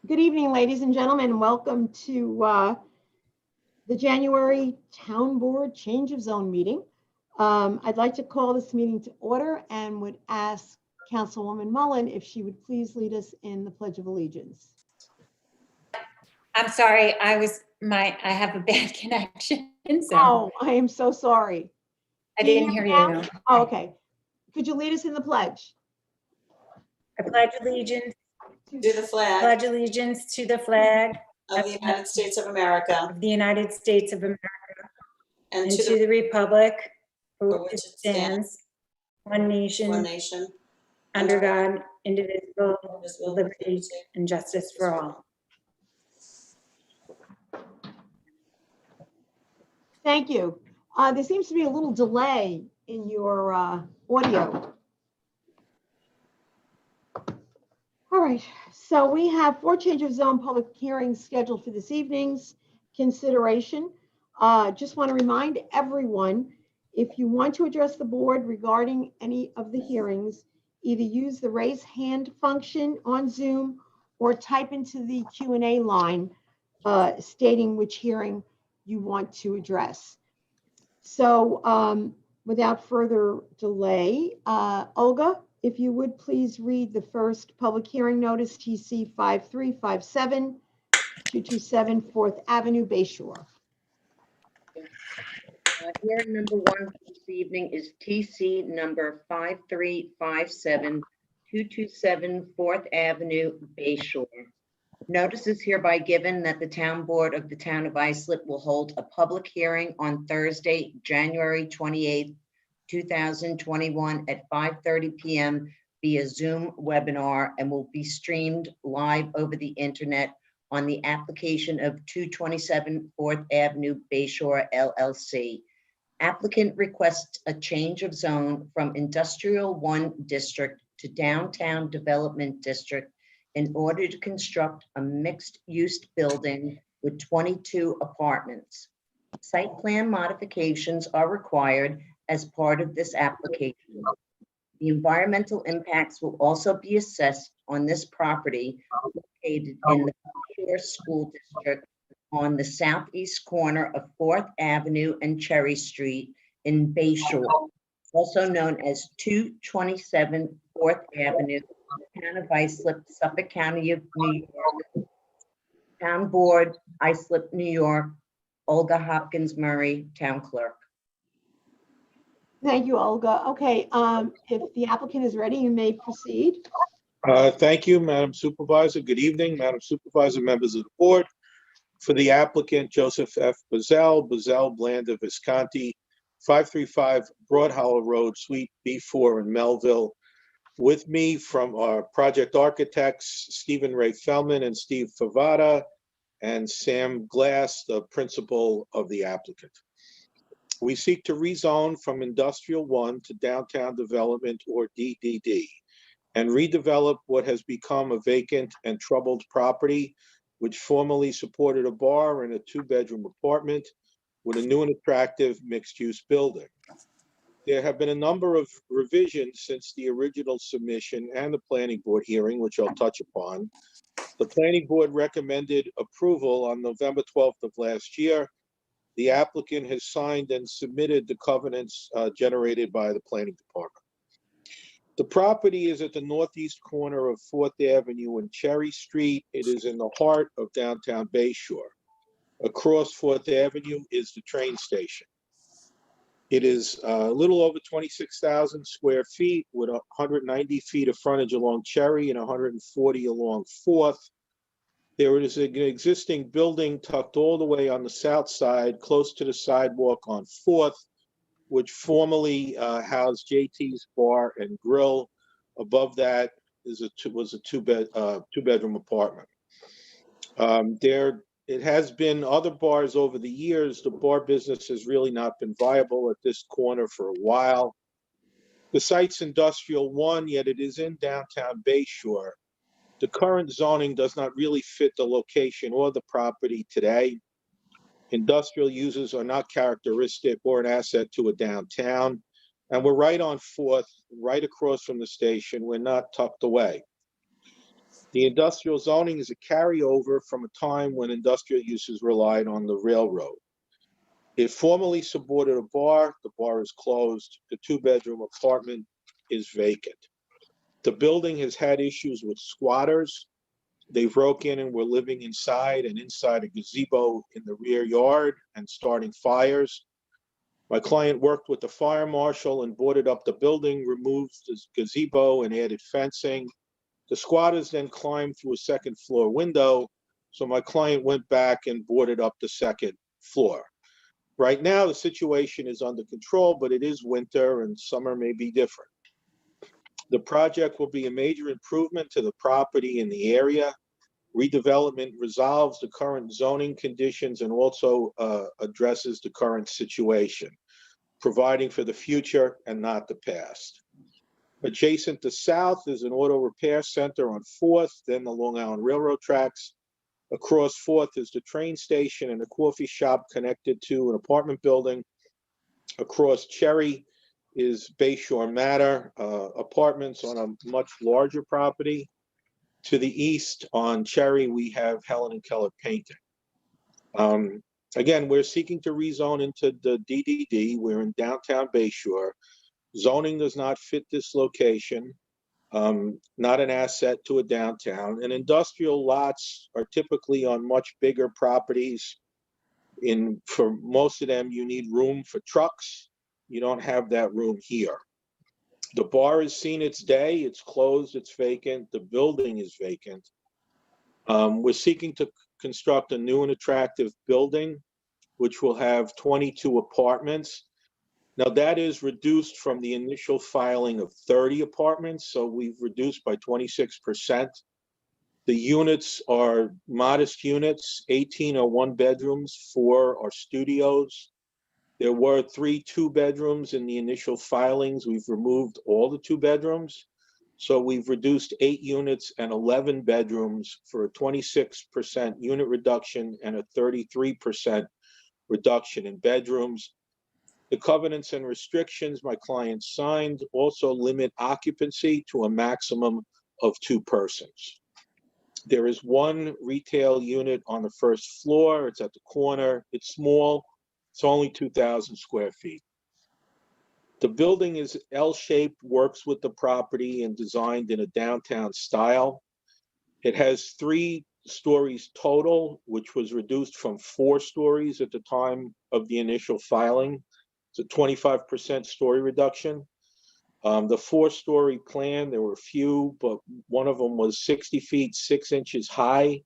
Good evening, ladies and gentlemen. Welcome to the January Town Board Change of Zone meeting. I'd like to call this meeting to order and would ask Councilwoman Mullen if she would please lead us in the Pledge of Allegiance. I'm sorry, I have a bad connection. So Oh, I am so sorry. I didn't hear you. Oh, okay. Could you lead us in the pledge? I pledge allegiance To the flag to the flag of the United States of America of the United States of America and and to to the republic for for which which it stands, one one nation, nation, under God, indivisible, with indivisible, liberty and justice for all. Thank you. There seems to be a little delay in your audio. All right, so we have 4 change of zone public hearings scheduled for this evening's consideration. Just want to remind everyone, if you want to address the board regarding any of the hearings, either use the raise hand function on Zoom or type into the Q&A line stating which hearing you want to address. So without further delay, Olga, if you would please read the first public hearing notice, TC 5357, 227 4th Avenue, Bayshore. Hearing number 1 for this evening is TC number 5357, 227 4th Avenue, Bayshore. Notice is hereby given that the Town Board of the Town of Islip will hold a public hearing on Thursday, January 28th, 2021 at 5:30 p.m. via Zoom webinar and will be streamed live over the internet on the application of 227 4th Avenue, Bayshore, LLC. Applicant requests a change of zone from Industrial 1 District to Downtown Development District in order to construct a mixed-use building with 22 apartments. Site plan modifications are required as part of this application. The environmental impacts will also be assessed on this property located in the Bayshore School District on the southeast corner of 4th Avenue and Cherry Street in Bayshore, also known as 227 4th Avenue, Town of Islip, Suffolk County of New York. Town Board, Islip, New York. Olga Hopkins Murray, Town Clerk. Thank you, Olga. Okay, if the applicant is ready, you may proceed. Thank you, Madam Supervisor. Good evening, Madam Supervisor, members of the board. For the applicant, Joseph F. Bazell, Blanda, Visconti, 535 Broad Hollow Road, Suite B4 in Melville. With me from our project architects, Stephen Ray Fellman and Steve Favada, and Sam Glass, the principal of the applicant. We seek to rezone from Industrial 1 to Downtown Development, or DDD, and redevelop what has become a vacant and troubled property, which formerly supported a bar and a 2-bedroom apartment with a new and attractive mixed-use building. There have been a number of revisions since the original submission and the planning board hearing, which I'll touch upon. The planning board recommended approval on November 12th of last year. The applicant has signed and submitted the covenants generated by the planning department. The property is at the northeast corner of 4th Avenue and Cherry Street. It is in the heart of downtown Bayshore. Across 4th Avenue is the train station. It is a little over 26,000 square feet with 190 feet of frontage along Cherry and 140 along 4th. There is an existing building tucked all the way on the south side, close to the sidewalk on 4th, which formerly housed JT's Bar and Grill. Above that was a two-bedroom apartment. It has been other bars over the years. The bar business has really not been viable at this corner for a while. The site's Industrial 1, yet it is in downtown Bayshore. The current zoning does not really fit the location or the property today. Industrial uses are not characteristic or an asset to a downtown. And we're right on 4th, right across from the station. We're not tucked away. The industrial zoning is a carryover from a time when industrial uses relied on the railroad. It formerly supported a bar. The bar is closed. The two-bedroom apartment is vacant. The building has had issues with squatters. They broke in and were living inside and inside a gazebo in the rear yard and starting fires. My client worked with the fire marshal and boarded up the building, removed the gazebo and added fencing. The squatters then climbed through a second floor window, so my client went back and boarded up the second floor. Right now, the situation is under control, but it is winter and summer may be different. The project will be a major improvement to the property in the area. Redevelopment resolves the current zoning conditions and also addresses the current situation, providing for the future and not the past. Adjacent to south is an auto repair center on 4th, then the Long Island Railroad tracks. Across 4th is the train station and a coffee shop connected to an apartment building. Across Cherry is Bayshore Manor apartments on a much larger property. To the east on Cherry, we have Helen and Keller Painting. Again, we're seeking to rezone into the DDD. We're in downtown Bayshore. Zoning does not fit this location, not an asset to a downtown. And industrial lots are typically on much bigger properties. For most of them, you need room for trucks. You don't have that room here. The bar has seen its day. It's closed. It's vacant. The building is vacant. We're seeking to construct a new and attractive building, which will have 22 apartments. Now, that is reduced from the initial filing of 30 apartments, so we've reduced by 26%. The units are modest units. 18 are one-bedrooms, 4 are studios. There were 3 two-bedrooms in the initial filings. We've removed all the 2 bedrooms. So we've reduced 8 units and 11 bedrooms for a 26% unit reduction and a 33% reduction in bedrooms. The covenants and restrictions my client signed also limit occupancy to a maximum of 2 persons. There is 1 retail unit on the first floor. It's at the corner. It's small. It's only 2,000 square feet. The building is L-shaped, works with the property and designed in a downtown style. It has 3 stories total, which was reduced from 4 stories at the time of the initial filing. It's a 25% story reduction. The 4-story plan, there were a few, but one of them was 60 feet, 6 inches high.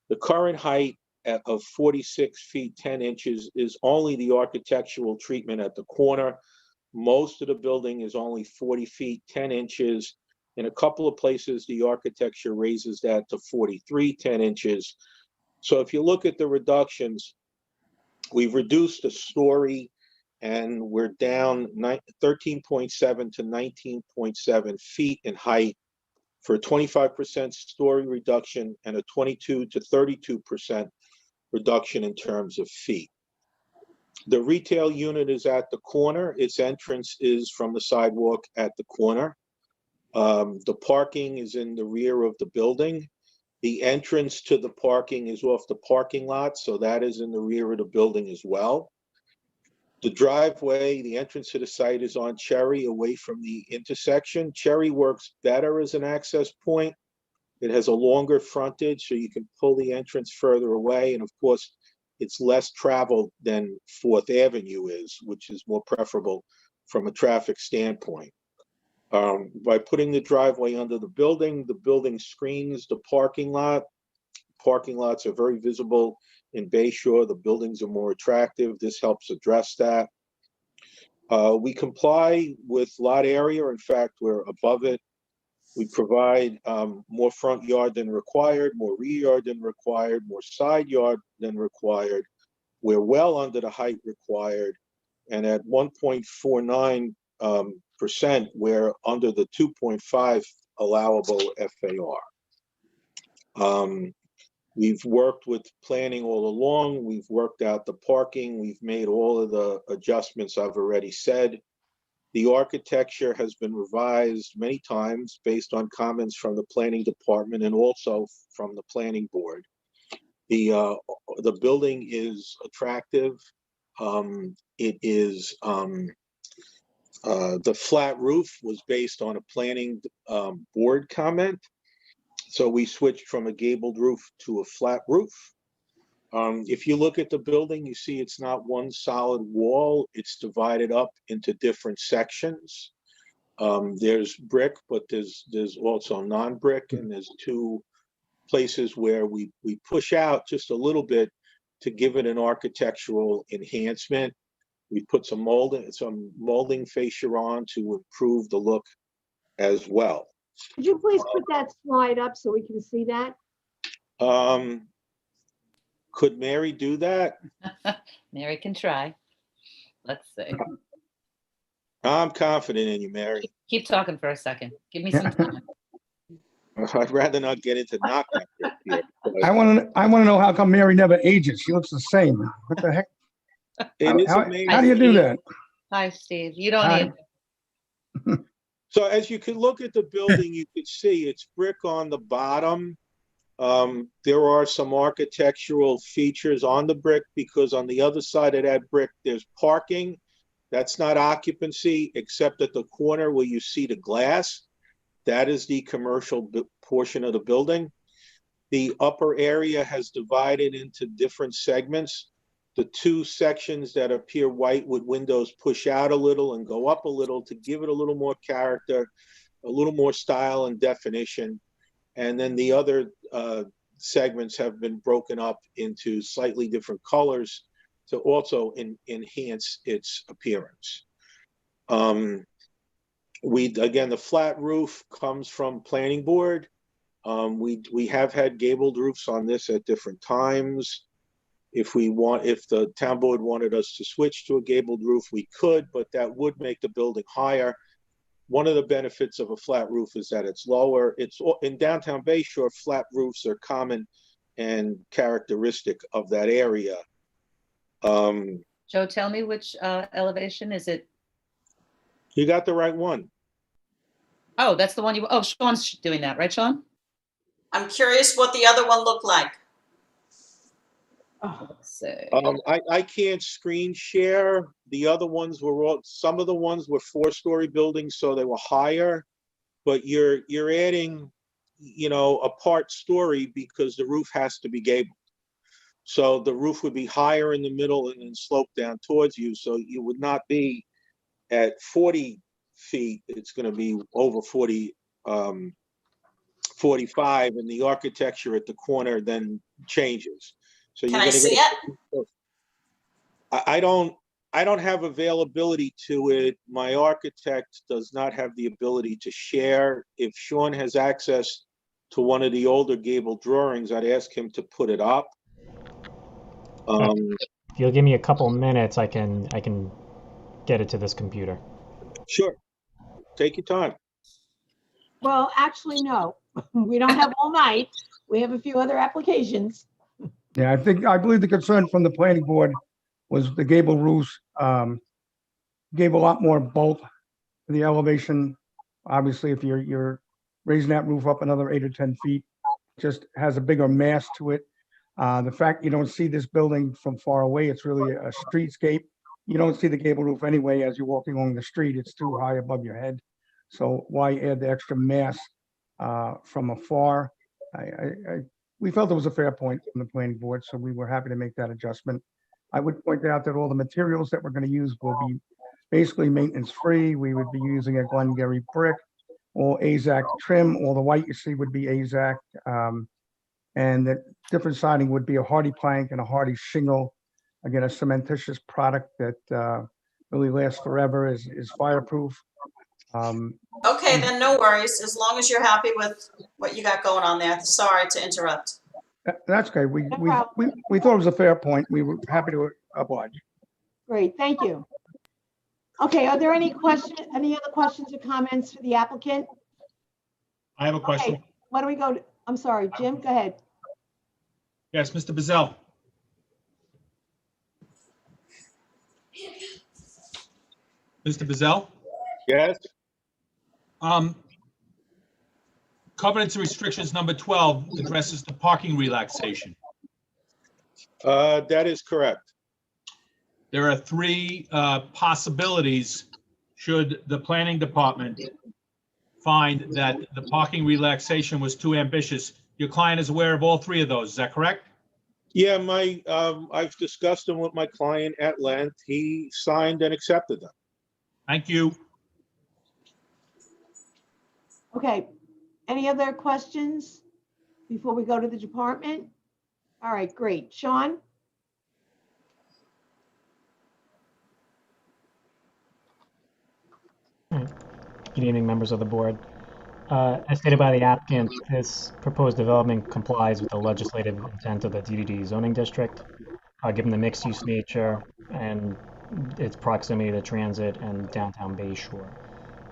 The current height of 46 feet, 10 inches is only the architectural treatment at the corner. Most of the building is only 40 feet, 10 inches. In a couple of places, the architecture raises that to 43, 10 inches. So if you look at the reductions, we've reduced a story and we're down 13.7 to 19.7 feet in height for a 25% story reduction and a 22 to 32% reduction in terms of feet. The retail unit is at the corner. Its entrance is from the sidewalk at the corner. The parking is in the rear of the building. The entrance to the parking is off the parking lot, so that is in the rear of the building as well. The driveway, the entrance to the site is on Cherry, away from the intersection. Cherry works better as an access point. It has a longer frontage, so you can pull the entrance further away. And of course, it's less traveled than 4th Avenue is, which is more preferable from a traffic standpoint. By putting the driveway under the building screens the parking lot. Parking lots are very visible in Bayshore. The buildings are more attractive. This helps address that. We comply with lot area. In fact, we're above it. We provide more front yard than required, more rear yard than required, more side yard than required. We're well under the height required. And at 1.49%, we're under the 2.5 allowable FAR. We've worked with planning all along. We've worked out the parking. We've made all of the adjustments I've already said. The architecture has been revised many times based on comments from the planning department and also from the planning board. The building is attractive. It is, the flat roof was based on a planning board comment. So we switched from a gabled roof to a flat roof. If you look at the building, you see it's not one solid wall. It's divided up into different sections. There's brick, but there's also non-brick, and there's two places where we push out just a little bit to give it an architectural enhancement. We put some molding fascia on to improve the look as well. Could you please put that slide up so we can see that? Could Mary do that? Mary can try. Let's see. I'm confident in you, Mary. Keep talking for a second. Give me some time. I'd rather not get into knockdown. I want to know how come Mary never ages. She looks the same. What the heck? It is How amazing. do you do that? Hi, Steve. You don't Hi. need, So as you can look at the building, you can see it's brick on the bottom. There are some architectural features on the brick because on the other side of that brick, there's parking. That's not occupancy, except at the corner where you see the glass. That is the commercial portion of the building. The upper area has divided into different segments. The two sections that appear white with windows push out a little and go up a little to give it a little more character, a little more style and definition. And then the other segments have been broken up into slightly different colors to also enhance its appearance. Again, the flat roof comes from planning board. We have had gabled roofs on this at different times. If the town board wanted us to switch to a gabled roof, we could, but that would make the building higher. One of the benefits of a flat roof is that it's lower. In downtown Bayshore, flat roofs are common and characteristic of that area. Joe, tell me which elevation is it? You got the right one. Oh, that's the one oh, Sean's doing that, right, Sean? I'm curious what the other one looked like. Oh, Let's see. I can't screen share. The other ones some of the ones were 4-story buildings, so they were higher, but you're adding, a part story because the roof has to be gabled. So the roof would be higher in the middle and then slope down towards you. So you would not be at 40 feet. It's going to be over 40, 45, and the architecture at the corner then changes. So Can I see it? I don't have availability to it. My architect does not have the ability to share. If Sean has access to one of the older gable drawings, I'd ask him to put it up. If you'll give me a couple minutes, I can get it to this computer. Sure. Take your time. well, actually, no. We don't have all night. We have a few other applications. Yeah, I believe the concern from the planning board was the gable roofs gave a lot more bulk to the elevation. Obviously, if you're raising that roof up another 8 or 10 feet, just has a bigger mass to it. The fact you don't see this building from far away, it's really a streetscape. You don't see the gable roof anyway as you're walking along the street. It's too high above your head. So why add the extra mass from afar? We felt it was a fair point from the planning board, so we were happy to make that adjustment. I would point out that all the materials that we're going to use will be basically maintenance-free. We would be using a Glengarry brick, all AZAC trim. All the white you see would be AZAC. And the different siding would be a hardy plank and a hardy shingle. Again, a cementitious product that really lasts forever, is fireproof. Okay, then no worries, as long as you're happy with what you got going on there. Sorry to interrupt. That's okay. We problem. thought it was a fair point. We were happy to oblige. Great, thank you. Okay, are there any other questions or comments for the applicant? I have a question. Okay, why don't we go to, I'm sorry, Jim, go ahead. Yes, Mr. Bazell. Mr. Bazell? Yes? Covenants and restrictions number 12 addresses the parking relaxation. That is correct. There are three possibilities should the planning department find that the parking relaxation was too ambitious. Your client is aware of all three of those, is that correct? Yeah, I've discussed them with my client at length. He signed and accepted them. Thank you. Okay, any other questions before we go to the department? All right, great. Sean? Good evening, members of the board. As stated by the applicant, this proposed development complies with the legislative intent of the DDD zoning district, given the mixed-use nature and its proximity to transit and downtown Bayshore.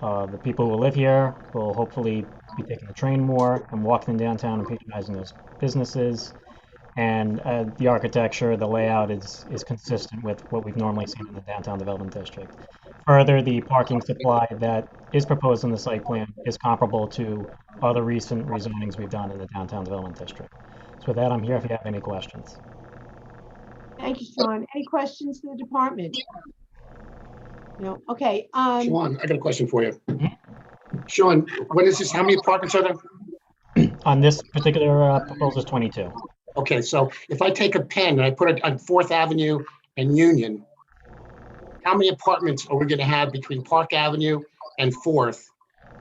The people who live here will hopefully be taking the train more and walking in downtown and patronizing those businesses. And the architecture, the layout is consistent with what we've normally seen in the downtown development district. Further, the parking supply that is proposed in the site plan is comparable to other recent rezonings we've done in the downtown development district. So with that, I'm here if you have any questions. Thank you, Sean. Any questions for the department? No, okay. Sean, I got a question for you. Sean, what is this? How many apartments are there? On this particular proposal is 22. Okay, so if I take a pen and I put it on 4th Avenue and Union, how many apartments are we going to have between Park Avenue and 4th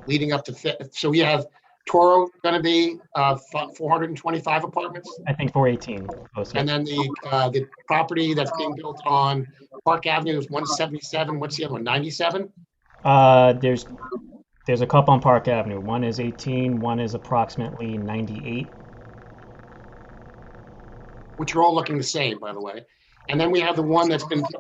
leading up to 5th? So we have Toro going to be 425 apartments? I think 418. And then the property that's being built on Park Avenue is 177. What's the other one, 97? There's a couple on Park Avenue. One is 18, one is approximately 98. Which are all looking the same, by the way. And then we have the one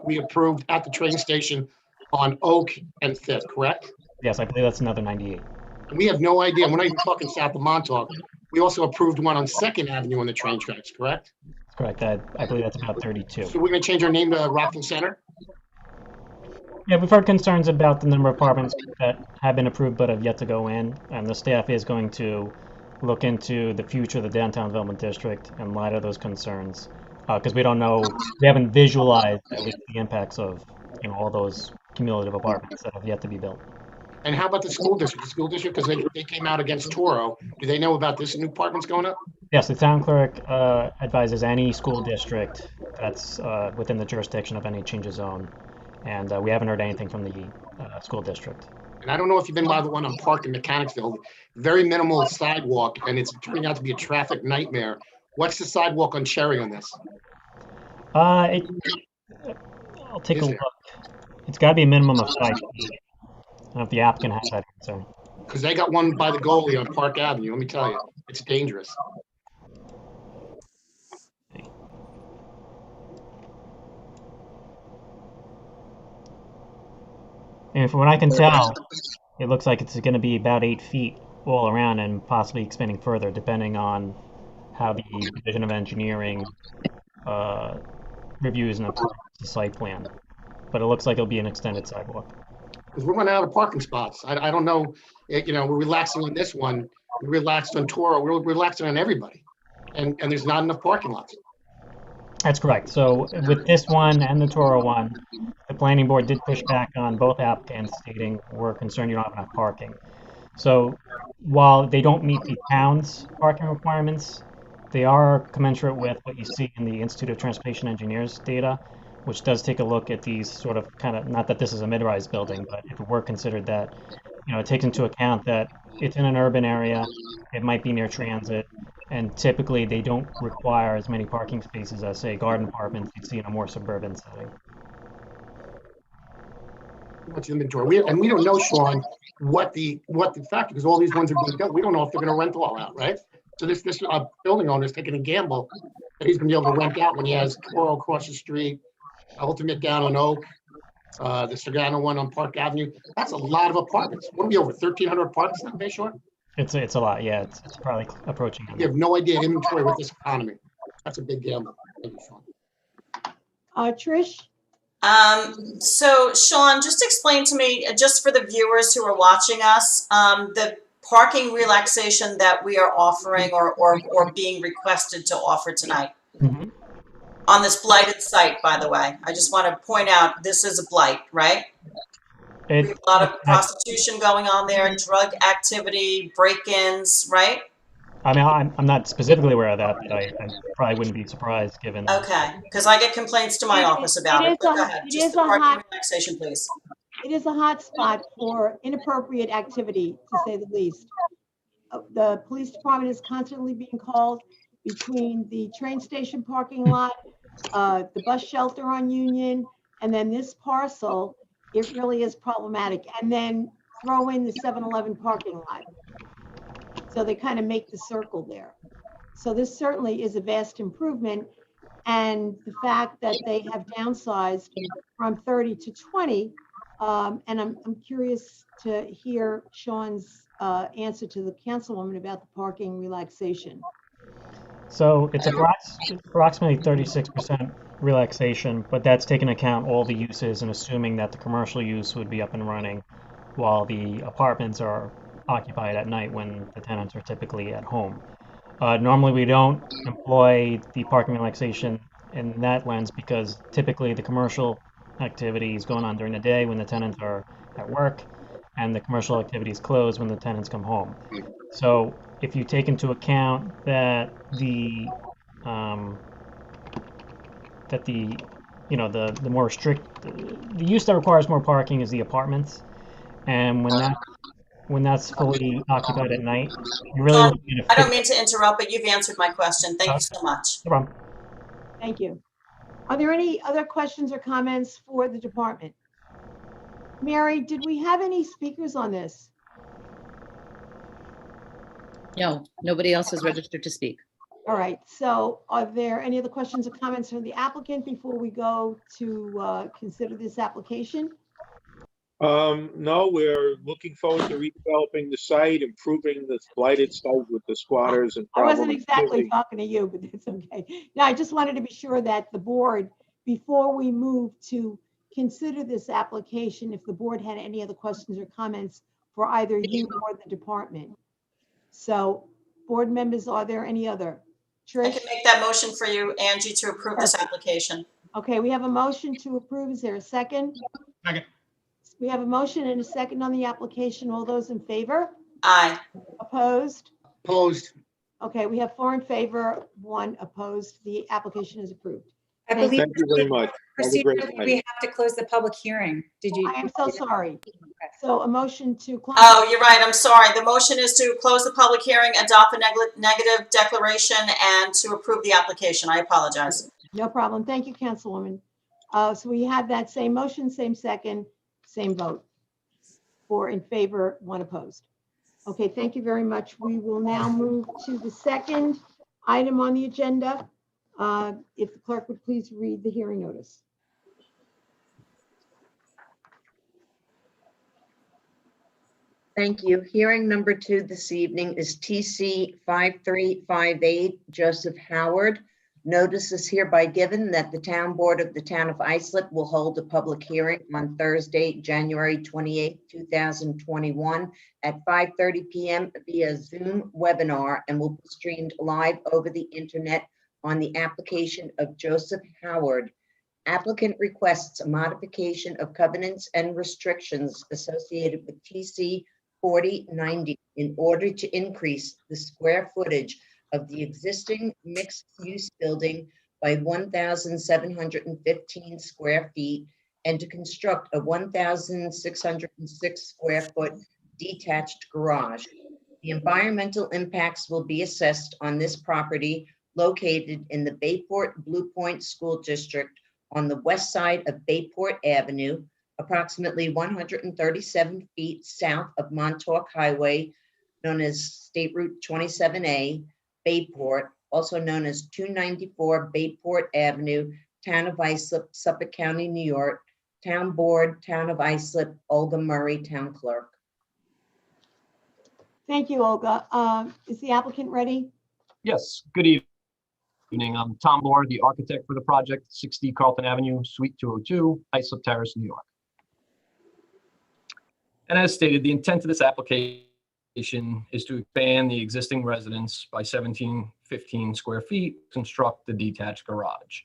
we approved at the train station on Oak and 5th, correct? Yes, I believe that's another 98. And we have no idea. We're not even talking south of Montauk. We also approved one on 2nd Avenue on the train tracks, correct? That's correct. I believe that's about 32. So we're going to change our name to Rockville Center? Yeah, we've heard concerns about the number of apartments that have been approved but have yet to go in, and the staff is going to look into the future of the downtown development district in light of those concerns, because we don't know, we haven't visualized at least the impacts of all those cumulative apartments that have yet to be built. And how about the school district? The school district, because they came out against Toro. Do they know about this new apartments going up? Yes, the town clerk advises any school district that's within the jurisdiction of any change of zone, and we haven't heard anything from the school district. And I don't know if you've been by the one on Park in Mechanicsville, very minimal sidewalk, and it's turning out to be a traffic nightmare. What's the sidewalk on Cherry on this? I'll take a look. It's got to be a minimum of 5 feet. I don't know if the applicant has that concern. Because they got one by the goalie on Park Avenue. Let me tell you, it's dangerous. And from what I can tell, it looks like it's going to be about 8 feet all around and possibly expanding further, depending on how the Division of Engineering reviews and approves the site plan. But it looks like it'll be an extended sidewalk. Because we're running out of parking spots. I don't know, we're relaxing on this one. We relaxed on Toro. We're relaxing on everybody. And there's not enough parking lots. That's correct. So with this one and the Toro one, the planning board did push back on both applicants, stating we're concerned you don't have enough parking. So while they don't meet the town's parking requirements, they are commensurate with what you see in the Institute of Transportation Engineers data, which does take a look at these sort of not that this is a mid-rise building, but if it were considered that, it takes into account that it's in an urban area, it might be near transit, and typically they don't require as many parking spaces as, say, garden apartments you'd see in a more suburban setting. What's the inventory? And we don't know, Sean, what the factor, because all these ones are being built. We don't know if they're going to rent all out, right? So this building owner is taking a gamble that he's going to be able to rent out when he has Toro across the street, Ultimate down on Oak, the Sagano one on Park Avenue. That's a lot of apartments. What are we over 1,300 apartments now, Bayshore? It's a lot, yeah. It's probably approaching. You have no idea inventory with this economy. That's a big gamble. Thank you, Sean. Trish? So Sean, just explain to me, just for the viewers who are watching us, the parking relaxation that we are offering or being requested to offer tonight Mhm. on this blighted site, by the way. I just want to point out, this is a blight, right? We have a lot of prostitution going on there, drug activity, break-ins, right? I mean, I'm not specifically aware of that, but I probably wouldn't be surprised given. Okay, because I get complaints to my office about it, but go ahead. It Just is the a parking hot, relaxation, please. it is a hot spot for inappropriate activity, to say the least. The police department is constantly being called between the train station parking lot, the bus shelter on Union, and then this parcel. It really is problematic. And then throw in the 7-Eleven parking lot. So they kind of make the circle there. So this certainly is a vast improvement. And the fact that they have downsized from 30 to 20, and I'm curious to hear Sean's answer to the councilwoman about the parking relaxation. So it's approximately 36% relaxation, but that's taking into account all the uses and assuming that the commercial use would be up and running while the apartments are occupied at night when the tenants are typically at home. Normally, we don't employ the parking relaxation in that lens because typically the commercial activity is going on during the day when the tenants are at work, and the commercial activity is closed when the tenants come home. So if you take into account that the the more strict the use that requires more parking is the apartments, and when that's fully occupied at night, you're really Sean, looking I at don't mean to interrupt, but you've answered my question. Thank you so much. no problem. Thank you. Are there any other questions or comments for the department? Mary, did we have any speakers on this? No, nobody else is registered to speak. All right, so are there any other questions or comments from the applicant before we go to consider this application? No, we're looking forward to redeveloping the site, improving this blighted site with the squatters and I wasn't problem exactly activity. talking to you, but it's okay. No, I just wanted to be sure that the board, before we move to consider this application, if the board had any other questions or comments for either you or the department. So, board members, are there any other? I Trish? can make that motion for you, Angie, to approve this application. Okay, we have a motion to approve. Is there a second? Second. We have a motion and a second on the application. All those in favor? Aye. Opposed? Opposed. Okay, we have 4 in favor, 1 opposed. The application is approved. I Thank believe Thank you very much. Have a great procedurally night. we have to close the public hearing. Did you? I am so sorry. So a motion to close. Oh, you're right. I'm sorry. The motion is to close the public hearing, adopt a negative declaration, and to approve the application. I apologize. No problem. Thank you, Councilwoman. So we have that same motion, same second, same vote. 4 in favor, 1 opposed. Okay, thank you very much. We will now move to the second item on the agenda. If the clerk would please read the hearing notice. Thank you. Hearing number 2 this evening is TC 5358, Joseph Howard. Notice is hereby given that the Town Board of the Town of Islip will hold a public hearing on Thursday, January 28, 2021 at 5:30 p.m. via Zoom webinar and will be streamed live over the internet on the application of Joseph Howard. Applicant requests a modification of covenants and restrictions associated with TC 4090 in order to increase the square footage of the existing mixed-use building by 1,715 square feet and to construct a 1,606 square foot detached garage. The environmental impacts will be assessed on this property located in the Bayport Blue Point School District on the west side of Bayport Avenue, approximately 137 feet south of Montauk Highway, known as State Route 27A, Bayport, also known as 294 Bayport Avenue, Town of Islip, Suffolk County, New York. Town Board, Town of Islip, Olga Murray, Town Clerk. Thank you, Olga. Is the applicant ready? Yes, good evening. evening. I'm Tom Moore, the architect for the project, 60 Carlton Avenue, Suite 202, Islip Terrace, New York. And as stated, the intent of this application is to expand the existing residence by 1715 square feet, construct the detached garage.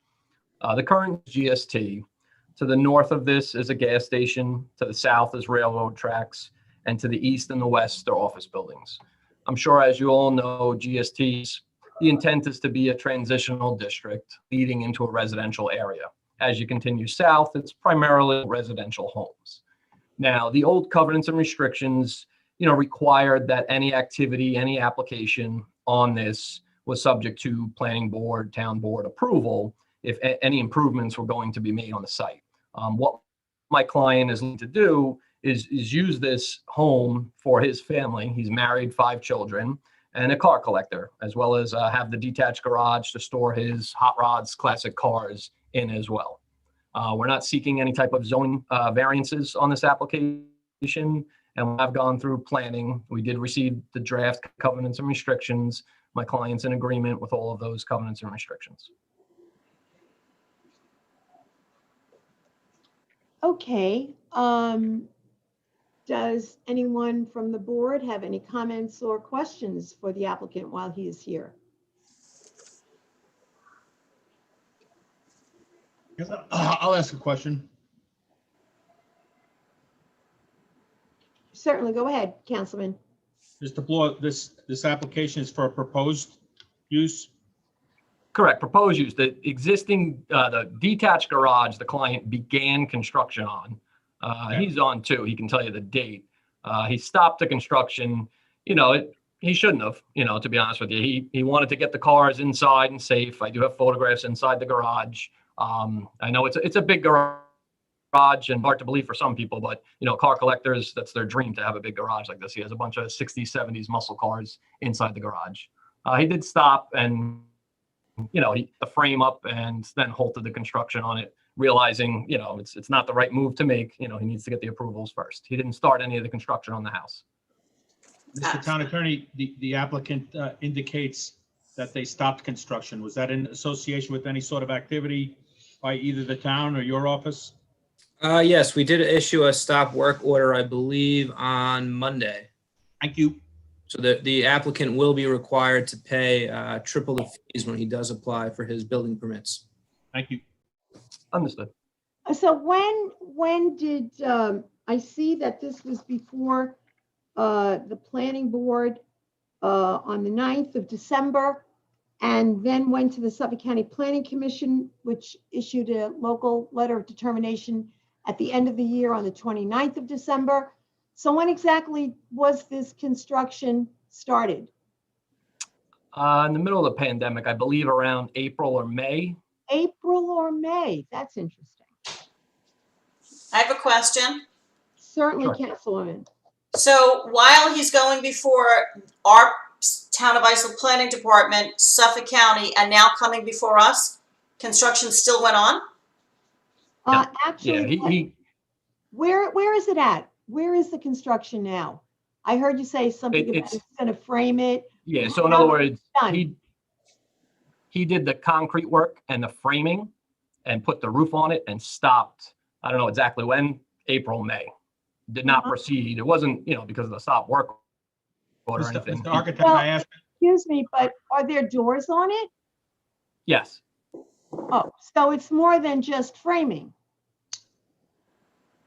The current GST, to the north of this is a gas station, to the south is railroad tracks, and to the east and the west are office buildings. I'm sure, as you all know, GSTs, the intent is to be a transitional district leading into a residential area. As you continue south, it's primarily residential homes. Now, the old covenants and restrictions, required that any activity, any application on this was subject to planning board, town board approval if any improvements were going to be made on the site. What my client is looking to do is use this home for his family. He's married, 5 children, and a car collector, as well as have the detached garage to store his hot rods, classic cars in as well. We're not seeking any type of zoning variances on this application, and I've gone through planning. We did receive the draft covenants and restrictions. My client's in agreement with all of those covenants and restrictions. Okay, does anyone from the board have any comments or questions for the applicant while he is here? I'll ask a question. Certainly, go ahead, Councilman. Mr. Bloor, this application is for a proposed use? Correct, proposed use. The existing, the detached garage, the client began construction on. He's on too, he can tell you the date. He stopped the construction, he shouldn't have, to be honest with you. He wanted to get the cars inside and safe. I do have photographs inside the garage. I know it's a big garage and hard to believe for some people, but car collectors, that's their dream to have a big garage like this. He has a bunch of 60s, 70s muscle cars inside the garage. He did stop and the frame up and then halted the construction on it, realizing, it's not the right move to make. He needs to get the approvals first. He didn't start any of the construction on the house. Mr. Town Attorney, the applicant indicates that they stopped construction. Was that in association with any sort of activity by either the town or your office? Yes, we did issue a stop work order, I believe, on Monday. Thank you. So the applicant will be required to pay triple the fees when he does apply for his building permits. Thank you. Understood. So when did, I see that this was before the planning board on the 9th of December, and then went to the Suffolk County Planning Commission, which issued a local letter of determination at the end of the year on the 29th of December. So when exactly was this construction started? In the middle of the pandemic, I believe around April or May. April or May, that's interesting. I have a question. Certainly, Sure. Councilwoman. So while he's going before our Town of Islip Planning Department, Suffolk County, and now coming before us, construction still went on? Yeah, Actually, where is it at? Where is the construction now? I heard you say something about it's going to frame it. Yeah, so in other words, Done. he did the concrete work and the framing and put the roof on it and stopped, I don't know exactly when, April, May. Did not proceed. It wasn't, because of the stop work order or anything. Mr. Architect, Well, I asked. Excuse me, but are there doors on it? Yes, Oh, so it's more than just framing.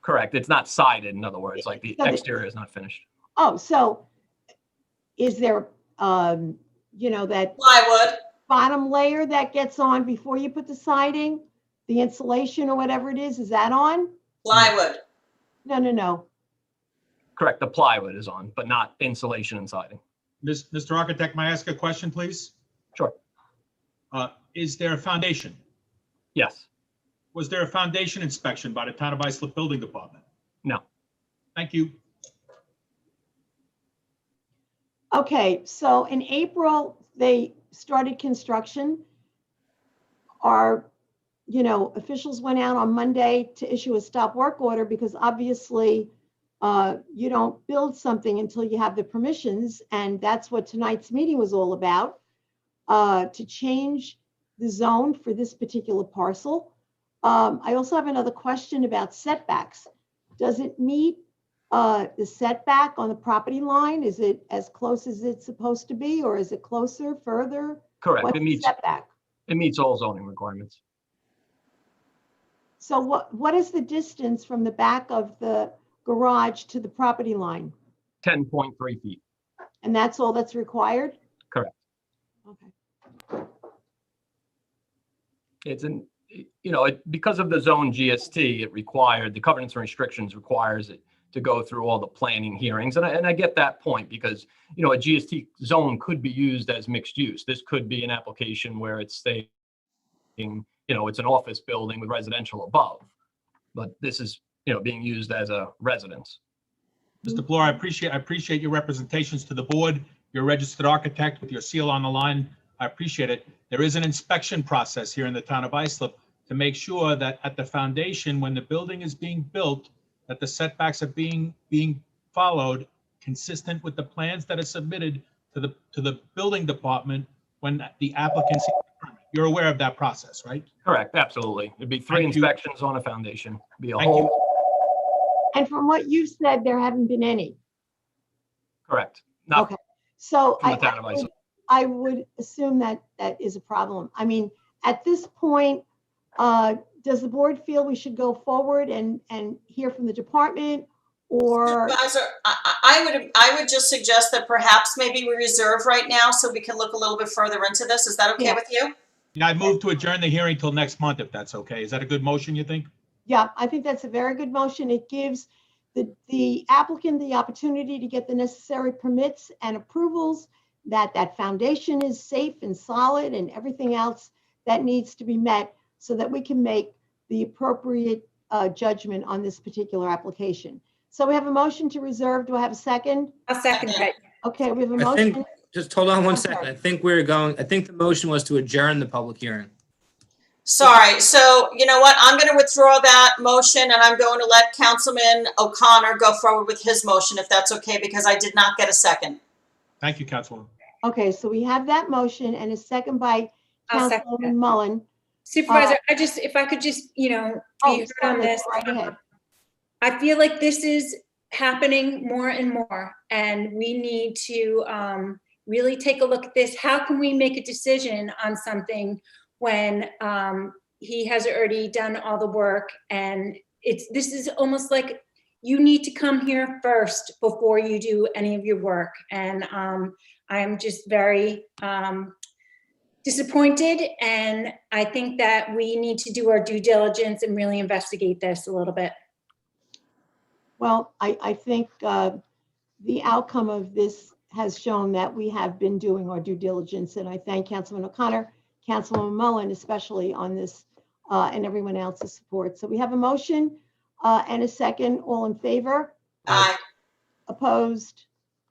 correct. It's not sided, in other words, like the So exterior is not finished. Oh, so is there, that Plywood. bottom layer that gets on before you put the siding, the insulation or whatever it is that on? Plywood. No. Correct, the plywood is on, but not insulation and siding. Mr. Architect, may I ask a question, please? Sure. Is there a foundation? Yes, Was there a foundation inspection by the Town of Islip Building Department? no. Thank you. Okay, so in April, they started construction. Our, officials went out on Monday to issue a stop work order because obviously you don't build something until you have the permissions. And that's what tonight's meeting was all about, to change the zone for this particular parcel. I also have another question about setbacks. Does it meet the setback on the property line? Is it as close as it's supposed to be, or is it closer, further? Correct. What's It the meets, setback? it meets all zoning requirements. So what is the distance from the back of the garage to the property line? 10.3 feet. And that's all that's required? Correct. Okay. It's an, you know, because of the zone GST, it required, the covenants and restrictions requires it to go through all the planning hearings. And I get that point because, you know, a GST zone could be used as mixed use. This could be an application where it's staying, you know, it's an office building with residential above, but this is, you know, being used as a residence. Mr. Bloor, I appreciate your representations to the board. You're a registered architect with your seal on the line. I appreciate it. There is an inspection process here in the town of Islip to make sure that at the foundation, when the building is being built, that the setbacks are being followed consistent with the plans that are submitted to the building department when the applicant seeks the permit. You're aware of that process, right? Correct, absolutely. It'd be 3 Thank you. inspections on a foundation. Be a Thank you. whole, And from what you've said, there haven't been any. correct. Not Okay. So from the town of Islip. I would assume that that is a problem. I mean, at this point, does the board feel we should go forward and hear from the department, or? Supervisor, I would just suggest that perhaps maybe we reserve right now so we can look a little bit further into this. Is that okay Yeah. with you? Yeah, I move to adjourn the hearing till next month, if that's okay. Is that a good motion, you think? Yeah, I think that's a very good motion. It gives the applicant the opportunity to get the necessary permits and approvals, that foundation is safe and solid and everything else that needs to be met so that we can make the appropriate judgment on this particular application. So we have a motion to reserve. Do I have a second? I'll second that. Okay, we have a I think, motion. just hold on one I'm second. sorry. I think the motion was to adjourn the public hearing. Sorry, so you know what? I'm going to withdraw that motion and I'm going to let Councilman O'Connor go forward with his motion if that's okay, because I did not get a second. Thank you, Councilwoman. Okay, so we have that motion and a second by I'll second Councilwoman that. Mullen. Supervisor, if I could just, be Oh, heard on sorry, this. go right ahead. I feel like this is happening more and more, and we need to really take a look at this. How can we make a decision on something when he has already done all the work? And this is almost like you need to come here first before you do any of your work. And I'm just very disappointed, and I think that we need to do our due diligence and really investigate this a little bit. Well, I think the outcome of this has shown that we have been doing our due diligence, and I thank Councilman O'Connor, Councilwoman Mullen, especially on this, and everyone else's support. So we have a motion and a second. All in favor? Aye. Opposed?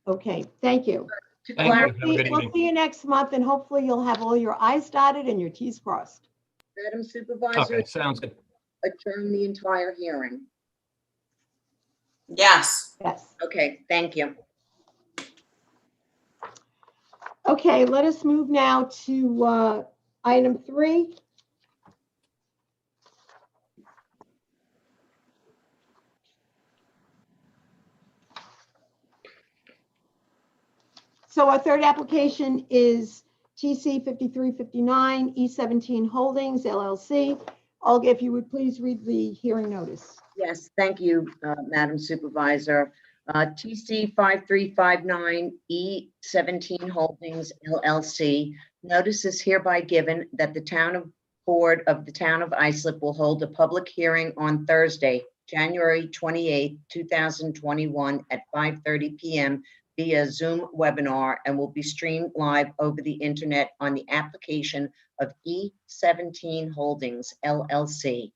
Okay, thank you. To Thank you. clarify, Have a good We'll evening. see you next month, and hopefully you'll have all your i's dotted and your t's crossed. Madam Supervisor, Okay, sounds good. adjourn the entire hearing. Yes. Yes. Okay, thank you. Okay, let us move now to item 3. So our third application is TC 5359 E17 Holdings LLC. Olga, if you would please read the hearing notice. Yes, thank you, Madam Supervisor. TC 5359 E17 Holdings LLC. Notice is hereby given that the Board of the Town of Islip will hold a public hearing on Thursday, January 28, 2021 at 5:30 p.m. via Zoom webinar and will be streamed live over the internet on the application of E17 Holdings LLC.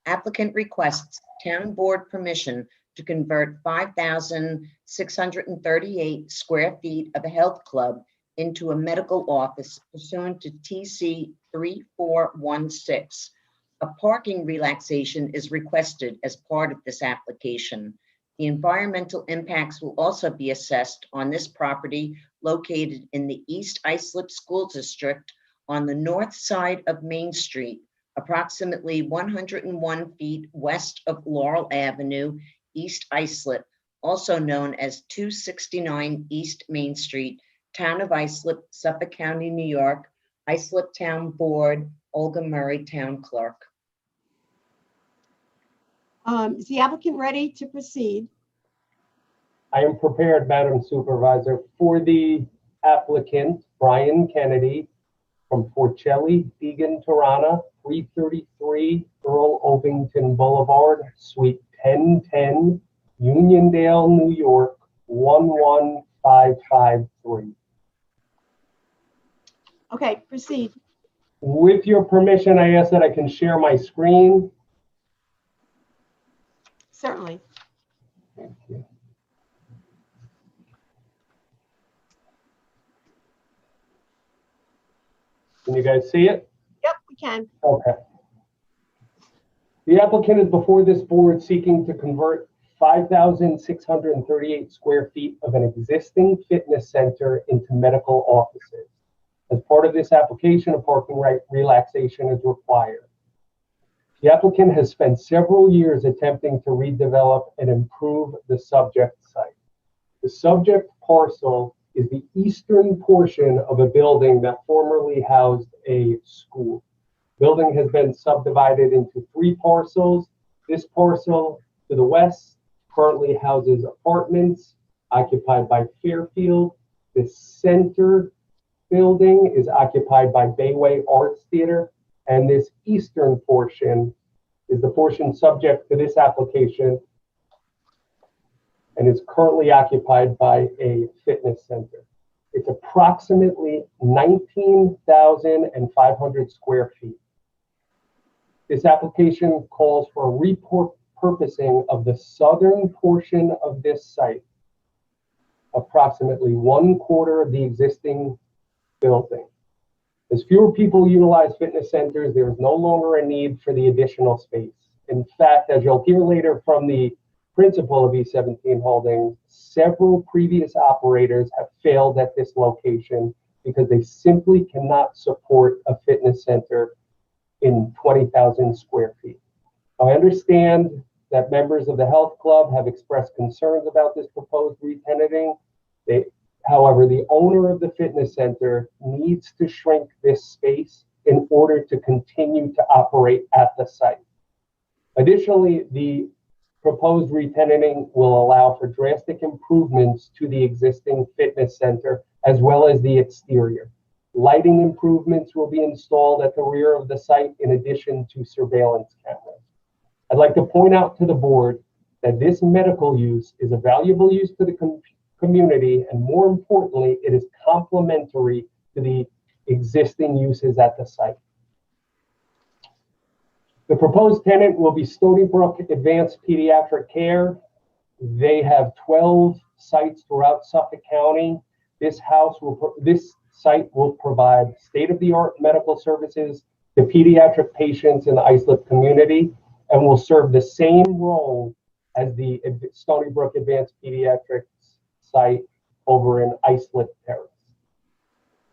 Applicant requests town board permission to convert 5,638 square feet of a health club into a medical office pursuant to TC 3416. A parking relaxation is requested as part of this application. The environmental impacts will also be assessed on this property located in the East Islip School District on the north side of Main Street, approximately 101 feet west of Laurel Avenue, East Islip, also known as 269 East Main Street, Town of Islip, Suffolk County, New York, Islip Town Board, Olga Murray, Town Clerk. Is the applicant ready to proceed? I am prepared, Madam Supervisor. For the applicant, Brian Kennedy from Forcelli, Deegan, Tirana, 333 Earl Ovington Boulevard, Suite 1010, Uniondale, New York, 11553. Okay, proceed. With your permission, I ask that I can share my screen. Certainly. Thank you. Can you guys see it? Yep, we can. Okay. The applicant is before this board seeking to convert 5,638 square feet of an existing fitness center into medical offices. As part of this application, a parking right relaxation is required. The applicant has spent several years attempting to redevelop and improve the subject site. The subject parcel is the eastern portion of a building that formerly housed a school. Building has been subdivided into 3 parcels. This parcel to the west currently houses apartments occupied by Fairfield. The center building is occupied by Bayway Arts Theater, and this eastern portion is the portion subject to this application and is currently occupied by a fitness center. It's approximately 19,500 square feet. This application calls for a repurposing of the southern portion of this site, approximately 1/4 of the existing building. As fewer people utilize fitness centers, there is no longer a need for the additional space. In fact, as you'll hear later from the principal of E17 Holdings, several previous operators have failed at this location because they simply cannot support a fitness center in 20,000 square feet. I understand that members of the health club have expressed concerns about this proposed re-tenanting. However, the owner of the fitness center needs to shrink this space in order to continue to operate at the site. Additionally, the proposed re-tenanting will allow for drastic improvements to the existing fitness center as well as the exterior. Lighting improvements will be installed at the rear of the site in addition to surveillance cameras. I'd like to point out to the board that this medical use is a valuable use to the community, and more importantly, it is complementary to the existing uses at the site. The proposed tenant will be Stony Brook Advanced Pediatric Care. They have 12 sites throughout Suffolk County. This site will provide state-of-the-art medical services to pediatric patients in the Islip community and will serve the same role as the Stony Brook Advanced Pediatrics site over in Islip Terrace.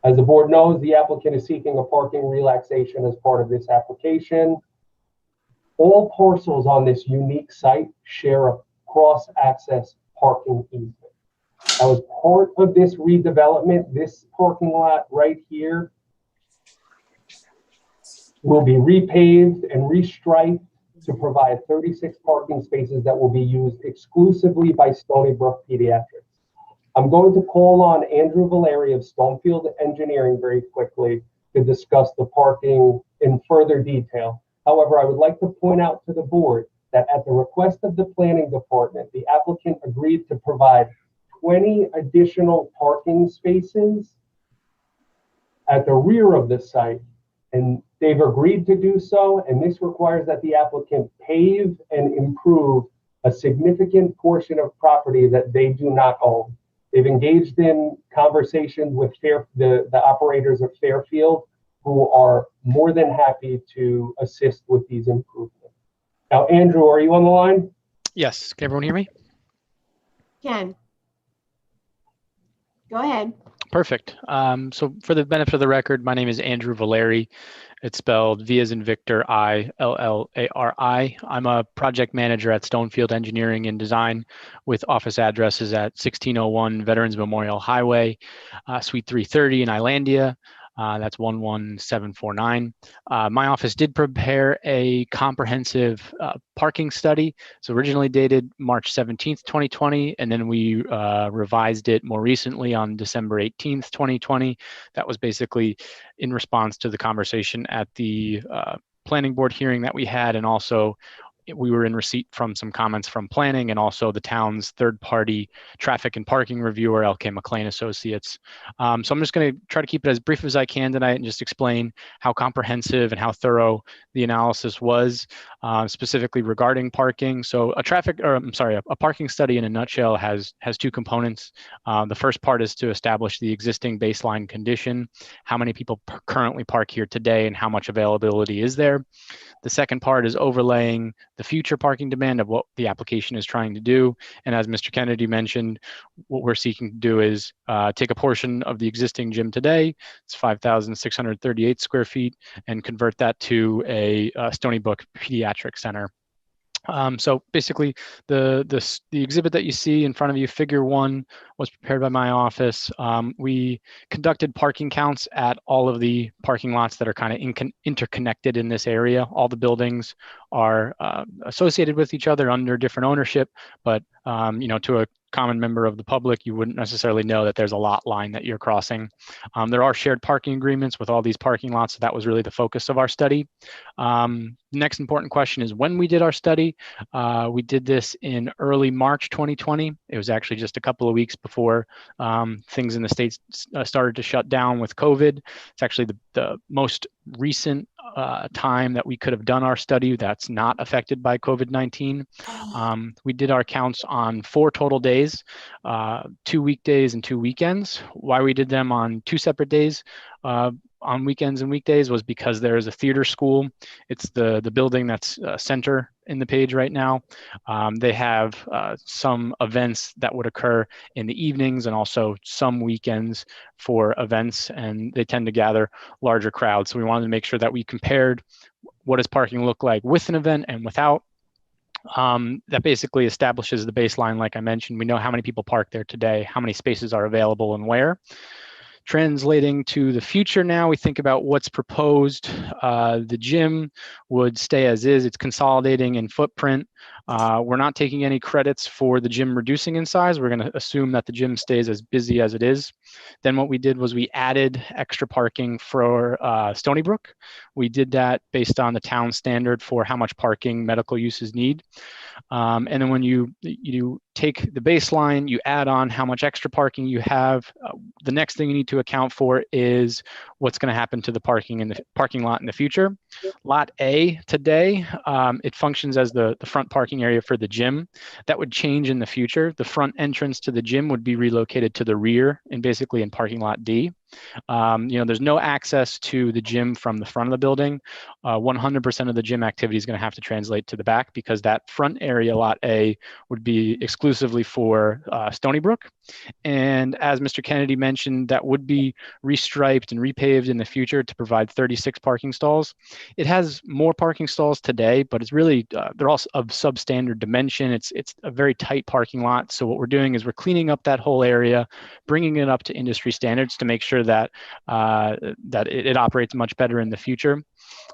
As the board knows, the applicant is seeking a parking relaxation as part of this application. All parcels on this unique site share a cross-access parking easement. Now, as part of this redevelopment, this parking lot right here will be repaved and restriped to provide 36 parking spaces that will be used exclusively by Stony Brook Pediatrics. I'm going to call on Andrew Valeri of Stonefield Engineering very quickly to discuss the parking in further detail. However, I would like to point out to the board that at the request of the planning department, the applicant agreed to provide 20 additional parking spaces at the rear of the site, and they've agreed to do so, and this requires that the applicant pave and improve a significant portion of property that they do not own. They've engaged in conversations with the operators of Fairfield, who are more than happy to assist with these improvements. Now, Andrew, are you on the line? Yes, can everyone hear me? Ken. Go ahead. Perfect. So for the benefit of the record, my name is Andrew Valeri. It's spelled V as in Victor, Illalari. I'm a project manager at Stonefield Engineering and Design with office addresses at 1601 Veterans Memorial Highway, Suite 330 in Islandia. That's 11749. My office did prepare a comprehensive parking study. So originally dated March 17th, 2020, and then we revised it more recently on December 18th, 2020. That was basically in response to the conversation at the planning board hearing that we had, and also we were in receipt from some comments from planning and also the town's third-party traffic and parking reviewer, LK McLean Associates. So I'm just going to try to keep it as brief as I can tonight and just explain how comprehensive and how thorough the analysis was, specifically regarding parking. So a parking study in a nutshell has two components. The first part is to establish the existing baseline condition, how many people currently park here today and how much availability is there. The second part is overlaying the future parking demand of what the application is trying to do. And as Mr. Kennedy mentioned, what we're seeking to do is take a portion of the existing gym today, it's 5,638 square feet, and convert that to a Stony Brook Pediatric Center. So basically, the exhibit that you see in front of you, Figure 1, was prepared by my office. We conducted parking counts at all of the parking lots that are kind of interconnected in this area. All the buildings are associated with each other under different ownership, but to a common member of the public, you wouldn't necessarily know that there's a lot line that you're crossing. There are shared parking agreements with all these parking lots, so that was really the focus of our study. Next important question is when we did our study. We did this in early March 2020. It was actually just a couple of weeks before things in the States started to shut down with COVID. It's actually the most recent time that we could have done our study that's not affected by COVID-19. We did our counts on 4 total days, 2 weekdays and 2 weekends. Why we did them on 2 separate days on weekends and weekdays was because there is a theater school. It's the building that's center in the page right now. They have some events that would occur in the evenings and also some weekends for events, and they tend to gather larger crowds. So we wanted to make sure that we compared what does parking look like with an event and without. That basically establishes the baseline. Like I mentioned, we know how many people park there today, how many spaces are available and where. Translating to the future now, we think about what's proposed. The gym would stay as is. It's consolidating in footprint. We're not taking any credits for the gym reducing in size. We're going to assume that the gym stays as busy as it is. Then what we did was we added extra parking for Stony Brook. We did that based on the town standard for how much parking medical uses need. And then when you take the baseline, you add on how much extra parking you have. The next thing you need to account for is what's going to happen to the parking in the parking lot in the future. Lot A today, it functions as the front parking area for the gym. That would change in the future. The front entrance to the gym would be relocated to the rear and basically in parking lot D. There's no access to the gym from the front of the building. 100% of the gym activity is going to have to translate to the back because that front area, Lot A, would be exclusively for Stony Brook. And as Mr. Kennedy mentioned, that would be restriped and repaved in the future to provide 36 parking stalls. It has more parking stalls today, but it's really, they're all of substandard dimension. It's a very tight parking lot. So what we're doing is we're cleaning up that whole area, bringing it up to industry standards to make sure that it operates much better in the future.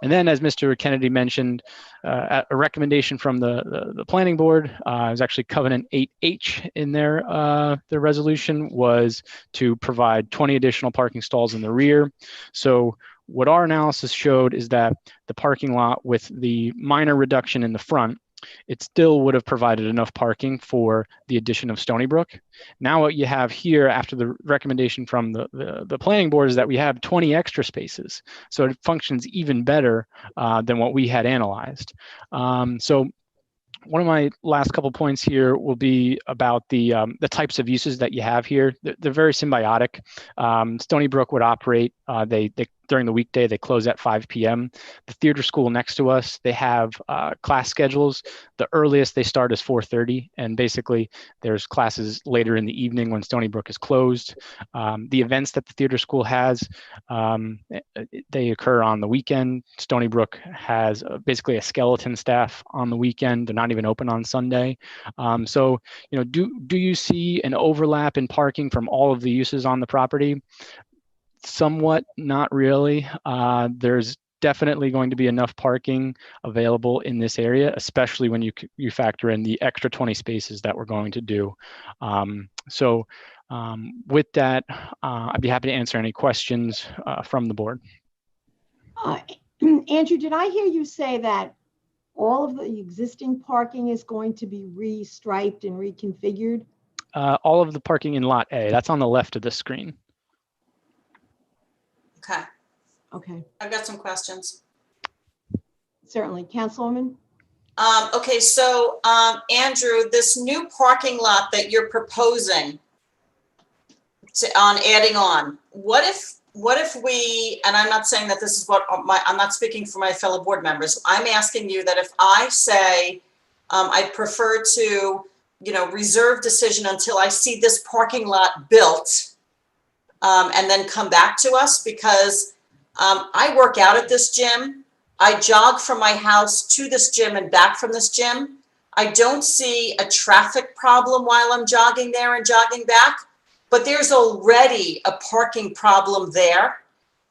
And then, as Mr. Kennedy mentioned, a recommendation from the planning board, it was actually Covenant 8H in their resolution, was to provide 20 additional parking stalls in the rear. So what our analysis showed is that the parking lot with the minor reduction in the front, it still would have provided enough parking for the addition of Stony Brook. Now what you have here after the recommendation from the planning board is that we have 20 extra spaces. So it functions even better than what we had analyzed. So one of my last couple points here will be about the types of uses that you have here. They're very symbiotic. Stony Brook would operate, they're during the weekday, they close at 5 p.m. The theater school next to us, they have class schedules. The earliest they start is 4:30, and basically there's classes later in the evening when Stony Brook is closed. The events that the theater school has, they occur on the weekend. Stony Brook has basically a skeleton staff on the weekend. They're not even open on Sunday. So, do you see an overlap in parking from all of the uses on the property? Somewhat, not really. There's definitely going to be enough parking available in this area, especially when you factor in the extra 20 spaces that we're going to do. With that, I'd be happy to answer any questions from the board. Andrew, did I hear you say that all of the existing parking is going to be restriped and reconfigured? All of the parking in Lot A, that's on the left of the screen. Okay. Okay, I've got some questions. certainly. Councilwoman? Okay, so Andrew, this new parking lot that you're proposing on adding on, what if we, and I'm not saying that this is what I'm not speaking for my fellow board members. I'm asking you that if I say I'd prefer to, reserve decision until I see this parking lot built, and then come back to us, because I work out at this gym. I jog from my house to this gym and back from this gym. I don't see a traffic problem while I'm jogging there and jogging back, but there's already a parking problem there.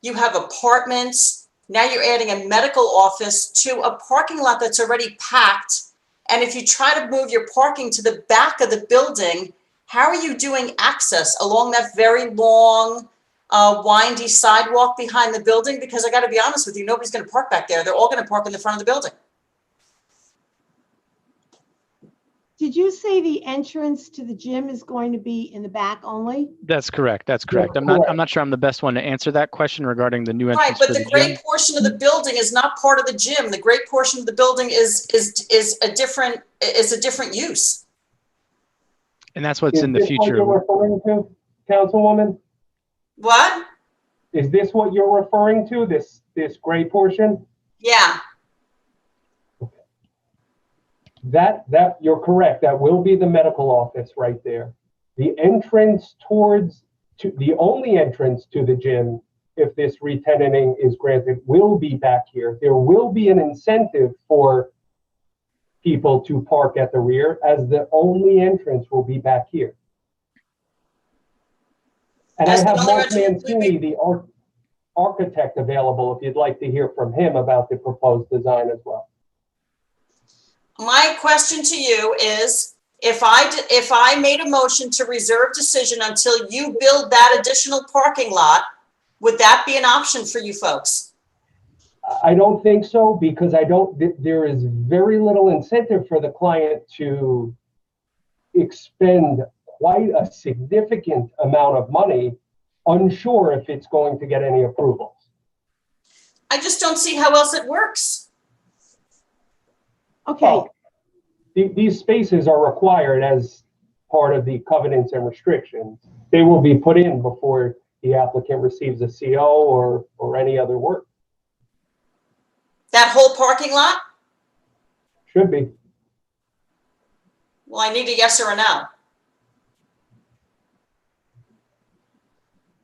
You have apartments. Now you're adding a medical office to a parking lot that's already packed. And if you try to move your parking to the back of the building, how are you doing access along that very long, windy sidewalk behind the building? Because I got to be honest with you, nobody's going to park back there. They're all going to park in the front of the building. Did you say the entrance to the gym is going to be in the back only? That's correct. That's correct. I'm not sure I'm the best one to answer that question regarding the new entrance. Right, but for the the great gym. portion of the building is not part of the gym. The great portion of the building is a different use. And that's what's in the Is this what future. you're referring to, Councilwoman? What? Is this what you're referring to, this gray portion? Yeah. That you're correct. That will be the medical office right there. The entrance the only entrance to the gym, if this re-tenanting is granted, will be back here. There will be an incentive for people to park at the rear, as the only entrance will be back here. And I have Mark Mancini, the architect, available if you'd like to hear from him about the proposed design as well. My question to you is, if I made a motion to reserve decision until you build that additional parking lot, would that be an option for you folks? I don't think so, because there is very little incentive for the client to expend quite a significant amount of money, unsure if it's going to get any approvals. I just don't see how else it works. Okay. Well, these spaces are required as part of the covenants and restrictions. They will be put in before the applicant receives a CO or any other work. That whole parking lot? Should be. Well, I need a yes or a no.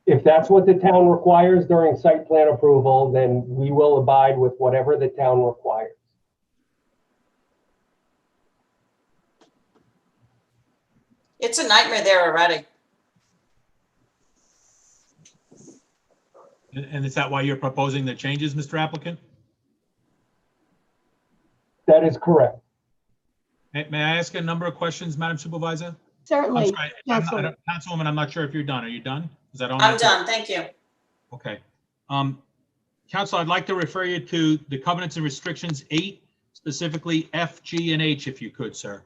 If that's what the town requires during site plan approval, then we will abide with whatever the town requires. It's a nightmare there already. And is that why you're proposing the changes, Mr. Applicant? That is correct. May I ask a number of questions, Madam Supervisor? Certainly. Councilwoman, I'm not sure if you're done. Are you done? Is that on? I'm done, thank you. Okay. Council, I'd like to refer you to the covenants and restrictions 8, specifically F, G, and H, if you could, sir.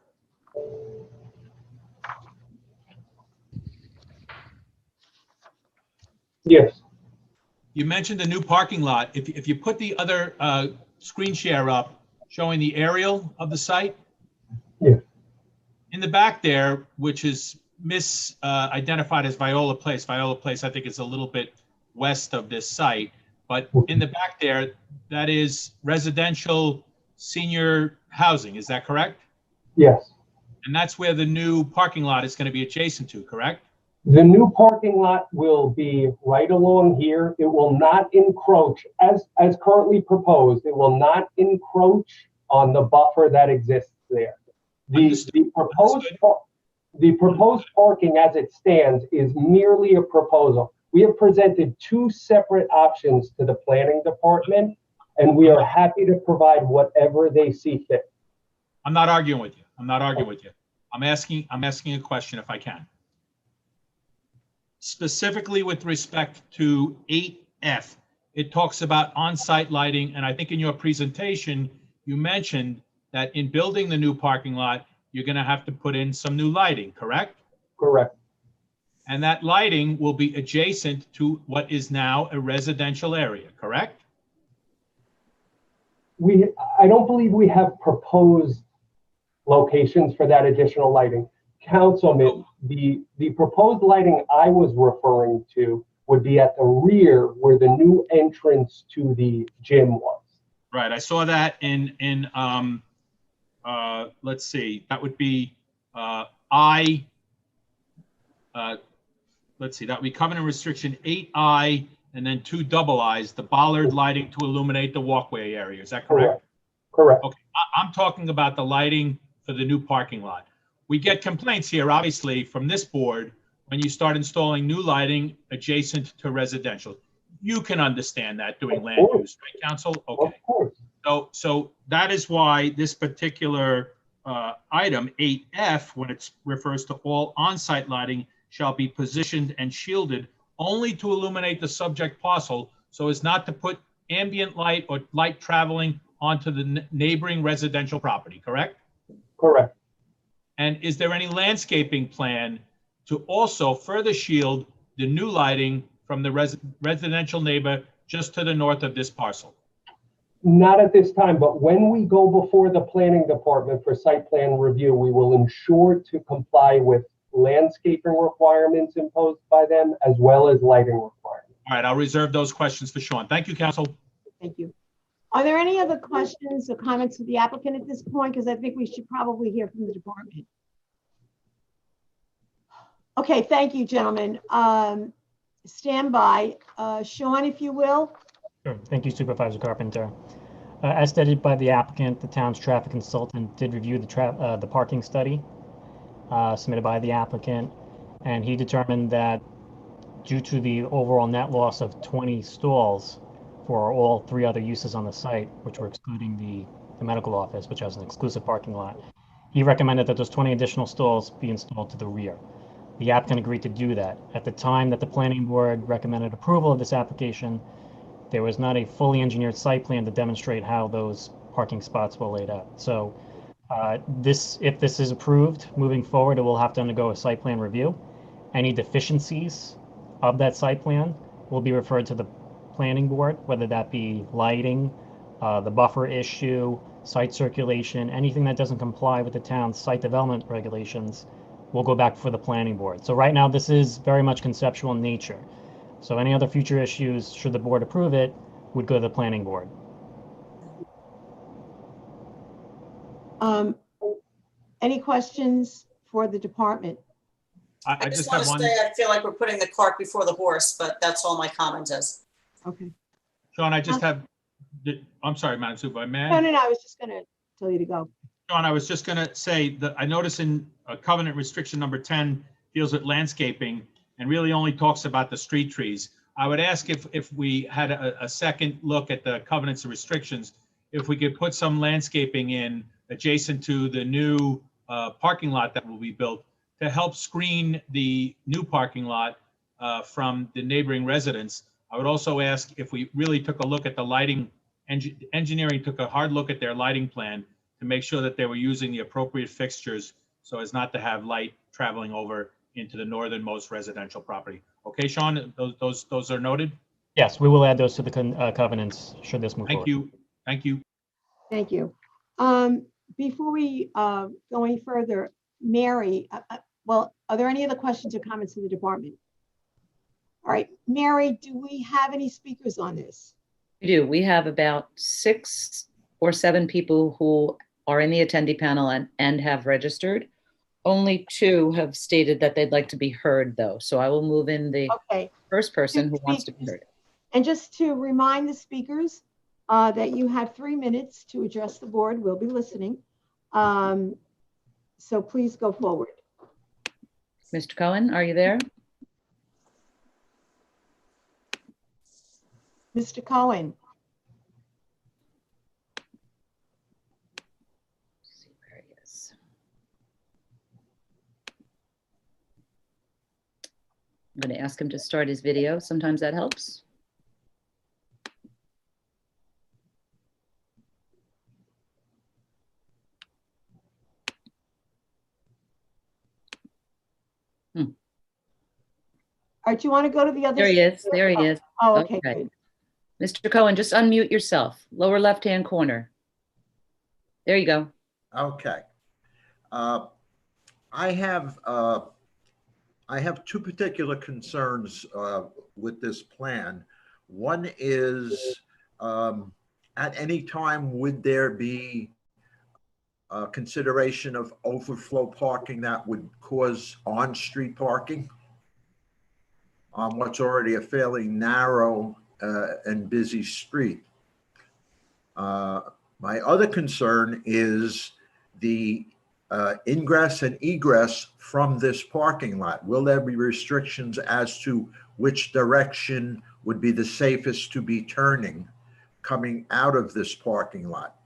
Yes. You mentioned the new parking lot. If you put the other screen share up showing the aerial of the site. Yeah. In the back there, which is identified as Viola Place. Viola Place, I think, is a little bit west of this site, But in the back there, that is residential senior housing, is that correct? Yes. And that's where the new parking lot is going to be adjacent to, correct? The new parking lot will be right along here. It will not encroach, as currently proposed, it will not encroach on the buffer that exists there. The proposed parking as it stands is merely a proposal. We have presented two separate options to the planning department, and we are happy to provide whatever they see fit. I'm not arguing with you. I'm not arguing with you. I'm asking a question if I can. Specifically with respect to 8F, it talks about on-site lighting, and I think in your presentation, you mentioned that in building the new parking lot, you're going to have to put in some new lighting, correct? Correct. And that lighting will be adjacent to what is now a residential area, correct? I don't believe we have proposed locations for that additional lighting. Councilman, the proposed lighting I was referring to would be at the rear where the new entrance to the gym was. Right, I saw that in let's see, that would be let's see, that would be covenant restriction 8I and then 2 double I's, the bollard lighting to illuminate the walkway area. Is that correct? Correct. Okay, I'm talking about the lighting for the new parking lot. We get complaints here, obviously, from this board when you start installing new lighting adjacent to residential. You can understand that doing land use, right, council? Okay. So that is why this particular item 8F, when it refers to all on-site lighting, shall be positioned and shielded only to illuminate the subject parcel, so as not to put ambient light or light traveling onto the neighboring residential property, correct? Correct. And is there any landscaping plan to also further shield the new lighting from the residential neighbor just to the north of this parcel? Not at this time, but when we go before the planning department for site plan review, we will ensure to comply with landscaping requirements imposed by them as well as lighting requirements. All right, I'll reserve those questions for Sean. Thank you, council. Thank you. Are there any other questions or comments to the applicant at this point? Because I think we should probably hear from the department. Okay, thank you, gentlemen. Stand by. Sean, if you will. Sure. Thank you, Supervisor Carpenter. As stated by the applicant, the town's traffic consultant did review the parking study submitted by the applicant, and he determined that due to the overall net loss of 20 stalls for all 3 other uses on the site, which were excluding the medical office, which has an exclusive parking lot, he recommended that those 20 additional stalls be installed to the rear. The applicant agreed to do that. At the time that the planning board recommended approval of this application, there was not a fully engineered site plan to demonstrate how those parking spots were laid out. So if this is approved moving forward, it will have to undergo a site plan review. Any deficiencies of that site plan will be referred to the planning board, whether that be lighting, the buffer issue, site circulation, anything that doesn't comply with the town's site development regulations will go back for the planning board. So right now, this is very much conceptual in nature. So any other future issues, should the board approve it, would go to the planning board. Any questions for the department? I just want to say, I feel like we're putting the cart before the horse, but that's all my comment is. Okay. Sean, I just have, I'm sorry, Madam Supervisor, may I? No, I was just going to tell you to go. Sean, I was just going to say that I noticed in covenant restriction number 10 deals with landscaping and really only talks about the street trees. I would ask if we had a second look at the covenants and restrictions, if we could put some landscaping in adjacent to the new parking lot that will be built to help screen the new parking lot from the neighboring residents. I would also ask if we really took a look at the lighting, engineering took a hard look at their lighting plan to make sure that they were using the appropriate fixtures so as not to have light traveling over into the northernmost residential property. Okay, Sean, those are noted? Yes, we will add those to the covenants should this move forward. Thank you. Thank you. Before we go any further, Mary, well, are there any other questions or comments to the department? All right, Mary, do we have any speakers on this? do. We have about 6 or 7 people who are in the attendee panel and have registered. Only 2 have stated that they'd like to be heard, though. So I will move in the Okay. first person 2 who wants to be speakers. heard. And just to remind the speakers that you have 3 minutes to address the board. We'll be listening. So please go forward. Mr. Cohen, are you there? Mr. Cohen. Let's see where he is. I'm going to ask him to start his video. Sometimes that helps. All right, do you want to go to the other? There he is. There he is. Oh, okay, Okay. good. Mr. Cohen, just unmute yourself. Lower left-hand corner. There you go. Okay. I have 2 particular concerns with this plan. One is, at any time, would there be consideration of overflow parking that would cause on-street parking on what's already a fairly narrow and busy street? My other concern is the ingress and egress from this parking lot. Will there be restrictions as to which direction would be the safest to be turning coming out of this parking lot?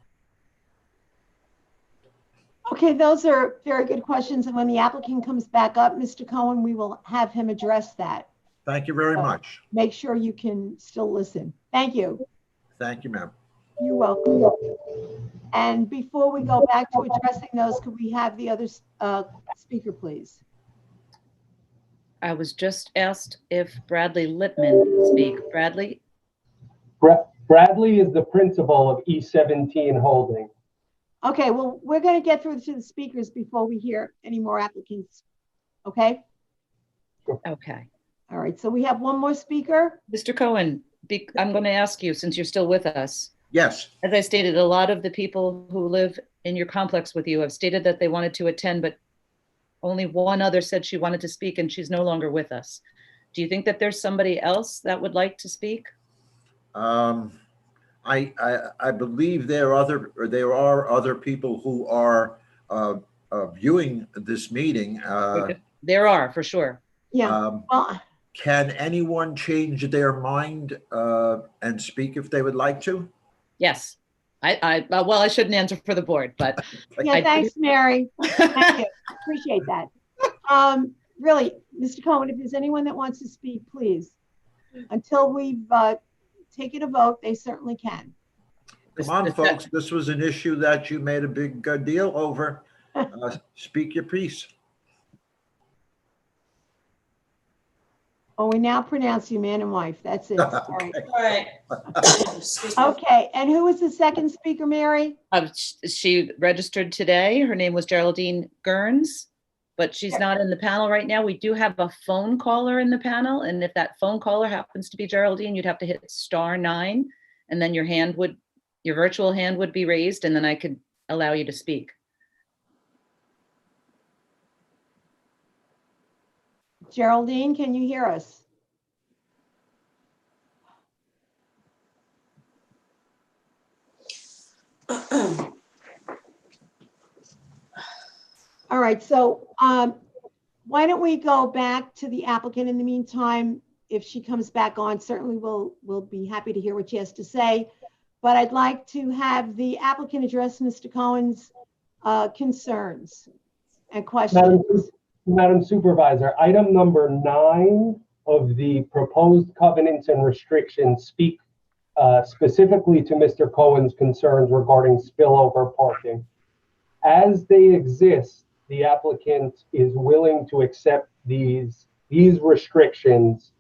Okay, those are very good questions. And when the applicant comes back up, Mr. Cohen, we will have him address that. Thank you very much. Make sure you can still listen. Thank you. Thank you, ma'am. You're welcome. And before we go back to addressing those, could we have the other speaker, please? I was just asked if Bradley Lippman could speak. Bradley? Bradley is the principal of E17 Holding. Okay, well, we're going to get through to the speakers before we hear any more applicants. Okay? Okay. All right, so we have one more speaker. Mr. Cohen, I'm going to ask you, since you're still with us. Yes. As I stated, a lot of the people who live in your complex with you have stated that they wanted to attend, but only one other said she wanted to speak and she's no longer with us. Do you think that there's somebody else that would like to speak? I believe there are other people who are viewing this meeting. There are, for sure. Yeah. Can anyone change their mind and speak if they would like to? Yes. Well, I shouldn't answer for the board, but. Yeah, thanks, Mary. Thank you. Appreciate that. Really, Mr. Cohen, if there's anyone that wants to speak, please. Until we've taken a vote, they certainly can. Come on, folks. This was an issue that you made a big deal over. Speak your piece. Oh, we now pronounce you man and wife. That's it. Sorry. All right. Okay, and who was the second speaker, Mary? She registered today. Her name was Geraldine Gerns, but she's not in the panel right now. We do have a phone caller in the panel, and if that phone caller happens to be Geraldine, you'd have to hit *9, and then your virtual hand would be raised, and then I could allow you to speak. Geraldine, can you hear us? All right, so why don't we go back to the applicant in the meantime? If she comes back on, certainly we'll be happy to hear what she has to say. But I'd like to have the applicant address Mr. Cohen's concerns and questions. Madam Supervisor, item number 9 of the proposed covenants and restrictions speak specifically to Mr. Cohen's concerns regarding spillover parking. As they exist, the applicant is willing to accept these restrictions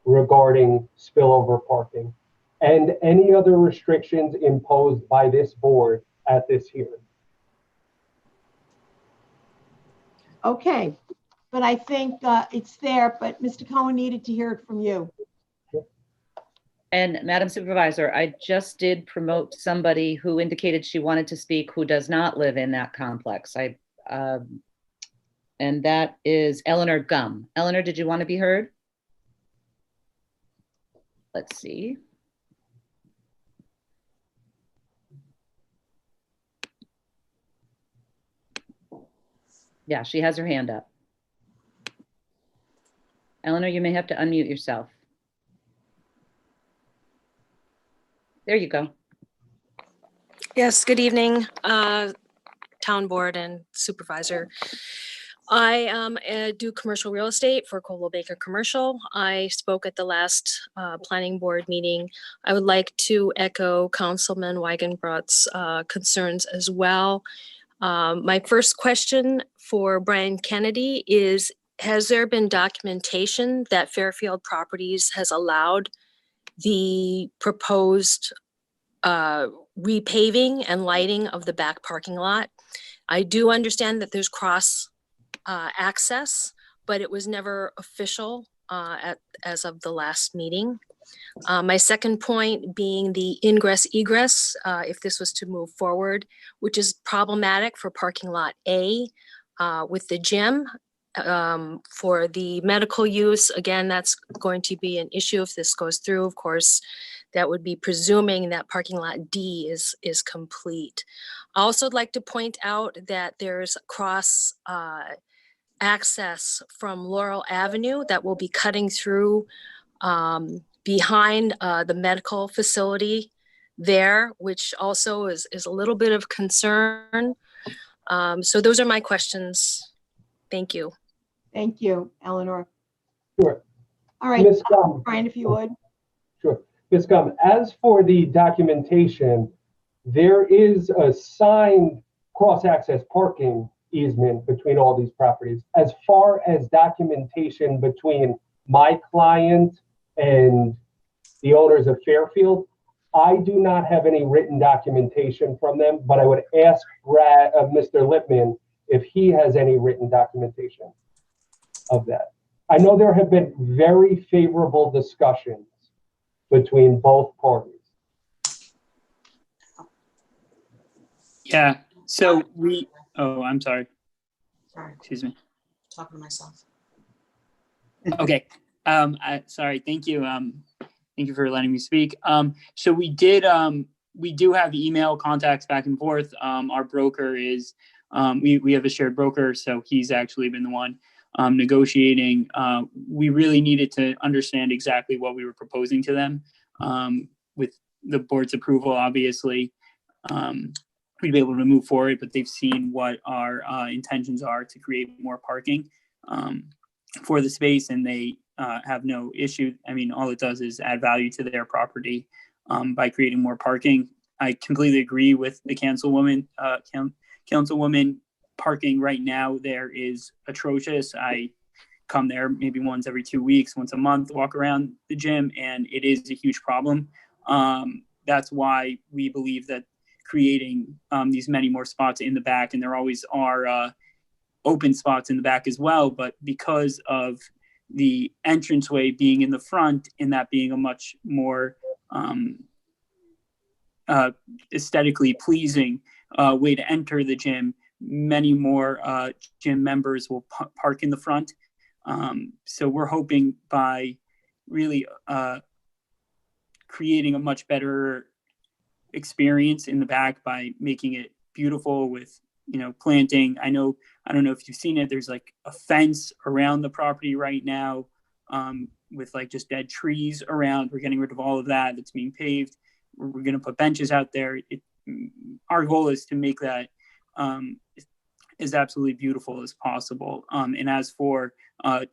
regarding spillover parking and any other restrictions imposed by this board at this hearing. Okay, but I think it's there, but Mr. Cohen needed to hear it from you. And Madam Supervisor, I just did promote somebody who indicated she wanted to speak who does not live in that complex. And that is Eleanor Gum. Eleanor, did you want to be heard? Let's see. Yeah, she has her hand up. Eleanor, you may have to unmute yourself. There you go. Yes, good evening, Town Board and Supervisor. I do commercial real estate for Coldwell Banker Commercial. I spoke at the last planning board meeting. I would like to echo Councilman Weigenbrot's concerns as well. My first question for Brian Kennedy is, has there been documentation that Fairfield Properties has allowed the proposed repaving and lighting of the back parking lot? I do understand that there's cross access, but it was never official as of the last meeting. My second point being the ingress egress, if this was to move forward, which is problematic for parking lot A with the gym. For the medical use, again, that's going to be an issue if this goes through. Of course, that would be presuming that parking lot D is complete. I also would like to point out that there's cross access from Laurel Avenue that will be cutting through behind the medical facility there, which also is a little bit of concern. So those are my questions. Thank you. Thank you, Eleanor. Sure. All right, Ms. Gum. Brian, if you would. Sure. Ms. Gum, as for the documentation, there is a signed cross-access parking easement between all these properties. As far as documentation between my client and the owners of Fairfield, I do not have any written documentation from them, but I would ask Mr. Lippman if he has any written documentation of that. I know there have been very favorable discussions between both parties. Yeah, so I'm sorry. Sorry, Excuse me. talking to myself. Okay, sorry, thank you. Thank you for letting me speak. So we do have email contacts back and forth. Our broker is, we have a shared broker, so he's actually been the one negotiating. We really needed to understand exactly what we were proposing to them. With the board's approval, obviously, we'd be able to move forward, but they've seen what our intentions are to create more parking for the space, and they have no issue. I mean, all it does is add value to their property by creating more parking. I completely agree with the councilwoman. Parking right now there is atrocious. I come there maybe once every 2 weeks, once a month, walk around the gym, and it is a huge problem. That's why we believe that creating these many more spots in the back, and there always are open spots in the back as well, but because of the entranceway being in the front and that being a much more aesthetically pleasing way to enter the gym, many more gym members will park in the front. So we're hoping by really creating a much better experience in the back by making it beautiful with, planting. I don't know if you've seen it. There's like a fence around the property right now with like just dead trees around. We're getting rid of all of that. That's being paved. We're going to put benches out there. Our goal is to make that as absolutely beautiful as possible. And as for I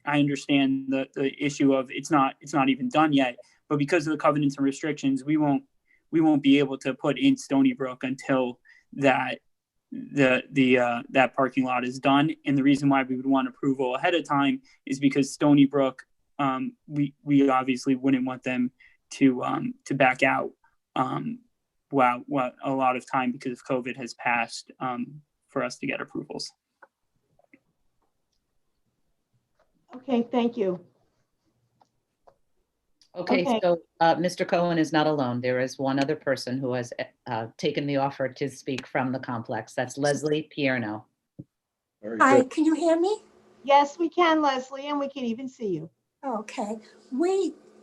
understand the issue of it's not even done yet, but because of the covenants and restrictions, we won't be able to put in Stony Brook until that that parking lot is done. And the reason why we would want approval ahead of time is because Stony Brook, we obviously wouldn't want them to back out while a lot of time because of COVID has passed for us to get approvals. Okay, thank you. Okay, Okay. so Mr. Cohen is not alone. There is one other person who has taken the offer to speak from the complex. That's Leslie Pierno. Very Hi, good. can you hear me? Yes, we can, Leslie, and we can even see you. Okay.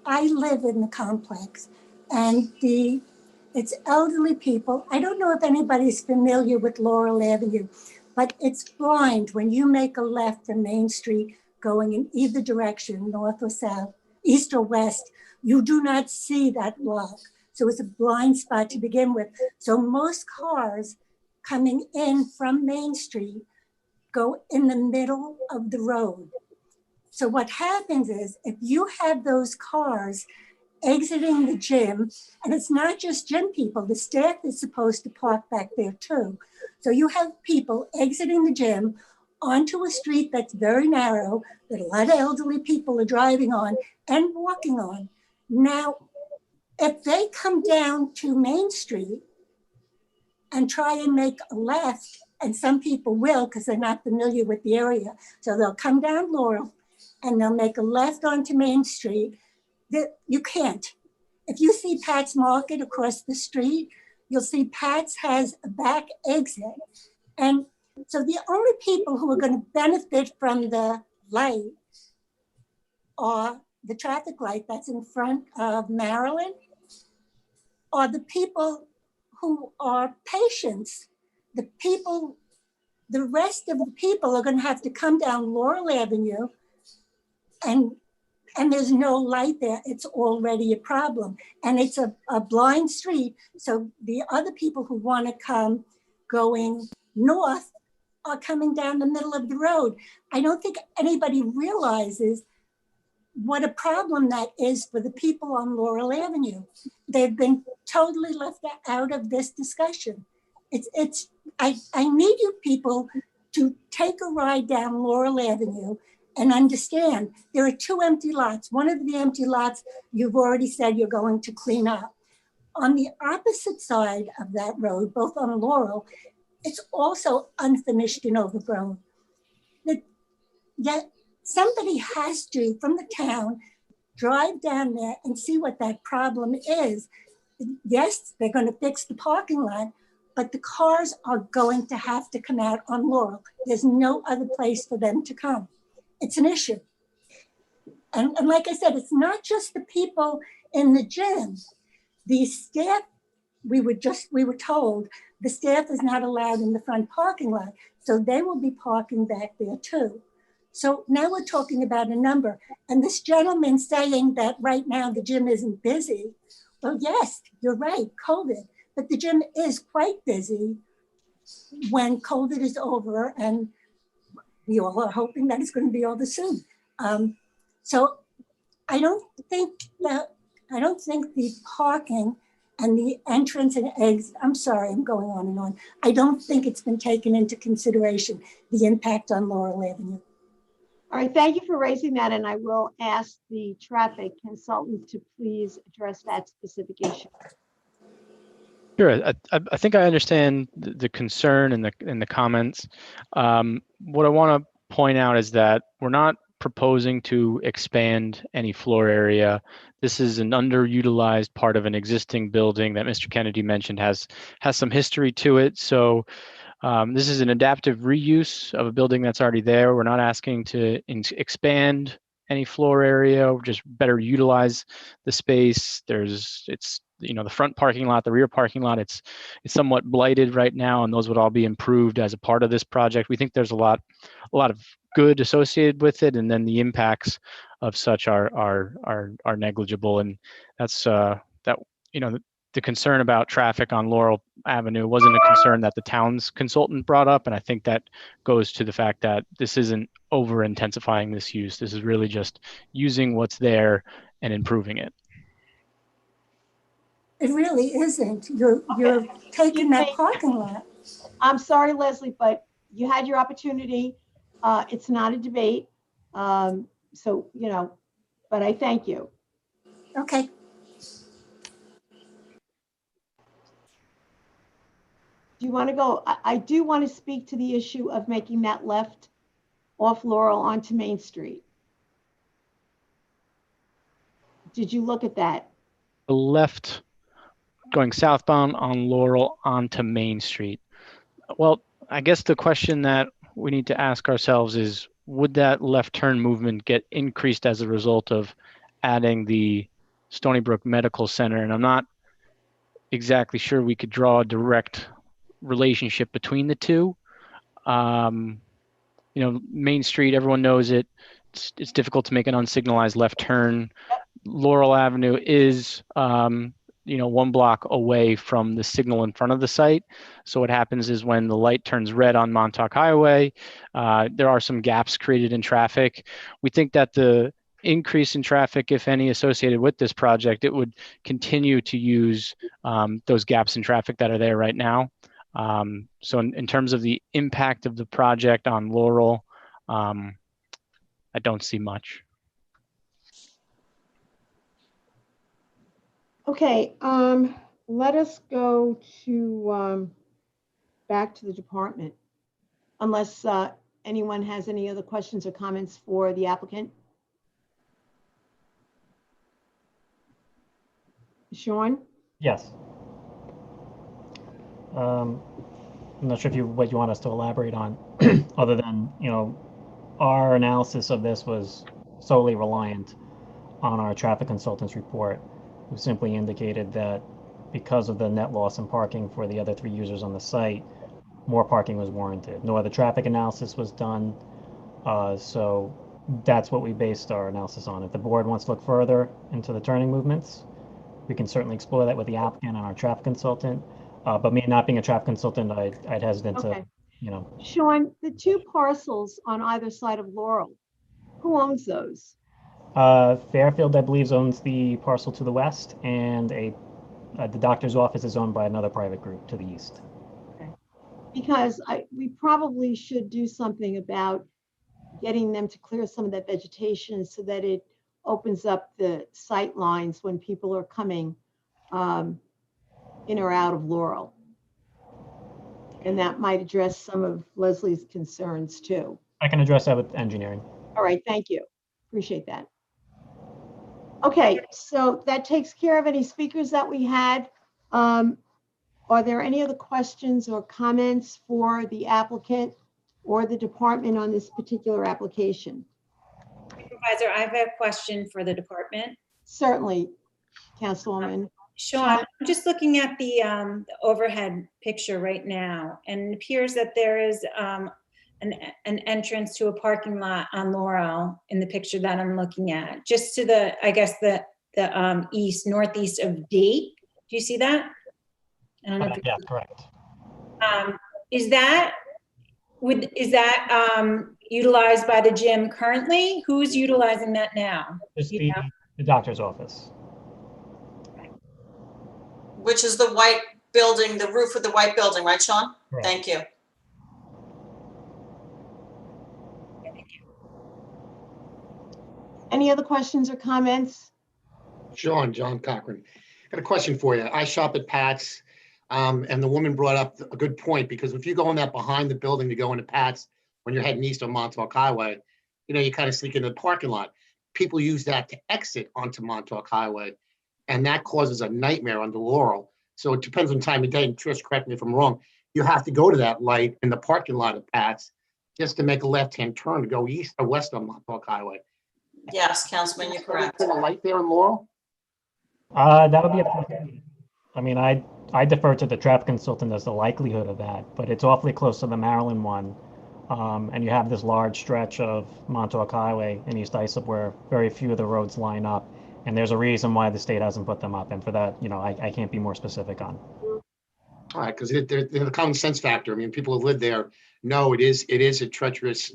I live in the complex and it's elderly people. I don't know if anybody's familiar with Laurel Avenue, but it's blind when you make a left from Main Street going in either direction, north or south, east or west. You do not see that block. So it's a blind spot to begin with. So most cars coming in from Main Street go in the middle of the road. So what happens is if you have those cars exiting the gym, and it's not just gym people, the staff is supposed to park back there too. So you have people exiting the gym onto a street that's very narrow, that a lot of elderly people are driving on and walking on. Now, if they come down to Main Street and try and make a left, and some people will because they're not familiar with the area, so they'll come down Laurel and they'll make a left onto Main Street. You can't. If you see Pat's Market across the street, you'll see Pat's has a back exit. And so the only people who are going to benefit from the light are the traffic light that's in front of Maryland, are the people who are patients. The rest of the people are going to have to come down Laurel Avenue and there's no light there. It's already a problem. And it's a blind street. So the other people who want to come going north are coming down the middle of the road. I don't think anybody realizes what a problem that is for the people on Laurel Avenue. They've been totally left out of this discussion. I need you people to take a ride down Laurel Avenue and understand there are two empty lots. One of the empty lots you've already said you're going to clean up. On the opposite side of that road, both on Laurel, it's also unfinished and overgrown. Yet somebody has to, from the town, drive down there and see what that problem is. Yes, they're going to fix the parking lot, but the cars are going to have to come out on Laurel. There's no other place for them to come. It's an issue. And like I said, it's not just the people in the gym. The staff, we were told the staff is not allowed in the front parking lot. So they will be parking back there too. So now we're talking about a number. And this gentleman saying that right now the gym isn't busy. Well, yes, you're right, COVID, but the gym is quite busy when COVID is over, and we all are hoping that it's going to be over soon. So I don't think the parking and the entrance and exit, I'm sorry, I'm going on and on. I don't think it's been taken into consideration, the impact on Laurel Avenue. All right, thank you for raising that, and I will ask the traffic consultant to please address that specific issue. Sure. I think I understand the concern and the comments. What I want to point out is that we're not proposing to expand any floor area. This is an underutilized part of an existing building that Mr. Kennedy mentioned has some history to it. So this is an adaptive reuse of a building that's already there. We're not asking to expand any floor area, just better utilize the space. It's the front parking lot, the rear parking lot, it's somewhat blighted right now, and those would all be improved as a part of this project. We think there's a lot of good associated with it, and then the impacts of such are negligible. And that's the concern about traffic on Laurel Avenue wasn't a concern that the town's consultant brought up, and I think that goes to the fact that this isn't over intensifying this use. This is really just using what's there and improving it. It really isn't. You're taking that parking lot. I'm sorry, Leslie, but you had your opportunity. It's not a debate. But I thank you. Okay. Do you want to go? I do want to speak to the issue of making that left off Laurel onto Main Street. Did you look at that? The left going southbound on Laurel onto Main Street. Well, I guess the question that we need to ask ourselves is, would that left turn movement get increased as a result of adding the Stony Brook Medical Center? And I'm not exactly sure we could draw a direct relationship between the two. Main Street, everyone knows it. It's difficult to make an unsignalized left turn. Laurel Avenue is, 1 block away from the signal in front of the site. So what happens is when the light turns red on Montauk Highway, there are some gaps created in traffic. We think that the increase in traffic, if any, associated with this project, it would continue to use those gaps in traffic that are there right now. So in terms of the impact of the project on Laurel, I don't see much. Okay, let us go to back to the department. Unless anyone has any other questions or comments for the applicant. Sean? Yes. I'm not sure what you want us to elaborate on, other than, our analysis of this was solely reliant on our traffic consultant's report, who simply indicated that because of the net loss in parking for the other 3 users on the site, more parking was warranted. No other traffic analysis was done, so that's what we based our analysis on. If the board wants to look further into the turning movements, we can certainly explore that with the applicant and our traffic consultant. But me not being a traffic consultant, I'd hesitant to, Sean, the 2 parcels on either side of Laurel, who owns those? Fairfield, I believe, owns the parcel to the west, and the doctor's office is owned by another private group to the east. Okay. Because we probably should do something about getting them to clear some of that vegetation so that it opens up the sight lines when people are coming in or out of Laurel. And that might address some of Leslie's concerns too. I can address that with engineering. All right, thank you. Appreciate that. Okay, so that takes care of any speakers that we had. Are there any other questions or comments for the applicant or the department on this particular application? Supervisor, I have a question for the department. Certainly, Councilwoman. Sean, I'm just looking at the overhead picture right now, and it appears that there is an entrance to a parking lot on Laurel in the picture that I'm looking at, just to the, I guess, the northeast of Date. Do you see that? I don't know Yeah, correct. Is that utilized by the gym currently? Who's utilizing that now? Just the doctor's office. Which is the white building, the roof of the white building, right, Sean? Correct. Thank you. Any other questions or comments? John Cochran. Got a question for you. I shop at Pat's, and the woman brought up a good point, because if you go in that behind the building to go into Pat's, when you're heading east on Montauk Highway, you kind of sneak into the parking lot. People use that to exit onto Montauk Highway, and that causes a nightmare on the Laurel. So it depends on time of day, and Trish, correct me if I'm wrong, you have to go to that light in the parking lot of Pat's just to make a left-hand turn to go east or west on Montauk Highway. Yes, Councilman, you're correct. Is there a light there in Laurel? That would be I mean, I defer to the traffic consultant as the likelihood of that, but it's awfully close to the Maryland one. And you have this large stretch of Montauk Highway in East Islip where very few of the roads line up. And there's a reason why the state hasn't put them up. And for that, I can't be more specific on. All right, because there's a common sense factor. I mean, people who live there know it is a treacherous,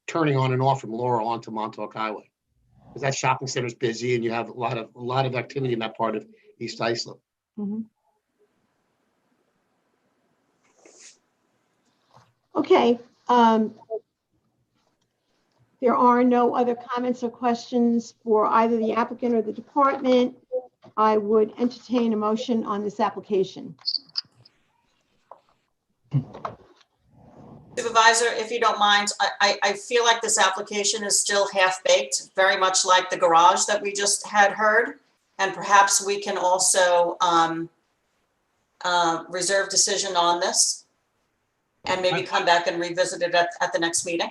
turning on and off from Laurel onto Montauk Highway. Because that shopping center is busy and you have a lot of activity in that part of East Islip. Mm-hmm. Okay. There are no other comments or questions for either the applicant or the department. I would entertain a motion on this application. Supervisor, if you don't mind, I feel like this application is still half-baked, very much like the garage that we just had heard. And perhaps we can also reserve decision on this and maybe come back and revisit it at the next meeting.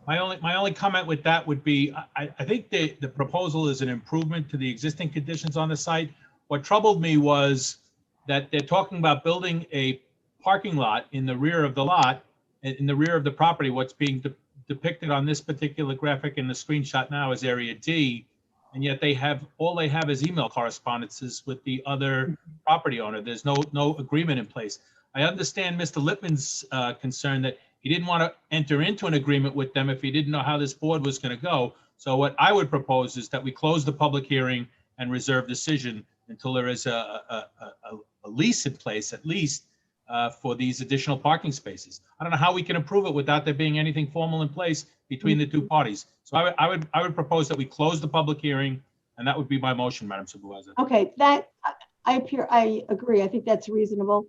My only comment with that would be, I think the proposal is an improvement to the existing conditions on the site. What troubled me was that they're talking about building a parking lot in the rear of the lot, in the rear of the property. What's being depicted on this particular graphic in the screenshot now is Area D, and yet all they have is email correspondences with the other property owner. There's no agreement in place. I understand Mr. Lippman's concern that he didn't want to enter into an agreement with them if he didn't know how this board was going to go. So what I would propose is that we close the public hearing and reserve decision until there is a lease in place, at least, for these additional parking spaces. I don't know how we can approve it without there being anything formal in place between the two parties. So I would propose that we close the public hearing, and that would be my motion, Madam Supervisor. Okay, I agree. I think that's reasonable.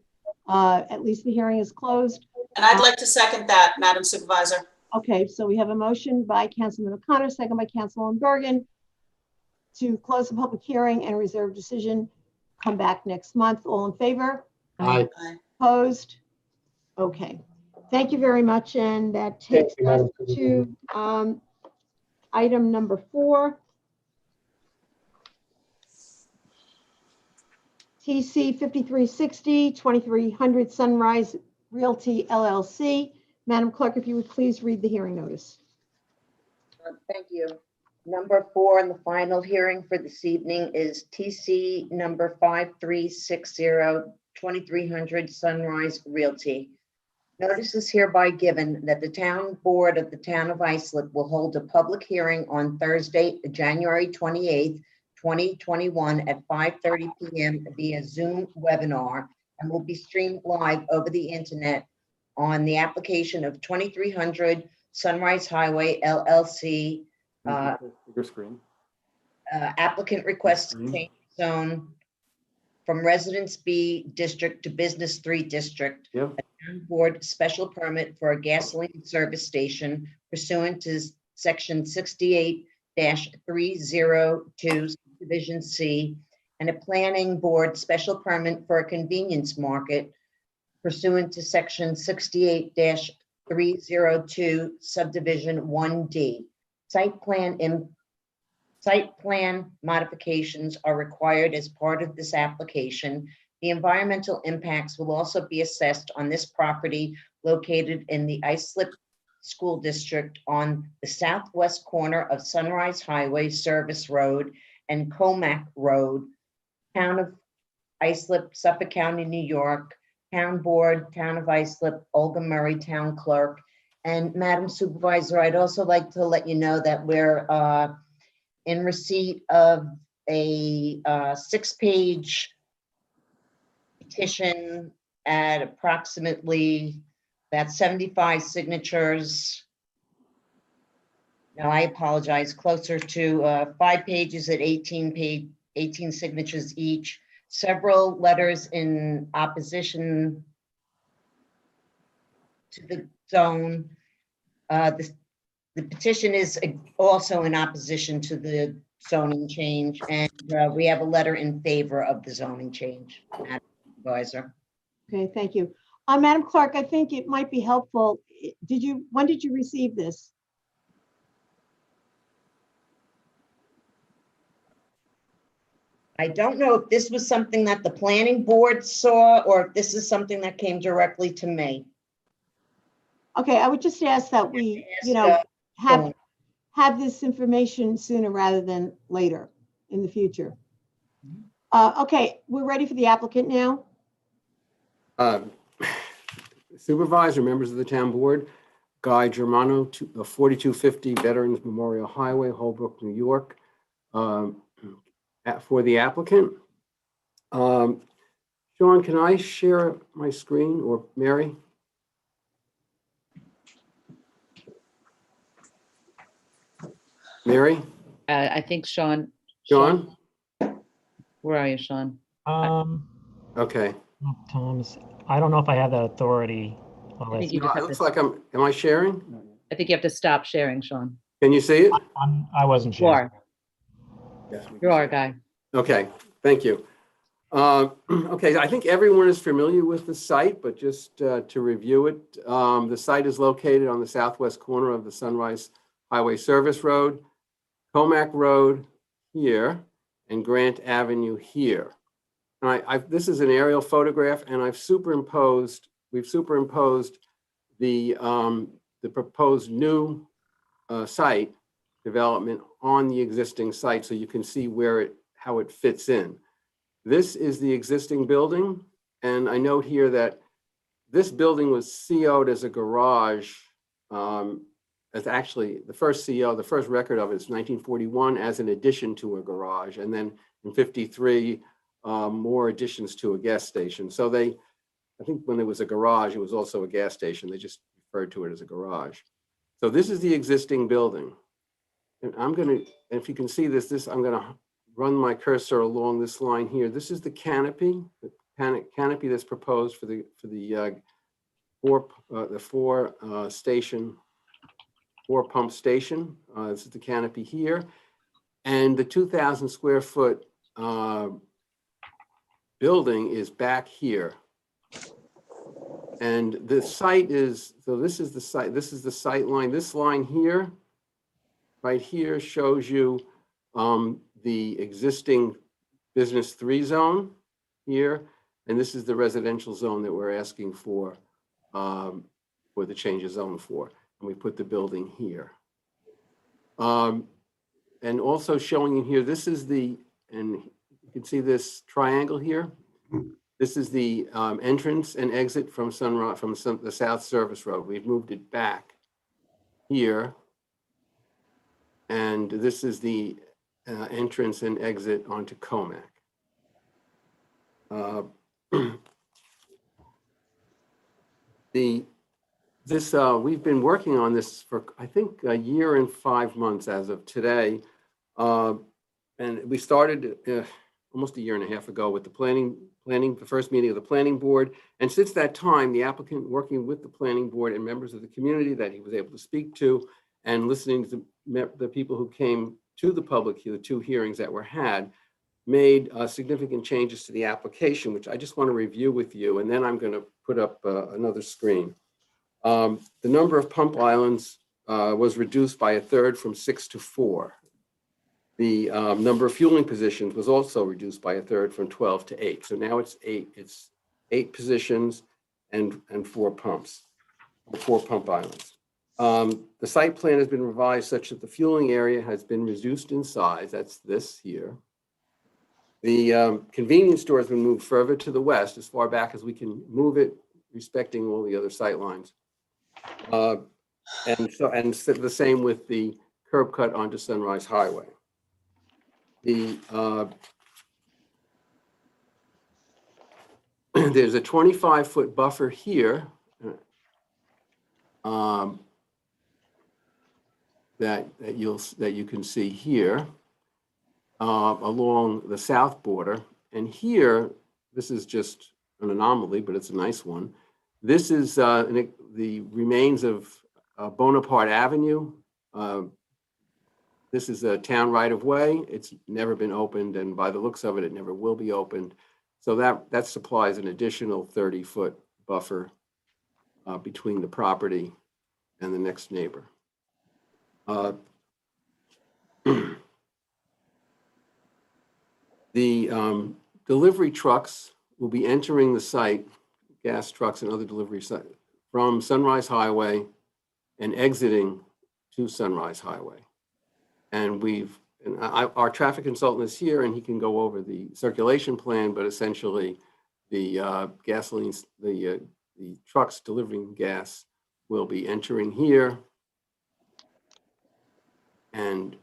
At least the hearing is closed. And I'd like to second that, Madam Supervisor. Okay, so we have a motion by Councilman O'Connor, second by Councilwoman Bergen, to close the public hearing and reserve decision. Come back next month. All in favor? Aye. Opposed? Okay. Thank you very much. And that takes us to item number 4. TC 5360, 2300 Sunrise Realty LLC. Madam Clerk, if you would please read the hearing notice. Thank you. Number 4 in the final hearing for this evening is TC number 5360, 2300 Sunrise Realty. Notice is hereby given that the town board of the town of Islip will hold a public hearing on Thursday, January 28th, 2021 at 5:30 p.m. via Zoom webinar and will be streamed live over the internet on the application of 2300 Sunrise Highway LLC. Bigger screen. Applicant requests to change zone from Residence B District to Business 3 District. Yep. A town board special permit for a gasoline service station pursuant to section 68-302 Division C, and a planning board special permit for a convenience market pursuant to section 68-302 subdivision 1D. Site plan modifications are required as part of this application. The environmental impacts will also be assessed on this property located in the Islip School District on the southwest corner of Sunrise Highway Service Road and Comac Road, Town of Islip, Suffolk County, New York, Town Board, Town of Islip, Olga Murray, Town Clerk. And Madam Supervisor, I'd also like to let you know that we're in receipt of a 6-page petition at approximately about 75 signatures. No, I apologize, closer to 5 pages at 18 signatures each. Several letters in opposition to the zone. The petition is also in opposition to the zoning change, and we have a letter in favor of the zoning change, Madam Supervisor. Okay, thank you. Madam Clerk, I think it might be helpful. When did you receive this? I don't know if this was something that the planning board saw or if this is something that came directly to me. Okay, I would just ask that we, have this information sooner rather than later in the future. Okay, we're ready for the applicant now. Supervisor, members of the town board, Guy Germano, 4250 Veterans Memorial Highway, Holbrook, New York. For the applicant. Sean, can I share my screen, or Mary? Mary? I think Sean. Sean? Where are you, Sean? Okay. Tom's, I don't know if I have that authority. Well, I think you No, just it have looks to, like am I sharing? I think you have to stop sharing, Sean. Can you see it? I wasn't You sure. are, you are, Guy. Okay, thank you. Okay, I think everyone is familiar with the site, but just to review it, the site is located on the southwest corner of the Sunrise Highway Service Road, Comac Road here, and Grant Avenue here. And this is an aerial photograph, and we've superimposed the proposed new site development on the existing site, so you can see how it fits in. This is the existing building, and I note here that this building was CO'd as a garage. As actually the first CO, the first record of it is 1941 as an addition to a garage, and then in 53 more additions to a gas station. So I think when there was a garage, it was also a gas station. They just referred to it as a garage. So this is the existing building, and if you can see this, I'm gonna run my cursor along this line here. This is the canopy that's proposed for the four pump station. This is the canopy here, and the 2,000 square foot building is back here. And the site is, so this is the site. This is the sight line. This line here, right here, shows you the existing business 3 zone here, and this is the residential zone that we're asking for the change of zone for, and we put the building here. And also showing you here, this is and you can see this triangle here. This is the entrance and exit from the South Service Road. We've moved it back here, and this is the entrance and exit onto Comac. We've been working on this for, I think, a year and 5 months as of today. And we started almost a year and a half ago with the first meeting of the planning board. And since that time, the applicant, working with the planning board and members of the community that he was able to speak to, and listening to the people who came to the public, the 2 hearings that were had, made significant changes to the application, which I just want to review with you. And then I'm going to put up another screen. The number of pump islands was reduced by 1/3 from 6 to 4. The number of fueling positions was also reduced by 1/3 from 12 to 8. So now it's 8. It's 8 positions and 4 pumps, 4 pump islands. The site plan has been revised such that the fueling area has been reduced in size. That's this here. The convenience store has been moved further to the west, as far back as we can move it, respecting all the other sight lines. And the same with the curb cut onto Sunrise Highway. There's a 25-foot buffer here that you can see here along the south border. And here, this is just an anomaly, but it's a nice one. This is the remains of Bonaparte Avenue. This is a town right-of-way. It's never been opened, and by the looks of it, it never will be opened. So that supplies an additional 30-foot buffer between the property and the next neighbor. The delivery trucks will be entering the site, gas trucks and other delivery sites, from Sunrise and exiting to Sunrise Highway. And our traffic consultant is here, and he can go over the circulation plan, but essentially the the trucks delivering gas will be entering here and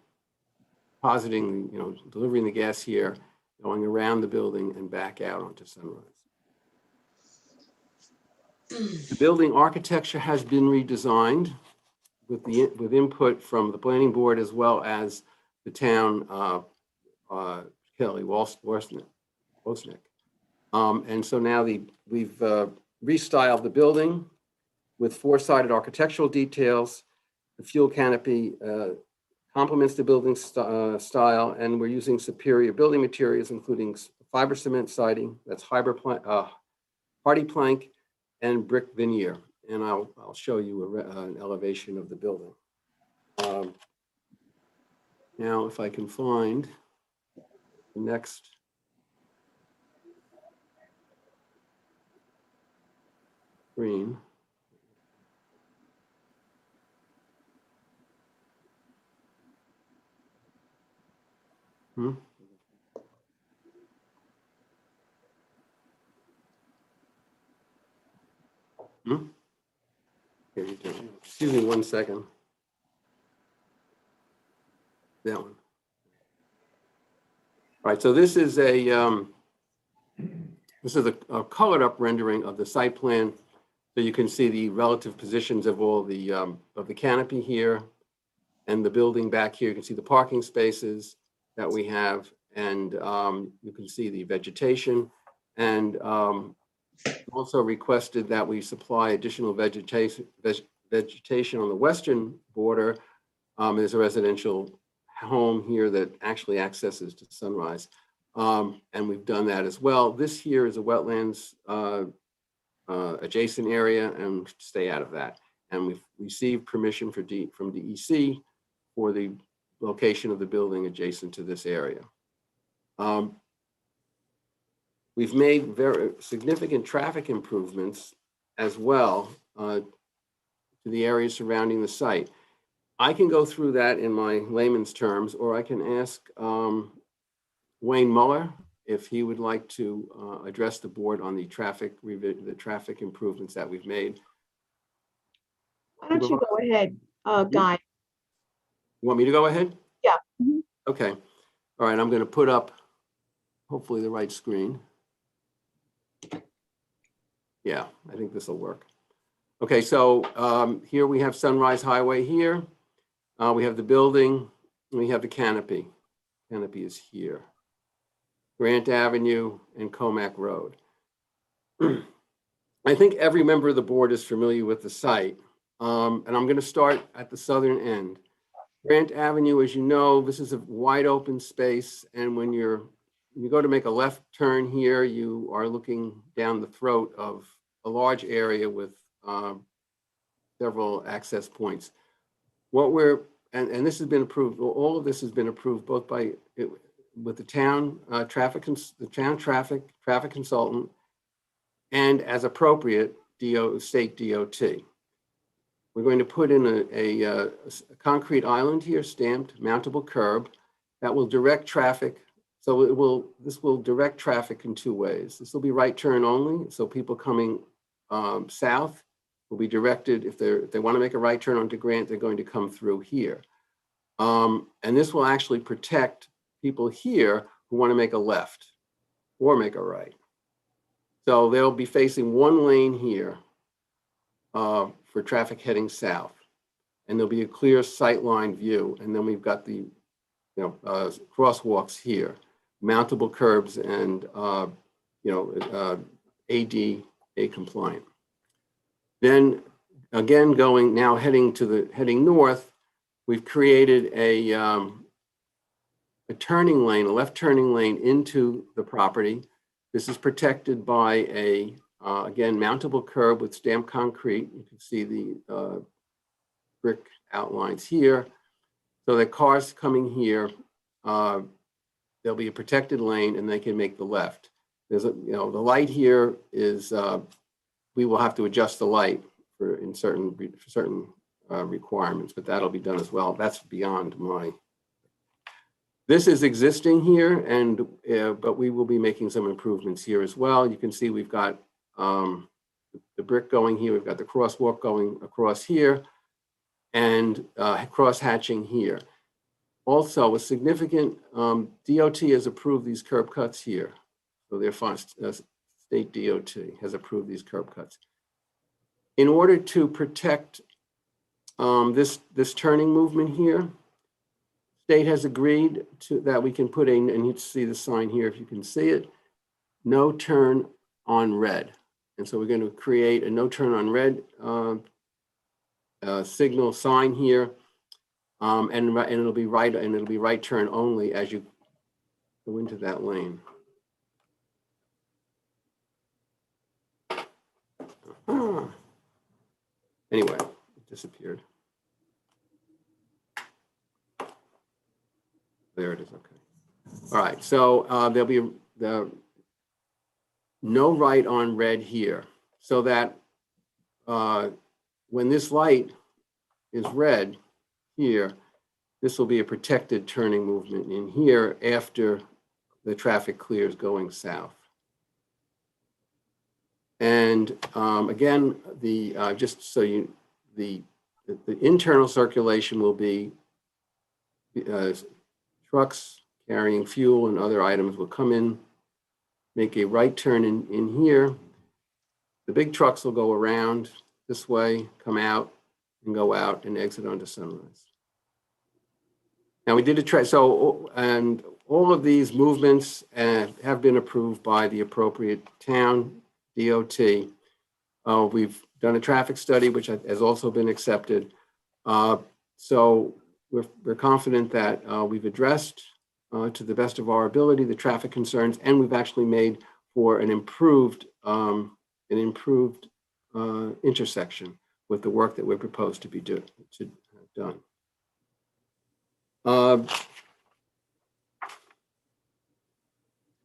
depositing, delivering the gas here, going around the building and back out onto Sunrise. The building architecture has been redesigned with input from the planning board as well as the town, Kelly Wozniak. And so now we've restyled the building. with four-sided architectural details. The fuel canopy complements the building style, and we're using superior building materials, including fiber cement siding, that's hardy plank, and brick veneer. And I'll show you an elevation of the building. Now, if I can find the next. Screen. Excuse me 1 second. That one. All right, so this is a colored up rendering of the site plan. So you can see the relative positions of all the canopy here and the building back here. You can see the parking spaces that we have, and you can see the vegetation. And also requested that we supply additional vegetation on the western border. There's a residential home here that actually accesses to Sunrise. And we've done that as well. This here is a wetlands adjacent area, and stay out of that. And we've received permission from DEC for the location of the building adjacent to this area. We've made very significant traffic improvements as well to the areas surrounding the site. I can go through that in my layman's terms, or I can ask Wayne Muller if he would like to address the board on the traffic improvements that we've made. Why don't you go ahead, Guy? You want me to go ahead? Yeah. Okay. All right, I'm going to put up hopefully the right screen. Yeah, I think this will work. Okay, so here we have Sunrise Highway here. We have the building, and we have the canopy. Canopy is here. Grant Avenue and Comac Road. I think every member of the board is familiar with the site. And I'm going to start at the southern end. Grant Avenue, as you know, this is a wide open space. And when you go to make a left turn here, you are looking down the throat of a large area with several access points. And this has been approved, all of this has been approved both by, with the town traffic consultant and as appropriate, state DOT. We're going to put in a concrete island here, stamped, mountable curb that will direct traffic. So this will direct traffic in two ways. This will be right turn only. So people coming south will be directed, if they want to make a right turn onto Grant, they're going to come through here. And this will actually protect people here who want to make a left or make a right. So they'll be facing one lane here for traffic heading south. And there'll be a clear sight-line view. And then we've got the crosswalks here, mountable curbs, and ADA compliant. Then again, heading north, we've created a turning lane, a left turning lane into the property. This is protected by a, again, mountable curb with stamped concrete. You can see the brick outlines here. So that cars coming here, there'll be a protected lane and they can make the left. There's the light here is, we will have to adjust the light for certain requirements, but that'll be done as well. That's beyond my. This is existing here, and but we will be making some improvements here as well. You can see we've got the brick going here. We've got the crosswalk going across here, and cross hatching here. Also, a significant DOT has approved these curb cuts here. So they're fine. State DOT has approved these curb cuts. In order to protect this turning movement here, state has agreed to that we can put and you see the sign here if you can see it, no turn on red. And so we're going to create a no turn on red signal sign here. And it'll be right turn only as you go into that lane. Anyway, it disappeared. There it is. Okay. All right. So there'll be no right on red here, so that when this light is red here, this will be a protected turning movement in here after the traffic clears going south. And again, just so you, the internal circulation will be trucks carrying fuel and other items will come in, make a right turn in here. The big trucks will go around this way, come out and go out and exit onto Sunrise. Now we did a try, so, and all of these movements have been approved by the appropriate town DOT. We've done a traffic study, which has also been accepted. So we're confident that we've addressed to the best of our ability the traffic concerns, and we've actually made for an improved intersection with the work that we're proposed to be done.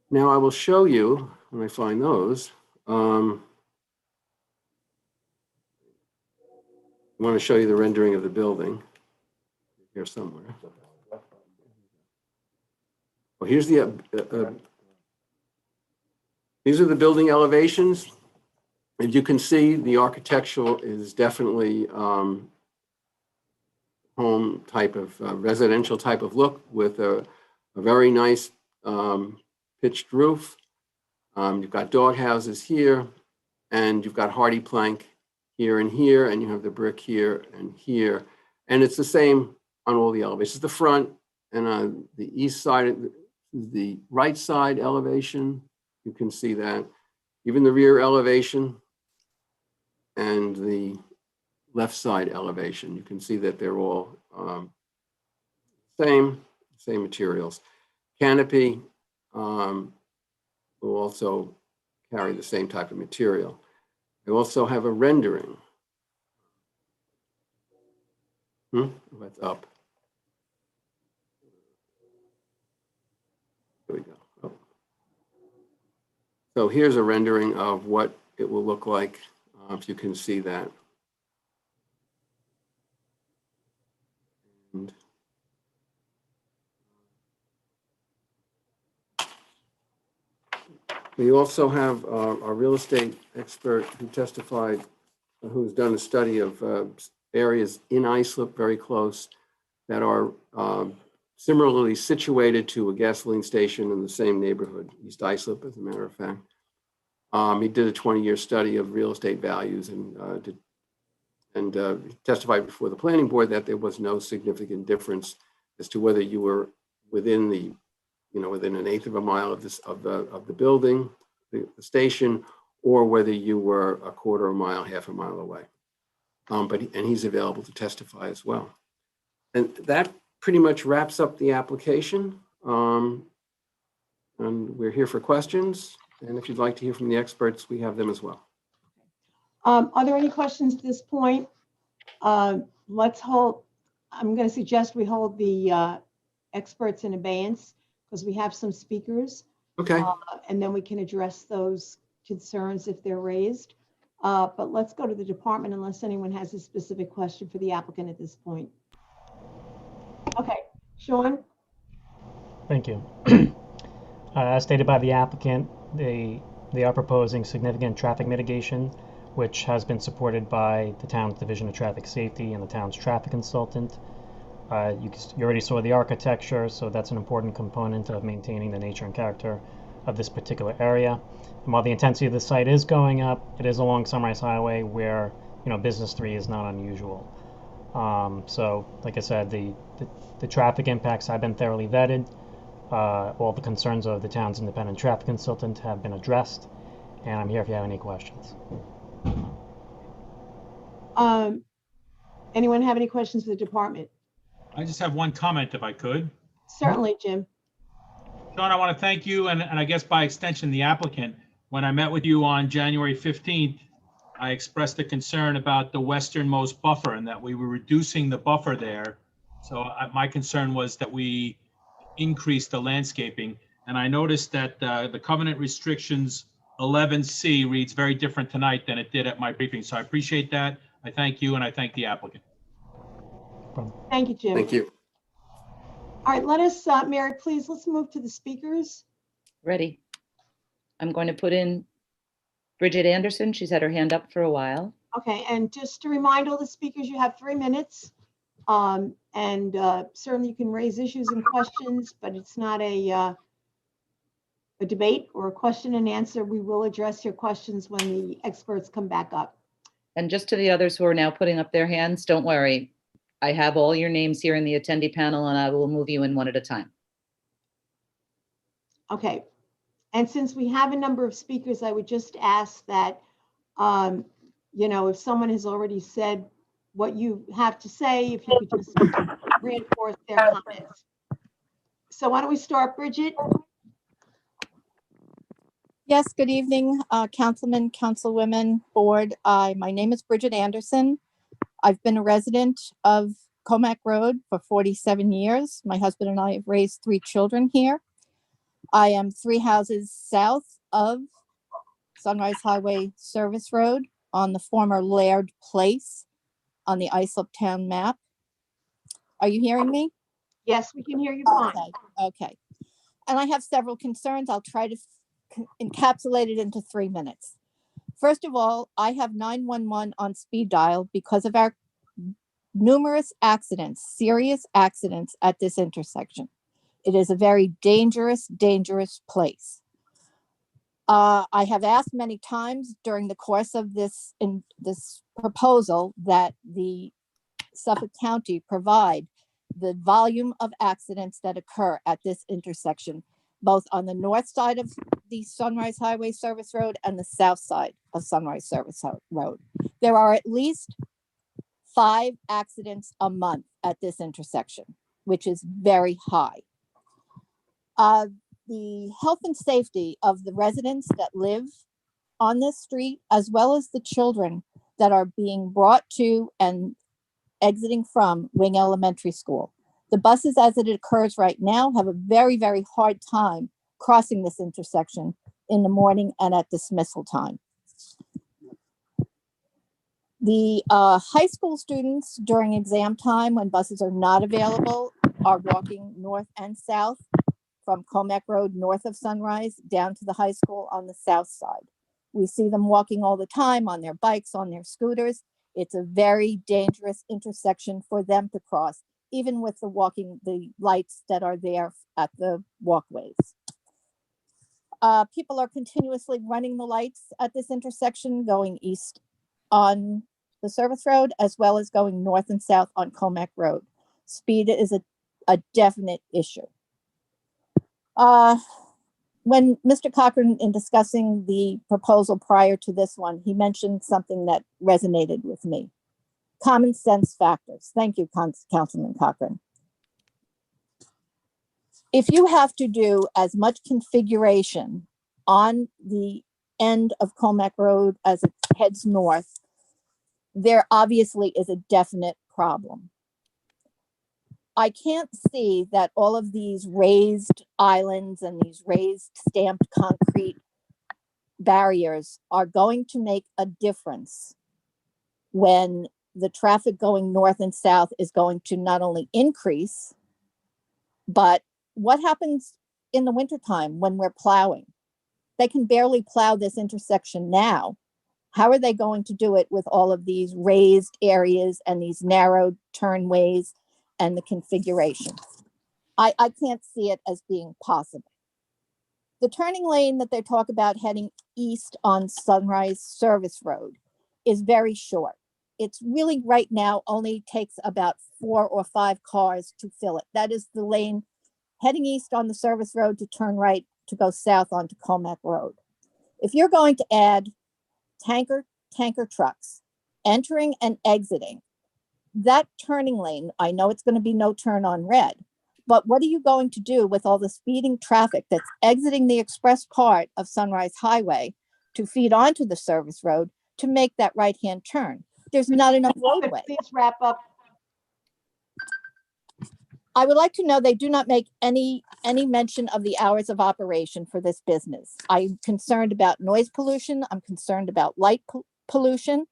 Now I will show you, when I find those, I want to show you the rendering of the building here somewhere. Well, here's the, these are the building elevations. As you can see, the architectural is definitely home type of residential type of look with a very nice pitched roof. You've got dog houses here, and you've got hardy plank here, and you have the brick here and here. And it's the same on all the elevations. The front and on the east side, the right side elevation, you can see that. Even the rear elevation and the left side elevation, you can see that they're all same materials. Canopy will also carry the same type of material. They also have a rendering. That's up. There we go. Oh. So here's a rendering of what it will look like, if you can see that. And we also have our real estate expert who testified, who's done a study of areas in Islip very close that are similarly situated to a gasoline station in the same neighborhood, East Islip, as a matter of fact. He did a 20-year study of real estate values and testified before the planning board that there was no significant difference as to whether you were within the, within an eighth of a mile of the building, the station, or whether you were a quarter of a mile, half a mile away. And he's available to testify as well. And that pretty much wraps up the application. And we're here for questions. And if you'd like to hear from the experts, we have them as well. Are there any questions at this point? Let's hold, I'm going to suggest we hold the experts in abeyance because we have some speakers. Okay. And then we can address those concerns if they're raised. But let's go to the department unless anyone has a specific question for the applicant at this point. Okay, Sean? Thank you. As stated by the applicant, they are proposing significant traffic mitigation, which has been supported by the town's Division of Traffic Safety and the town's traffic consultant. You already saw the architecture, so that's an important component of maintaining the nature and character of this particular area. And while the intensity of the site is going up, it is along Sunrise Highway where, Business 3 is not unusual. So, like I said, the traffic impacts have been thoroughly vetted. All the concerns of the town's independent traffic consultant have been addressed, and I'm here if you have any questions. Anyone have any questions for the department? I just have one comment if I could. Certainly, Jim. Sean, I want to thank you and I guess by extension, the applicant. When I met with you on January 15th, I expressed a concern about the westernmost buffer and that we were reducing the buffer there. So my concern was that we increase the landscaping. And I noticed that the covenant restrictions 11C reads very different tonight than it did at my briefing. So I appreciate that. I thank you and I thank the applicant. Thank you, Jim. Thank you. All right, let us, Mary, please, let's move to the speakers. Ready. I'm going to put in Bridget Anderson. She's had her hand up for a while. Okay, and just to remind all the speakers, you have 3 minutes. Certainly you can raise issues and questions, but it's not a debate or a question and answer. We will address your questions when the experts come back up. And just to the others who are now putting up their hands, don't worry. I have all your names here in the attendee panel and I will move you in one at a time. Okay. And since we have a number of speakers, I would just ask that, if someone has already said what you have to say, if you could just reinforce their comments. So why don't we start, Bridget? Yes, good evening, councilmen, councilwomen, board. My name is Bridget Anderson. I've been a resident of Comac Road for 47 years. My husband and I have raised 3 children here. I am 3 houses south of Sunrise Highway Service Road on the former Laird Place on the Islip Town map. Are you hearing me? Yes, we can hear you fine. Okay. And I have several concerns. I'll try to encapsulate it into 3 minutes. First of all, I have 911 on speed dial because of our numerous accidents, serious accidents at this intersection. It is a very dangerous, dangerous place. I have asked many times during the course of this proposal that the Suffolk County provide the volume of accidents that occur at this intersection, both on the north side of the Sunrise Highway Service Road and the south side of Sunrise Service Road. There are at least 5 accidents a month at this intersection, which is very high. The health and safety of the residents that live on this street, as well as the children that are being brought to and exiting from Wing Elementary School. The buses, as it occurs right now, have a very, very hard time crossing this intersection in the morning and at dismissal time. The high school students during exam time, when buses are not available, are walking north and south from Comac Road north of Sunrise down to the high school on the south side. We see them walking all the time on their bikes, on their scooters. It's a very dangerous intersection for them to cross, even with the lights that are there at the walkways. People are continuously running the lights at this intersection, going east on the service road, as well as going north and south on Comac Road. Speed is a definite issue. When Mr. Cochran, in discussing the proposal prior to this one, he mentioned something that resonated with me. Common sense factors. Thank you, Councilman Cochran. If you have to do as much configuration on the end of Comac Road as it heads north, there obviously is a definite problem. I can't see that all of these raised islands and these raised stamped concrete barriers are going to make a difference when the traffic going north and south is going to not only increase, but what happens in the wintertime when we're plowing? They can barely plow this intersection now. How are they going to do it with all of these raised areas and these narrow turnways and the configuration? I can't see it as being possible. The turning lane that they talk about heading east on Sunrise Service Road is very short. It's really right now only takes about 4 or 5 cars to fill it. That is the lane heading east on the service road to turn right to go south onto Comac Road. If you're going to add tanker trucks entering and exiting, that turning lane, I know it's going to be no turn on red, but what are you going to do with all the speeding traffic that's exiting the express part of Sunrise Highway to feed onto the service road to make that right-hand turn? There's not enough roadway. Please wrap up. I would like to know they do not make any mention of the hours of operation for this business. I'm concerned about noise pollution. I'm concerned about light pollution.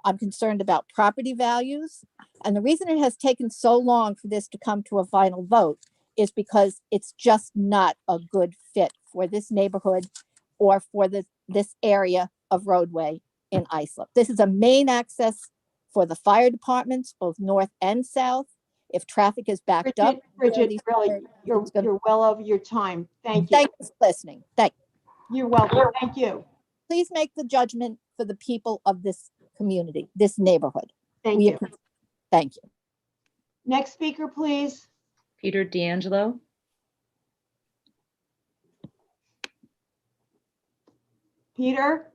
I'm concerned about property values. And the reason it has taken so long for this to come to a final vote is because it's just not a good fit for this neighborhood or for this area of roadway in Islip. This is a main access for the fire departments, both north and south. If traffic is backed up. Bridget, really, you're well over your time. Thank you. Thank you for listening. Thank you. You're welcome. Thank you. Please make the judgment for the people of this community, this neighborhood. Thank you. Thank you. Next speaker, please. Peter D'Angelo. Peter?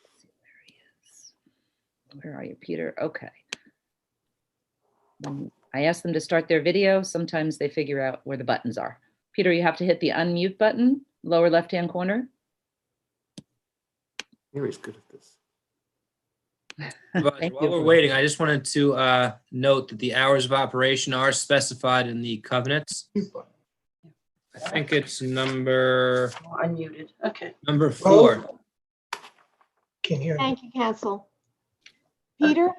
Let's see where he is. Where are you, Peter? Okay. I asked them to start their video. Sometimes they figure out where the buttons are. Peter, you have to hit the unmute button, lower left-hand corner. Mary's good at this. While we're waiting, I just wanted to note that the hours of operation are specified in the covenants. I think it's number. Unmuted. Okay. Number 4. Can hear. Thank you, Council. Peter?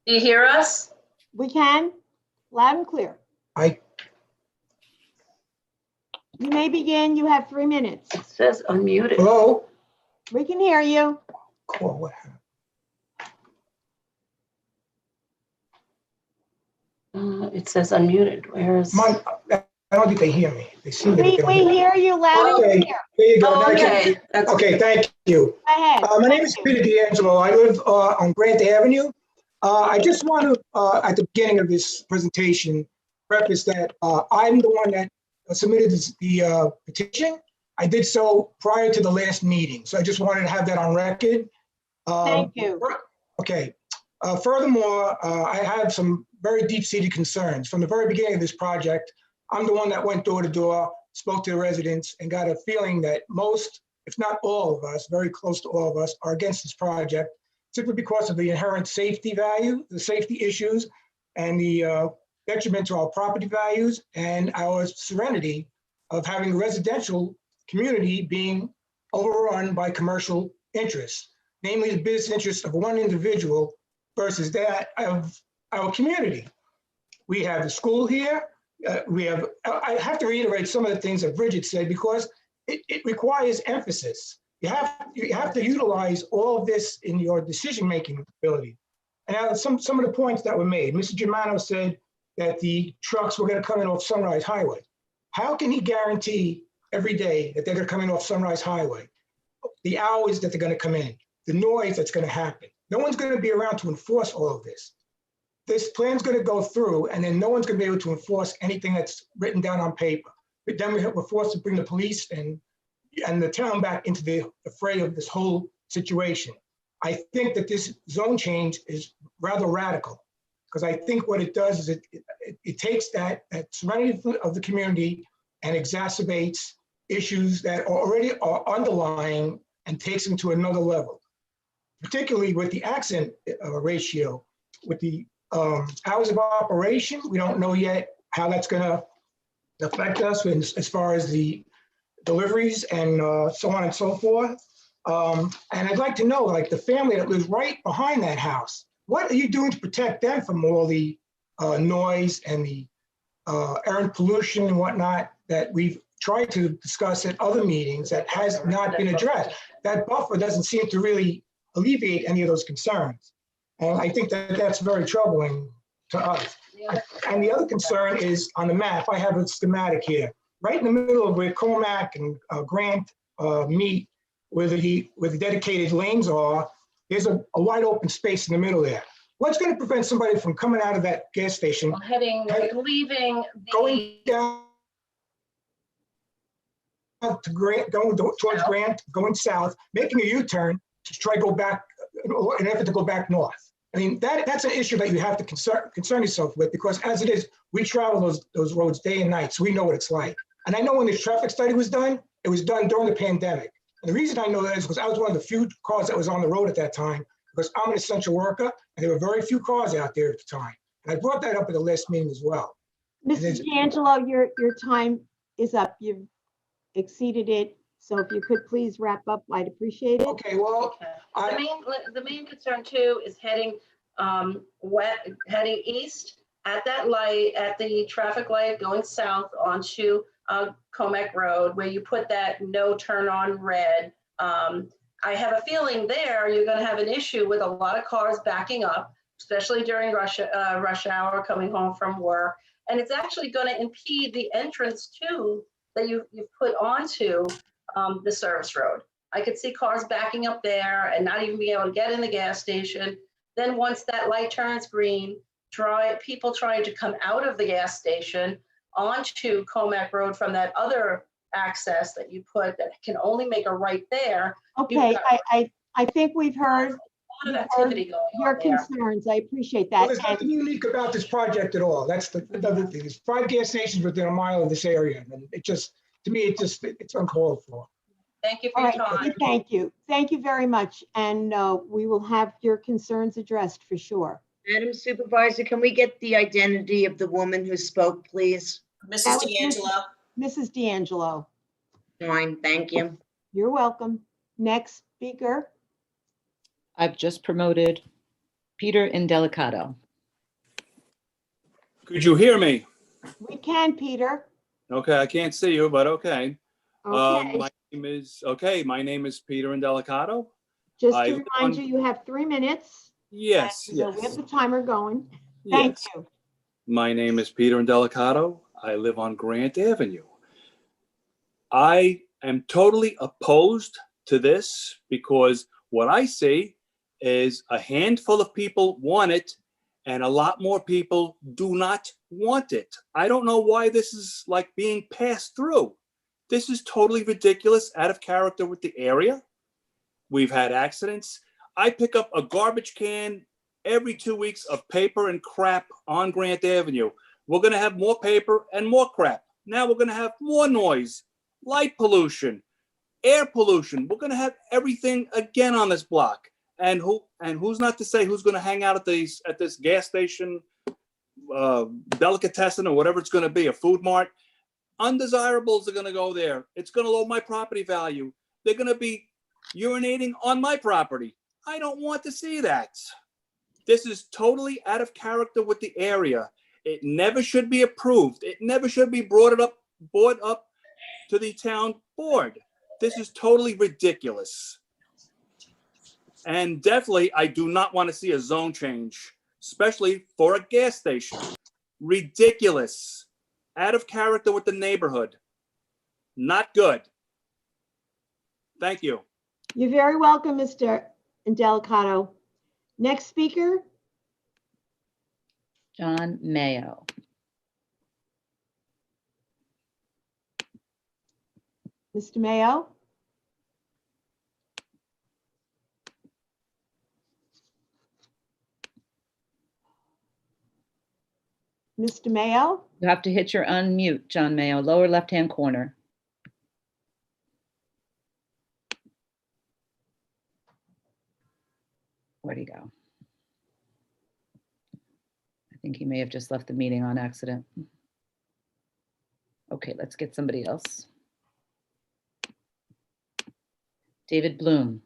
Do you hear us? We can, loud and clear. You may begin. You have 3 minutes. It says unmuted. Hello? We can hear you. Cool, what happened? It says unmuted. Where is? I don't think they hear me. They seem to We hear you loud and clear. There you go. Oh, Now I okay. can- Okay, thank you. Go ahead. My name is Peter D'Angelo. I live on Grant Avenue. I just want to, at the beginning of this presentation, preface that I'm the one that submitted the petition. I did so prior to the last meeting, so I just wanted to have that on record. Thank you. Okay. Furthermore, I have some very deep-seated concerns. From the very beginning of this project, I'm the one that went door to door, spoke to the residents, and got a feeling that most, if not all of us, very close to all of us, are against this project, simply because of the inherent safety value, the safety issues, and the detriment to our property values and our serenity of having a residential community being overrun by commercial interests, namely the business interests of one individual versus that of our community. We have the school here. I have to reiterate some of the things that Bridget said because it requires emphasis. You have to utilize all of this in your decision-making ability. And now some of the points that were made. Mr. Germano said that the trucks were going to come in off Sunrise Highway. How can he guarantee every day that they're going to come in off Sunrise Highway? The hours that they're going to come in, the noise that's going to happen. No one's going to be around to enforce all of this. This plan's going to go through, and then no one's going to be able to enforce anything that's written down on paper. But then we're forced to bring the police and the town back into the fray of this whole situation. I think that this zone change is rather radical because I think what it does is it takes that serenity of the community and exacerbates issues that already are underlying and takes them to another level, particularly with the accident ratio, with the hours of operation. We don't know yet how that's going to affect us as far as the deliveries and so on and so forth. And I'd like to know, like the family that lives right behind that house, what are you doing to protect them from all the noise and the errant pollution and whatnot that we've tried to discuss at other meetings that has not been addressed? That buffer doesn't seem to really alleviate any of those concerns. And I think that that's very troubling to us. And the other concern is on the map. I have a schematic here. Right in the middle of where Comac and Grant meet, where the dedicated lanes are, there's a wide open space in the middle there. What's going to prevent somebody from coming out of that gas station, Leaving going down out to Grant, going towards Grant, going south, making a U-turn to try to go back, in an effort to go back north. I mean, that's an issue that you have to concern yourself with, because as it is, we travel those roads day and night, so we know what it's like. And I know when this traffic study was done, it was done during the pandemic. And the reason I know that is because I was one of the few cars that was on the road at that time, because I'm an essential worker, and there were very few cars out there at the time. And I brought that up at the last meeting as well. Mrs. D'Angelo, your time is up. You've exceeded it. So if you could please wrap up, I'd appreciate it. Okay, well, The main concern too is heading heading east at that light, at the traffic light going south onto Comac Road, where you put that no turn on red. I have a feeling there you're going to have an issue with a lot of cars backing up, especially during rush hour coming home from work. And it's actually going to impede the entrance too that you've put onto the service road. I could see cars backing up there and not even being able to get in the gas station. Then once that light turns green, people trying to come out of the gas station onto Comac Road from that other access that you put that can only make a right there. Okay, I think we've heard your concerns. I appreciate Well, that. there's nothing unique about this project at all. That's the other thing. There's 5 gas stations within a mile of this area. And it just, to me, it's uncalled for. Thank you for All your right, time. thank you. Thank you very much. And we will have your concerns addressed for sure. Madam Supervisor, can we get the identity of the woman who spoke, please? That Mrs. was D'Angelo. Mrs. D'Angelo. Fine, thank you. You're welcome. Next speaker. I've just promoted Peter Indelicato. Could you hear me? We can, Peter. Okay, I can't see you, but okay. Okay. My name is Peter Indelicato. Just I to live remind on- you, you have 3 minutes. Yes, And, we have yes. the timer going. Thank Yes. you. My name is Peter Indelicato. I live on Grant Avenue. I am totally opposed to this because what I see is a handful of people want it and a lot more people do not want it. I don't know why this is like being passed through. This is totally ridiculous, out of character with the area. We've had accidents. I pick up a garbage can every 2 weeks of paper and crap on Grant Avenue. We're going to have more paper and more crap. Now we're going to have more noise, light pollution, air pollution. We're going to have everything again on this block. And who's not to say who's going to hang out at this gas station, delicatessen or whatever it's going to be, a food mart. Undesirables are going to go there. It's going to lower my property value. They're going to be urinating on my property. I don't want to see that. This is totally out of character with the area. It never should be approved. It never should be brought up to the town board. This is totally ridiculous. And definitely, I do not want to see a zone change, especially for a gas station. Ridiculous. Out of character with the neighborhood. Not good. Thank you. You're very welcome, Mr. Indelicato. Next speaker. John Mayo. Mr. Mayo. Mr. Mayo. You have to hit your unmute, John Mayo, lower left-hand corner. Where'd he go? I think he may have just left the meeting on accident. Okay, let's get somebody else. David Bloom.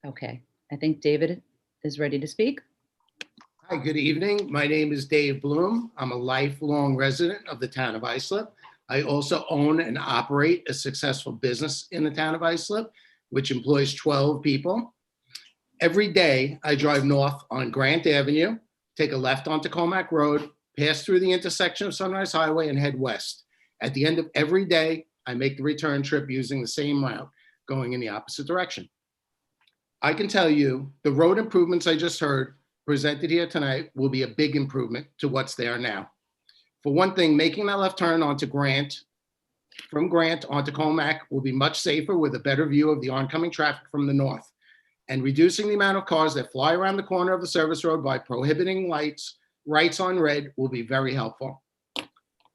Okay, I think David is ready to speak. Hi, good evening. My name is Dave Bloom. I'm a lifelong resident of the town of Islip. I also own and operate a successful business in the town of Islip, which employs 12 people. Every day I drive north on Grant Avenue, take a left onto Comac Road, pass through the intersection of Sunrise Highway and head west. At the end of every day, I make the return trip using the same route, going in the opposite direction. I can tell you the road improvements I just heard presented here tonight will be a big improvement to what's there now. For one thing, making that left turn onto Grant, from Grant onto Comac will be much safer with a better view of the oncoming traffic from the north. And reducing the amount of cars that fly around the corner of the service road by prohibiting rights on red will be very helpful.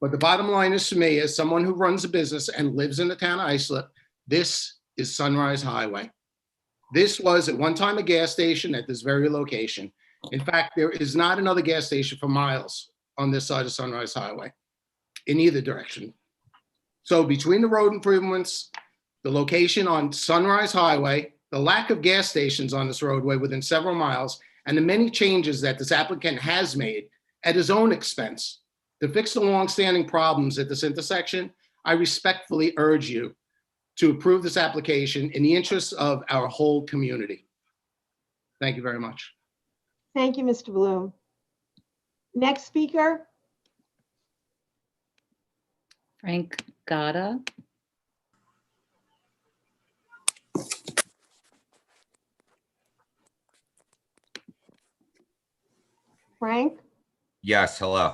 But the bottom line is, for me, as someone who runs a business and lives in the town of Islip, this is Sunrise Highway. This was at one time a gas station at this very location. In fact, there is not another gas station for miles on this side of Sunrise Highway in either direction. So between the road improvements, the location on Sunrise Highway, the lack of gas stations on this roadway within several miles, and the many changes that this applicant has made at his own expense to fix the longstanding problems at this intersection, I respectfully urge you to approve this application in the interest of our whole community. Thank you very much. Thank you, Mr. Bloom. Next speaker. Frank Gatta. Frank, Yes, hello.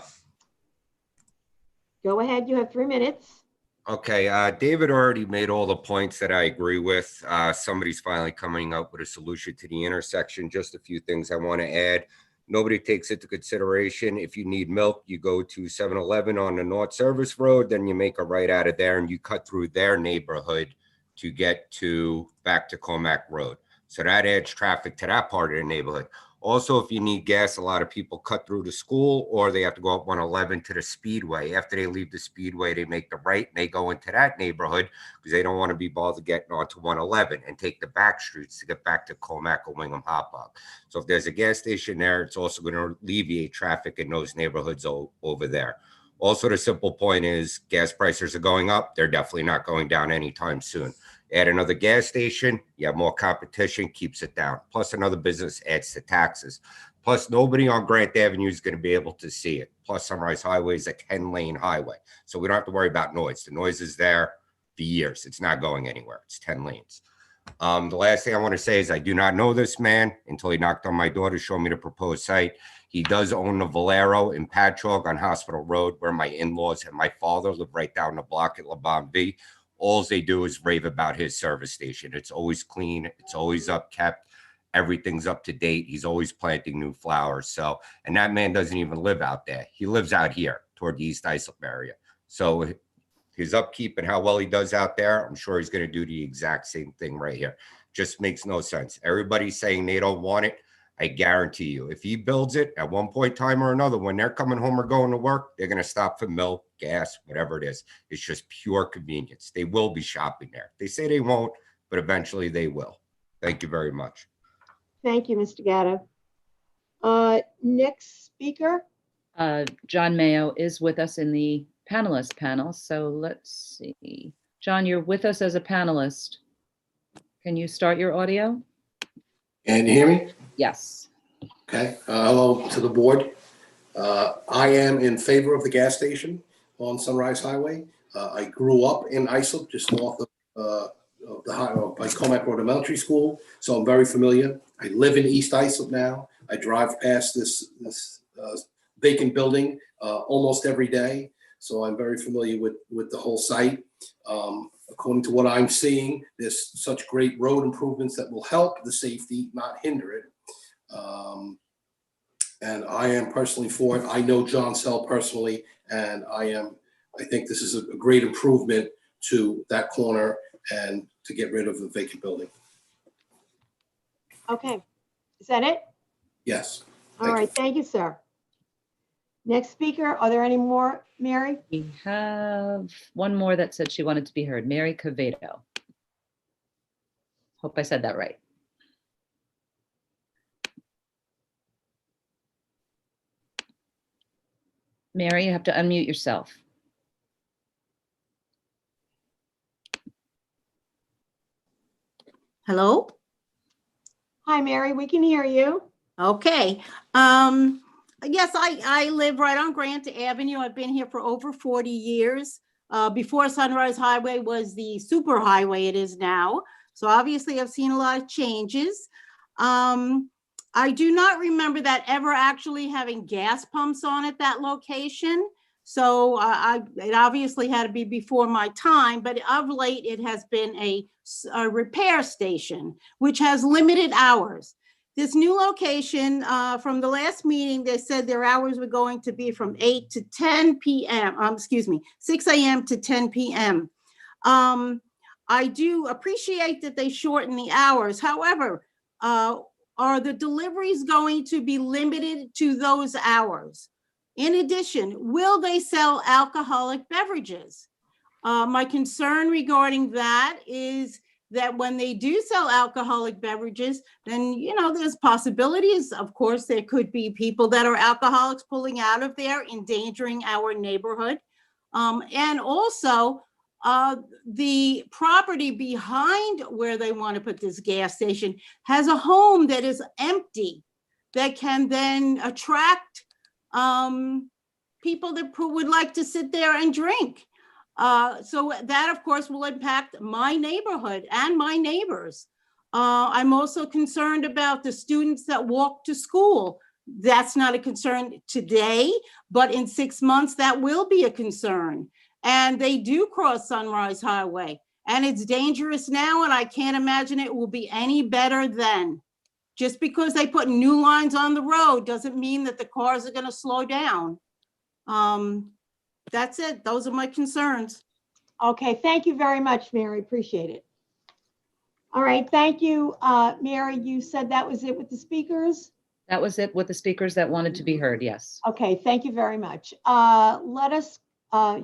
go ahead. You have 3 minutes. Okay, David already made all the points that I agree with. Somebody's finally coming up with a solution to the intersection. Just a few things I want to add. Nobody takes into consideration. If you need milk, you go to 7-Eleven on the North Service Road, then you make a right out of there and you cut through their neighborhood to get back to Comac Road. So that adds traffic to that part of the neighborhood. Also, if you need gas, a lot of people cut through the school or they have to go up 111 to the Speedway. After they leave the Speedway, they make the right and they go into that neighborhood because they don't want to be bothered getting onto 111 and take the back streets to get back to Comac or Wingham Hopog. So if there's a gas station there, it's also going to alleviate traffic in those neighborhoods over there. Also, the simple point is gas prices are going up. They're definitely not going down anytime soon. Add another gas station, you have more competition, keeps it down. Plus another business adds to taxes. Plus nobody on Grant Avenue is going to be able to see it. Plus Sunrise Highway is a 10-lane highway. So we don't have to worry about noise. The noise is there for years. It's not going anywhere. It's 10 lanes. The last thing I want to say is I do not know this man until he knocked on my door to show me the proposed site. He does own the Valero in Patchogue on Hospital Road where my in-laws and my father live right down the block at La Bombe. All they do is rave about his service station. It's always clean. It's always upkept. Everything's up to date. He's always planting new flowers. So, and that man doesn't even live out there. He lives out here toward the East Islip area. So his upkeep and how well he does out there, I'm sure he's going to do the exact same thing right here. Just makes no sense. Everybody's saying they don't want it. I guarantee you, if he builds it at one point in time or another, when they're coming home or going to work, they're going to stop for milk, gas, whatever it is. It's just pure convenience. They will be shopping there. They say they won't, but eventually they will. Thank you very much. Thank you, Mr. Gatta. Next speaker. John Mayo is with us in the panelist panel. So let's see. John, you're with us as a panelist. Can you start your audio? Can you hear me? Yes. Okay. Hello to the board. I am in favor of the gas station on Sunrise Highway. I grew up in Islip, just north of the highway by Comac Road Elementary School, so I'm very familiar. I live in East Islip now. I drive past this vacant building almost every day, so I'm very familiar with the whole site. According to what I'm seeing, there's such great road improvements that will help the safety, not hinder it. And I am personally for it. I know John Sell personally, and I think this is a great improvement to that corner and to get rid of the vacant building. Okay, is that it? Yes. All right, thank you, sir. Next speaker, are there any more, Mary? We have one more that said she wanted to be heard, Mary Cavedo. Hope I said that right. Mary, you have to unmute yourself. Hello? Hi, Mary, we can hear you. Okay. Yes, I live right on Grant Avenue. I've been here for over 40 years. Before Sunrise Highway was the super highway it is now. So obviously I've seen a lot of changes. I do not remember that ever actually having gas pumps on at that location. So it obviously had to be before my time, but of late it has been a repair station, which has limited hours. This new location, from the last meeting, they said their hours were going to be from 8 to 10 p.m. 6 a.m. to 10 p.m. I do appreciate that they shorten the hours. However, are the deliveries going to be limited to those hours? In addition, will they sell alcoholic beverages? My concern regarding that is that when they do sell alcoholic beverages, then, there's possibilities. Of course, there could be people that are alcoholics pulling out of there, endangering our neighborhood. And also, the property behind where they want to put this gas station has a home that is empty that can then attract people that would like to sit there and drink. So that, of course, will impact my neighborhood and my neighbors. I'm also concerned about the students that walk to school. That's not a concern today, but in 6 months, that will be a concern. And they do cross Sunrise Highway, and it's dangerous now, and I can't imagine it will be any better then. Just because they put new lines on the road doesn't mean that the cars are going to slow down. That's it. Those are my concerns. Okay, thank you very much, Mary. Appreciate it. All right, thank you, Mary. You said that was it with the speakers? That was it with the speakers that wanted to be heard, yes. Okay, thank you very much. Let us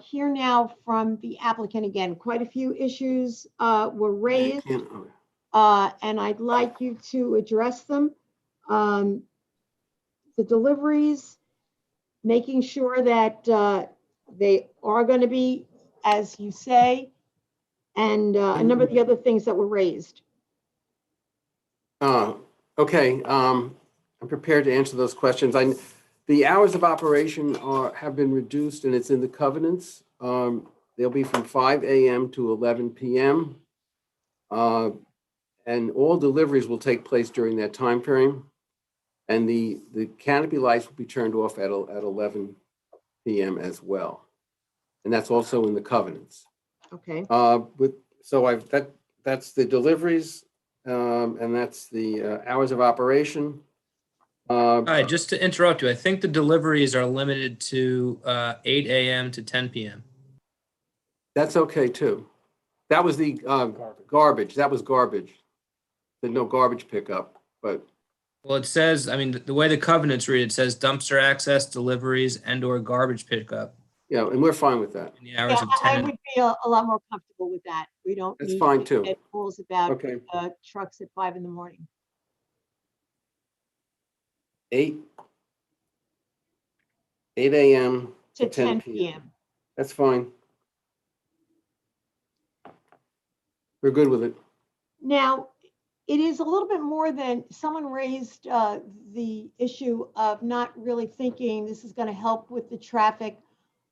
hear now from the applicant again. Quite a few issues were raised, and I'd like you to address them. The deliveries, making sure that they are going to be, as you say, and a number of the other things that were raised. Okay, I'm prepared to answer those questions. The hours of operation have been reduced, and it's in the covenants. They'll be from 5 a.m. to 11 p.m. And all deliveries will take place during that time frame. And the canopy lights will be turned off at 11 p.m. as well. And that's also in the covenants. Okay. That's the deliveries, and that's the hours of operation. All right, just to interrupt you, I think the deliveries are limited to 8 a.m. to 10 p.m. That's okay too. That was the garbage. That was garbage. There's no garbage pickup, but. Well, it says, the way the covenants read, it says dumpster access, deliveries, and/or garbage pickup. Yeah, and we're fine with that. In the hours of 10. I would be a lot more comfortable with that. We don't That's need fine too. rules about Okay. trucks at 5 in the morning. 8 a.m. to 10 p.m. That's fine. We're good with it. Now, it is a little bit more than someone raised the issue of not really thinking this is going to help with the traffic,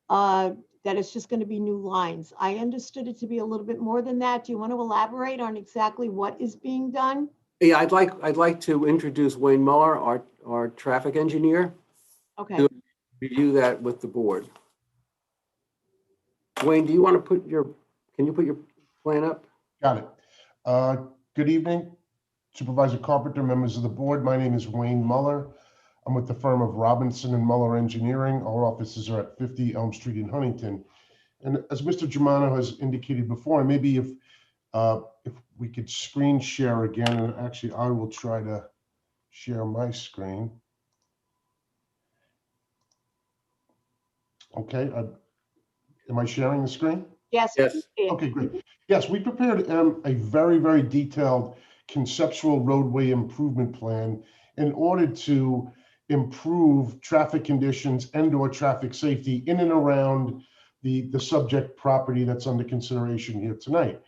that it's just going to be new lines. I understood it to be a little bit more than that. Do you want to elaborate on exactly what is being done? Yeah, I'd like to introduce Wayne Muller, our traffic engineer. Okay. To review that with the board. Wayne, do you want to can you put your plan up? Got it. Good evening, Supervisor Carpenter, members of the board. My name is Wayne Muller. I'm with the firm of Robinson and Muller Engineering. Our offices are at 50 Elm Street in Huntington. And as Mr. Germano has indicated before, maybe if we could screen share again, and actually I will try to share my screen. Okay, am I sharing the screen? Yes. Okay, great. Yes, we prepared a very, very detailed conceptual roadway improvement plan in order to improve traffic conditions and/or traffic safety in and around the subject property that's under consideration here tonight.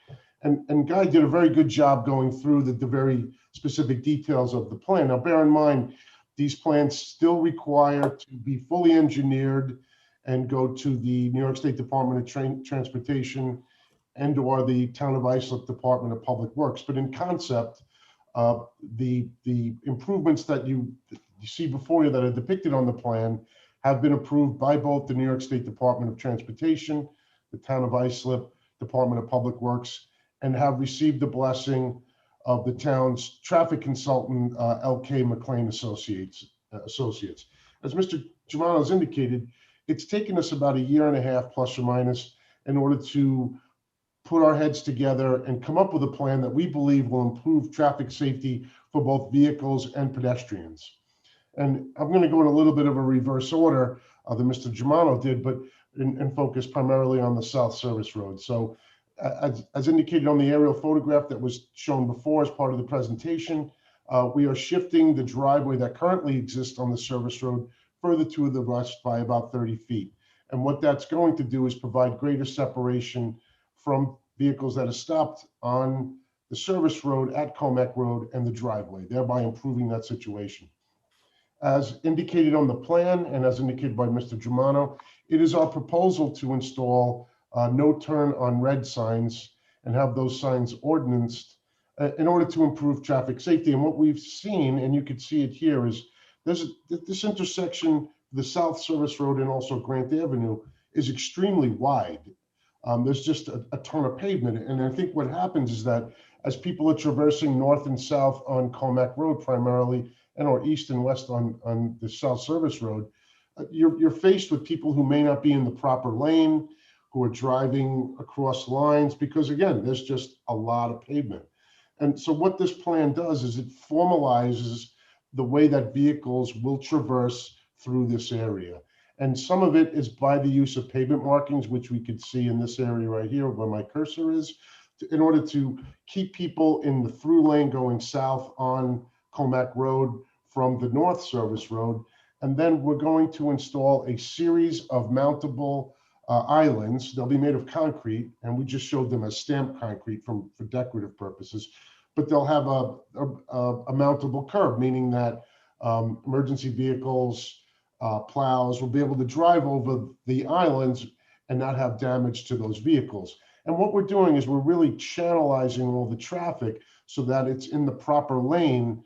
And Guy did a very good job going through the very specific details of the plan. Now, bear in mind, these plans still require to be fully engineered and go to the New York State Department of Transportation and/or the Town of Islip Department of Public Works. But in concept, The improvements that you see before you that are depicted on the plan have been approved by both the New York State Department of Transportation, the Town of Islip, Department of Public Works, and have received the blessing of the town's traffic consultant, L.K. McLean Associates. As Mr. Germano has indicated, it's taken us about a year and a half, plus or minus, in order to put our heads together and come up with a plan that we believe will improve traffic safety for both vehicles and pedestrians. And I'm going to go in a little bit of a reverse order than Mr. Germano did, but and focus primarily on the South Service Road. So as indicated on the aerial photograph that was shown before as part of the presentation, we are shifting the driveway that currently exists on the service road further to the west by about 30 feet. And what that's going to do is provide greater separation from vehicles that are stopped on the service road at Comac Road and the driveway, thereby improving that situation. As indicated on the plan and as indicated by Mr. Germano, it is our proposal to install no turn on red signs and have those signs ordinanced in order to improve traffic safety. And what we've seen, and you can see it here, is there's this intersection, the South Service Road and also Grant Avenue, is extremely wide. There's just a ton of pavement. And I think what happens is that as people are traversing north and south on Comac Road primarily, and or east and west on the South Service Road, you're faced with people who may not be in the proper lane, who are driving across lines, because again, there's just a lot of pavement. And so what this plan does is it formalizes the way that vehicles will traverse through this area. And some of it is by the use of pavement markings, which we could see in this area right here where my cursor is, in order to keep people in the through lane going south on Comac Road from the North Service Road. And then we're going to install a series of mountable islands. They'll be made of concrete, and we just showed them as stamped concrete for decorative purposes. But they'll have a mountable curb, meaning that emergency vehicles, plows will be able to drive over the islands and not have damage to those vehicles. And what we're doing is we're really channelizing all the traffic so that it's in the proper lane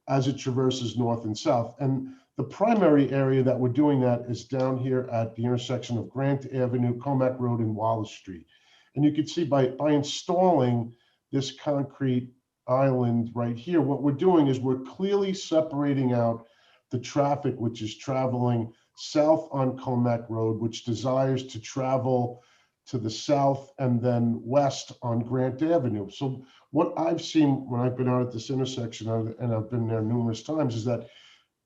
as it traverses north and south. And the primary area that we're doing that is down here at the intersection of Grant Avenue, Comac Road, and Wallace Street. And you can see by installing this concrete island right here, what we're doing is we're clearly separating out the traffic which is traveling south on Comac Road, which desires to travel to the south and then west on Grant Avenue. So what I've seen when I've been out at this intersection, and I've been there numerous times, is that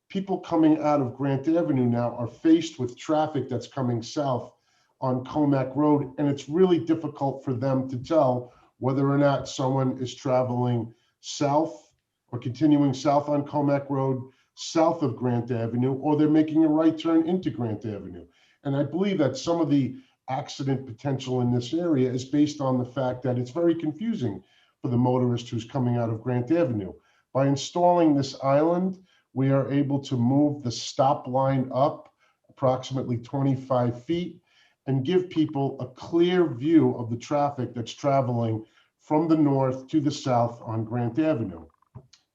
people coming out of Grant Avenue now are faced with traffic that's coming south on Comac Road, and it's really difficult for them to tell whether or not someone is traveling south or continuing south on Comac Road, south of Grant Avenue, or they're making a right turn into Grant Avenue. And I believe that some of the accident potential in this area is based on the fact that it's very confusing for the motorist who's coming out of Grant Avenue. By installing this island, we are able to move the stop line up approximately 25 feet and give people a clear view of the traffic that's traveling from the north to the south on Grant Avenue.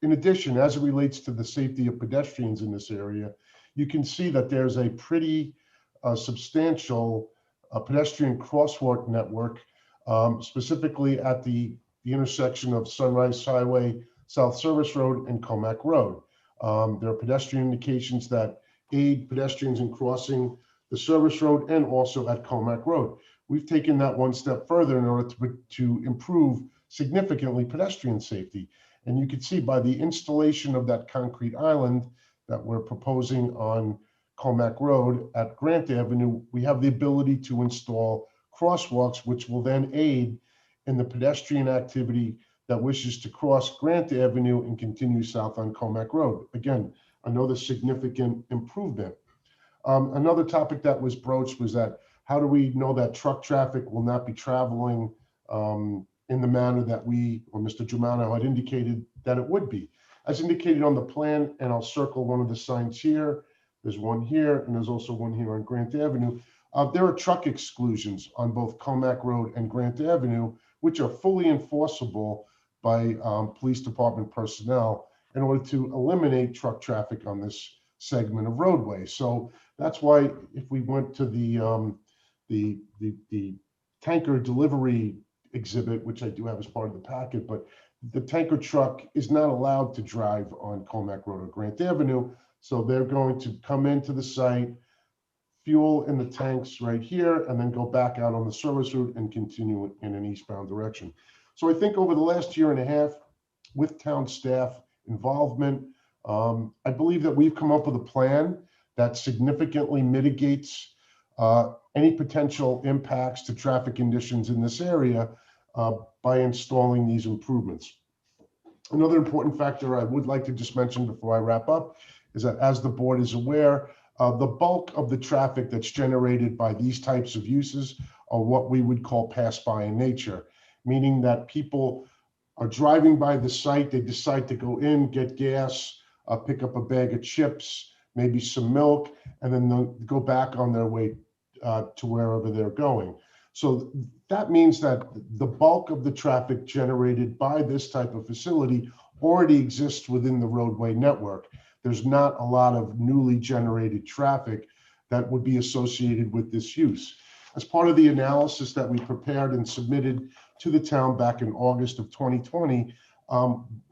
In addition, as it relates to the safety of pedestrians in this area, you can see that there's a pretty substantial pedestrian crosswalk network, specifically at the intersection of Sunrise Highway, South Service Road, and Comac Road. There are pedestrian indications that aid pedestrians in crossing the service road and also at Comac Road. We've taken that one step further in order to improve significantly pedestrian safety. And you can see by the installation of that concrete island that we're proposing on Comac Road at Grant Avenue, we have the ability to install crosswalks, which will then aid in the pedestrian activity that wishes to cross Grant Avenue and continue south on Comac Road. Again, another significant improvement. Another topic that was broached was that how do we know that truck traffic will not be traveling in the manner that we, or Mr. Germano had indicated that it would be. As indicated on the plan, and I'll circle one of the signs here, there's one here, and there's also one here on Grant Avenue. There are truck exclusions on both Comac Road and Grant Avenue, which are fully enforceable by police department personnel in order to eliminate truck traffic on this segment of roadway. So that's why if we went to the tanker delivery exhibit, which I do have as part of the packet, but the tanker truck is not allowed to drive on Comac Road or Grant Avenue. So they're going to come into the site, fuel in the tanks right here, and then go back out on the service route and continue in an eastbound direction. So I think over the last year and a half, with town staff involvement, I believe that we've come up with a plan that significantly mitigates any potential impacts to traffic conditions in this area by installing these improvements. Another important factor I would like to just mention before I wrap up is that, as the board is aware, the bulk of the traffic that's generated by these types of uses are what we would call pass-by in nature, meaning that people are driving by the site, they decide to go in, get gas, pick up a bag of chips, maybe some milk, and then they'll go back on their way to wherever they're going. So that means that the bulk of the traffic generated by this type of facility already exists within the roadway network. There's not a lot of newly generated traffic that would be associated with this use. As part of the analysis that we prepared and submitted to the town back in August of 2020,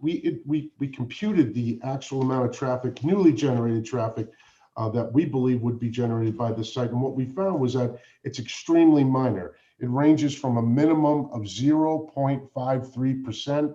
we computed the actual amount of traffic, newly generated traffic, that we believe would be generated by this site. And what we found was that it's extremely minor. It ranges from a minimum of 0.53%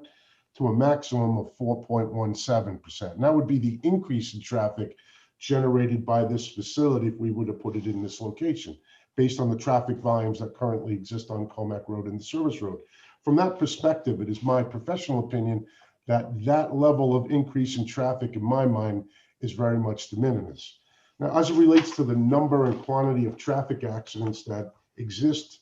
to a maximum of 4.17%. And that would be the increase in traffic generated by this facility if we were to put it in this location, based on the traffic volumes that currently exist on Comac Road and the service road. From that perspective, it is my professional opinion that that level of increase in traffic, in my mind, is very much de minimis. Now, as it relates to the number and quantity of traffic accidents that exist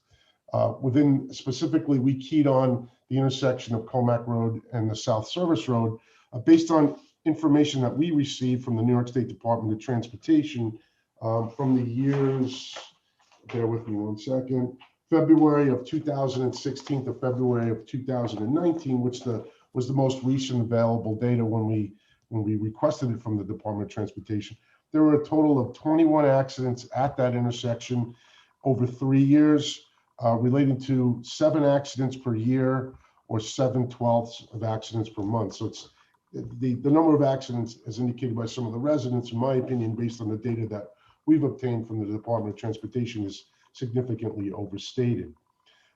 within, specifically, we keyed on the intersection of Comac Road and the South Service Road, based on information that we received from the New York State Department of Transportation from the years, bear with me one second, February of 2016 to February of 2019, which was the most recent available data when we requested it from the Department of Transportation. There were a total of 21 accidents at that intersection over 3 years, relating to 7 accidents per year or 7/12 of accidents per month. So it's the number of accidents, as indicated by some of the residents, in my opinion, based on the data that we've obtained from the Department of Transportation, is significantly overstated.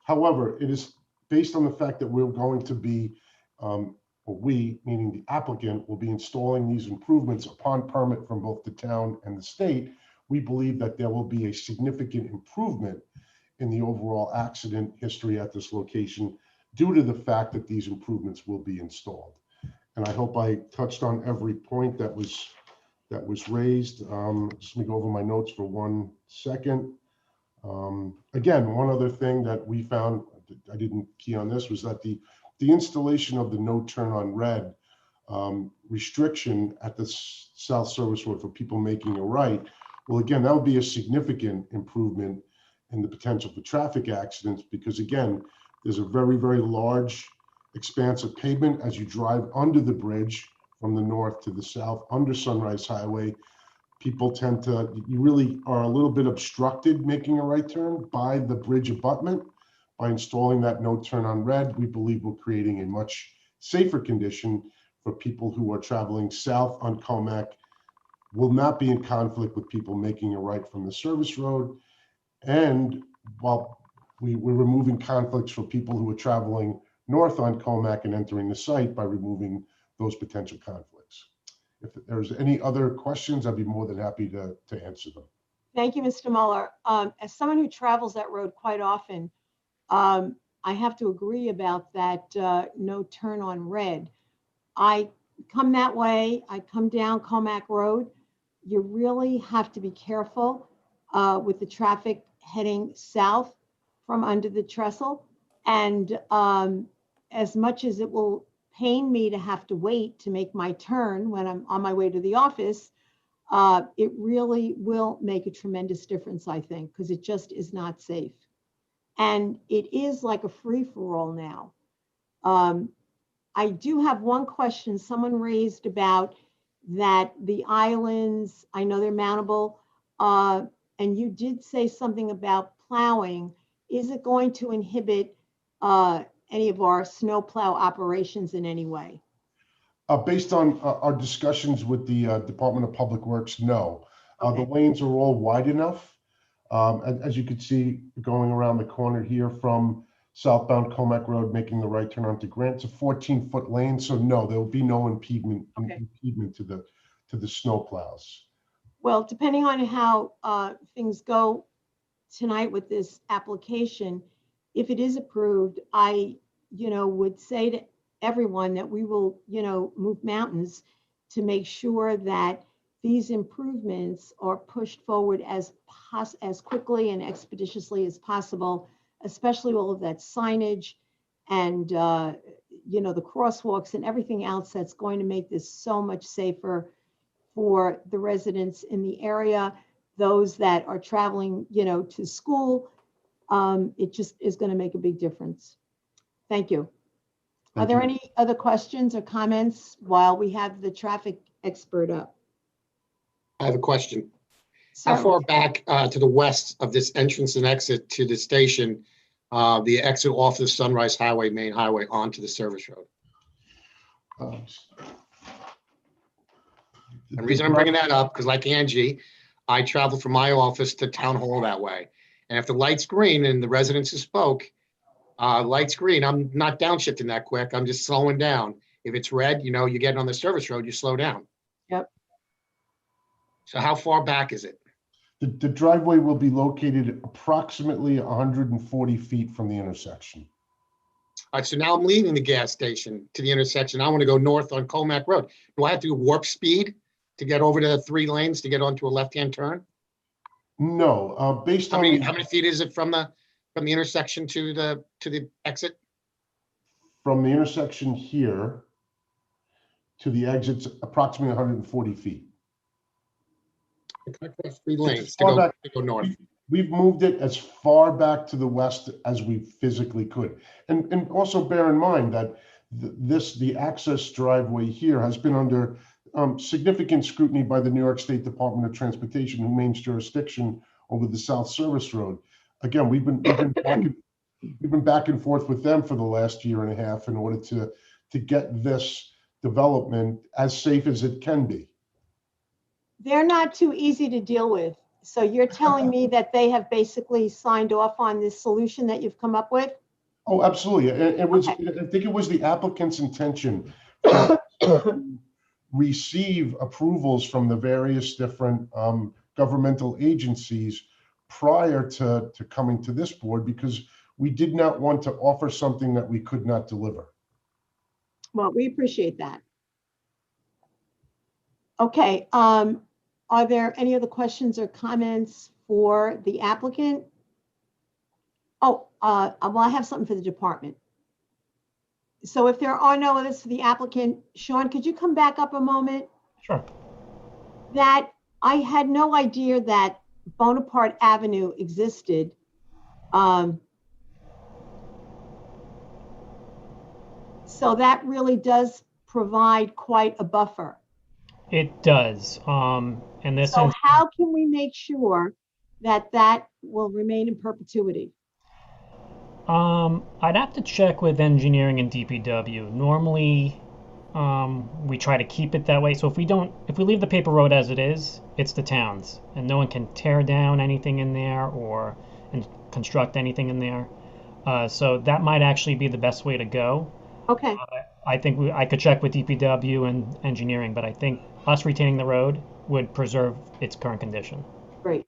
However, it is based on the fact that we're going to be, or we, meaning the applicant, will be installing these improvements upon permit from both the town and the state. We believe that there will be a significant improvement in the overall accident history at this location due to the fact that these improvements will be installed. And I hope I touched on every point that was raised. Just let me go over my notes for 1 second. Again, one other thing that we found, I didn't key on this, was that the installation of the no turn on red restriction at the South Service Road for people making a right, well, again, that would be a significant improvement in the potential for traffic accidents, because again, there's a very, very large expanse of pavement as you drive under the bridge from the north to the south under Sunrise Highway. People tend to, you really are a little bit obstructed making a right turn by the bridge abutment. By installing that no turn on red, we believe we're creating a much safer condition for people who are traveling south on Comac, will not be in conflict with people making a right from the service road. And while we're removing conflicts for people who are traveling north on Comac and entering the site by removing those potential conflicts. If there's any other questions, I'd be more than happy to answer them. Thank you, Mr. Muller. As someone who travels that road quite often, I have to agree about that no turn on red. I come that way, I come down Comac Road. You really have to be careful with the traffic heading south from under the trestle. And as much as it will pain me to have to wait to make my turn when I'm on my way to the office, it really will make a tremendous difference, I think, because it just is not safe. And it is like a free-for-all now. I do have one question someone raised about that the islands, I know they're mountable, and you did say something about plowing. Is it going to inhibit any of our snowplow operations in any way? Based on our discussions with the Department of Public Works, no. The Okay. lanes are all wide enough. As you can see, going around the corner here from southbound Comac Road, making the right turn onto Grant, it's a 14-foot lane, so no, there will be no impediment to the snow plows. Well, depending on how things go tonight with this application, if it is approved, I, would say to everyone that we will, move mountains to make sure that these improvements are pushed forward as quickly and expeditiously as possible, especially all of that signage and, the crosswalks and everything else that's going to make this so much safer for the residents in the area, those that are traveling, to school. It just is going to make a big difference. Thank you. Are there any other questions or comments while we have the traffic expert up? I have a question. How far back to the west of this entrance and exit to the station, the exit off the Sunrise Highway, main highway onto the service road? The reason I'm bringing that up, because like Angie, I travel from my office to town hall that way. And if the light's green and the residents who spoke, light's green, I'm not downshifting that quick. I'm just slowing down. If it's red, you get on the service road, you slow down. Yep. So how far back is it? The driveway will be located approximately 140 feet from the intersection. All right, so now I'm leaving the gas station to the intersection. I want to go north on Comac Road. Do I have to warp speed to get over to the 3 lanes to get onto a left-hand turn? No, based How on many feet is it from the intersection to the exit? from the intersection here to the exits, approximately 140 feet. Across 3 lanes Far to back. go north. We've moved it as far back to the west as we physically could. And also bear in mind that the access driveway here has been under significant scrutiny by the New York State Department of Transportation, who maintains jurisdiction over the South Service Road. Again, we've been back and forth with them for the last year and a half in order to get this development as safe as it can be. They're not too easy to deal with. So you're telling me that they have basically signed off on this solution that you've come up with? Oh, absolutely. It was, I think it was the applicant's intention to receive approvals from the various different governmental agencies prior to coming to this board, because we did not want to offer something that we could not deliver. Well, we appreciate that. Okay, are there any other questions or comments for the applicant? Oh, well, I have something for the department. So if there are no others for the applicant, Sean, could you come back up a moment? Sure. That I had no idea that Bonaparte Avenue existed. So that really does provide quite a buffer. It does. And this So is, how can we make sure that that will remain in perpetuity? I'd have to check with engineering and DPW. Normally, we try to keep it that way. So if we leave the paper road as it is, it's the town's, and no one can tear down anything in there or construct anything in there. So that might actually be the best way to go. Okay. I think I could check with DPW and engineering, but I think us retaining the road would preserve its current condition. Great.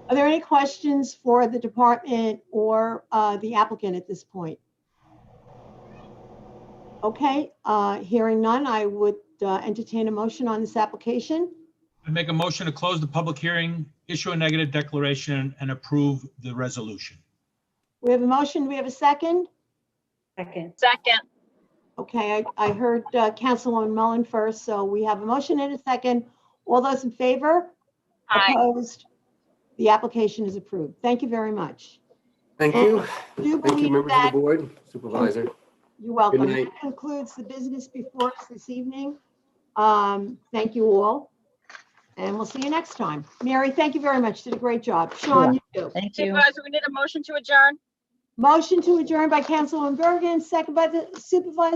Are there any questions for the department or the applicant at this point? Okay, hearing none, I would entertain a motion on this application. I make a motion to close the public hearing, issue a negative declaration, and approve the resolution. We have a motion. Do we have a second? Second. Okay, I heard Councilwoman Mullen first, so we have a motion and a second. All those in favor? Aye. Opposed? The application is approved. Thank you very much. Thank And you. I do Thank you, believe members of that the board, supervisor. You're welcome. Good night. That concludes the business before us this evening. Thank you all. And we'll see you next time. Mary, thank you very much. Did a great job. Sean, you too. Thank you. Supervisor, we need a motion to adjourn. Motion to adjourn by Councilwoman Bergen, second by the Supervisor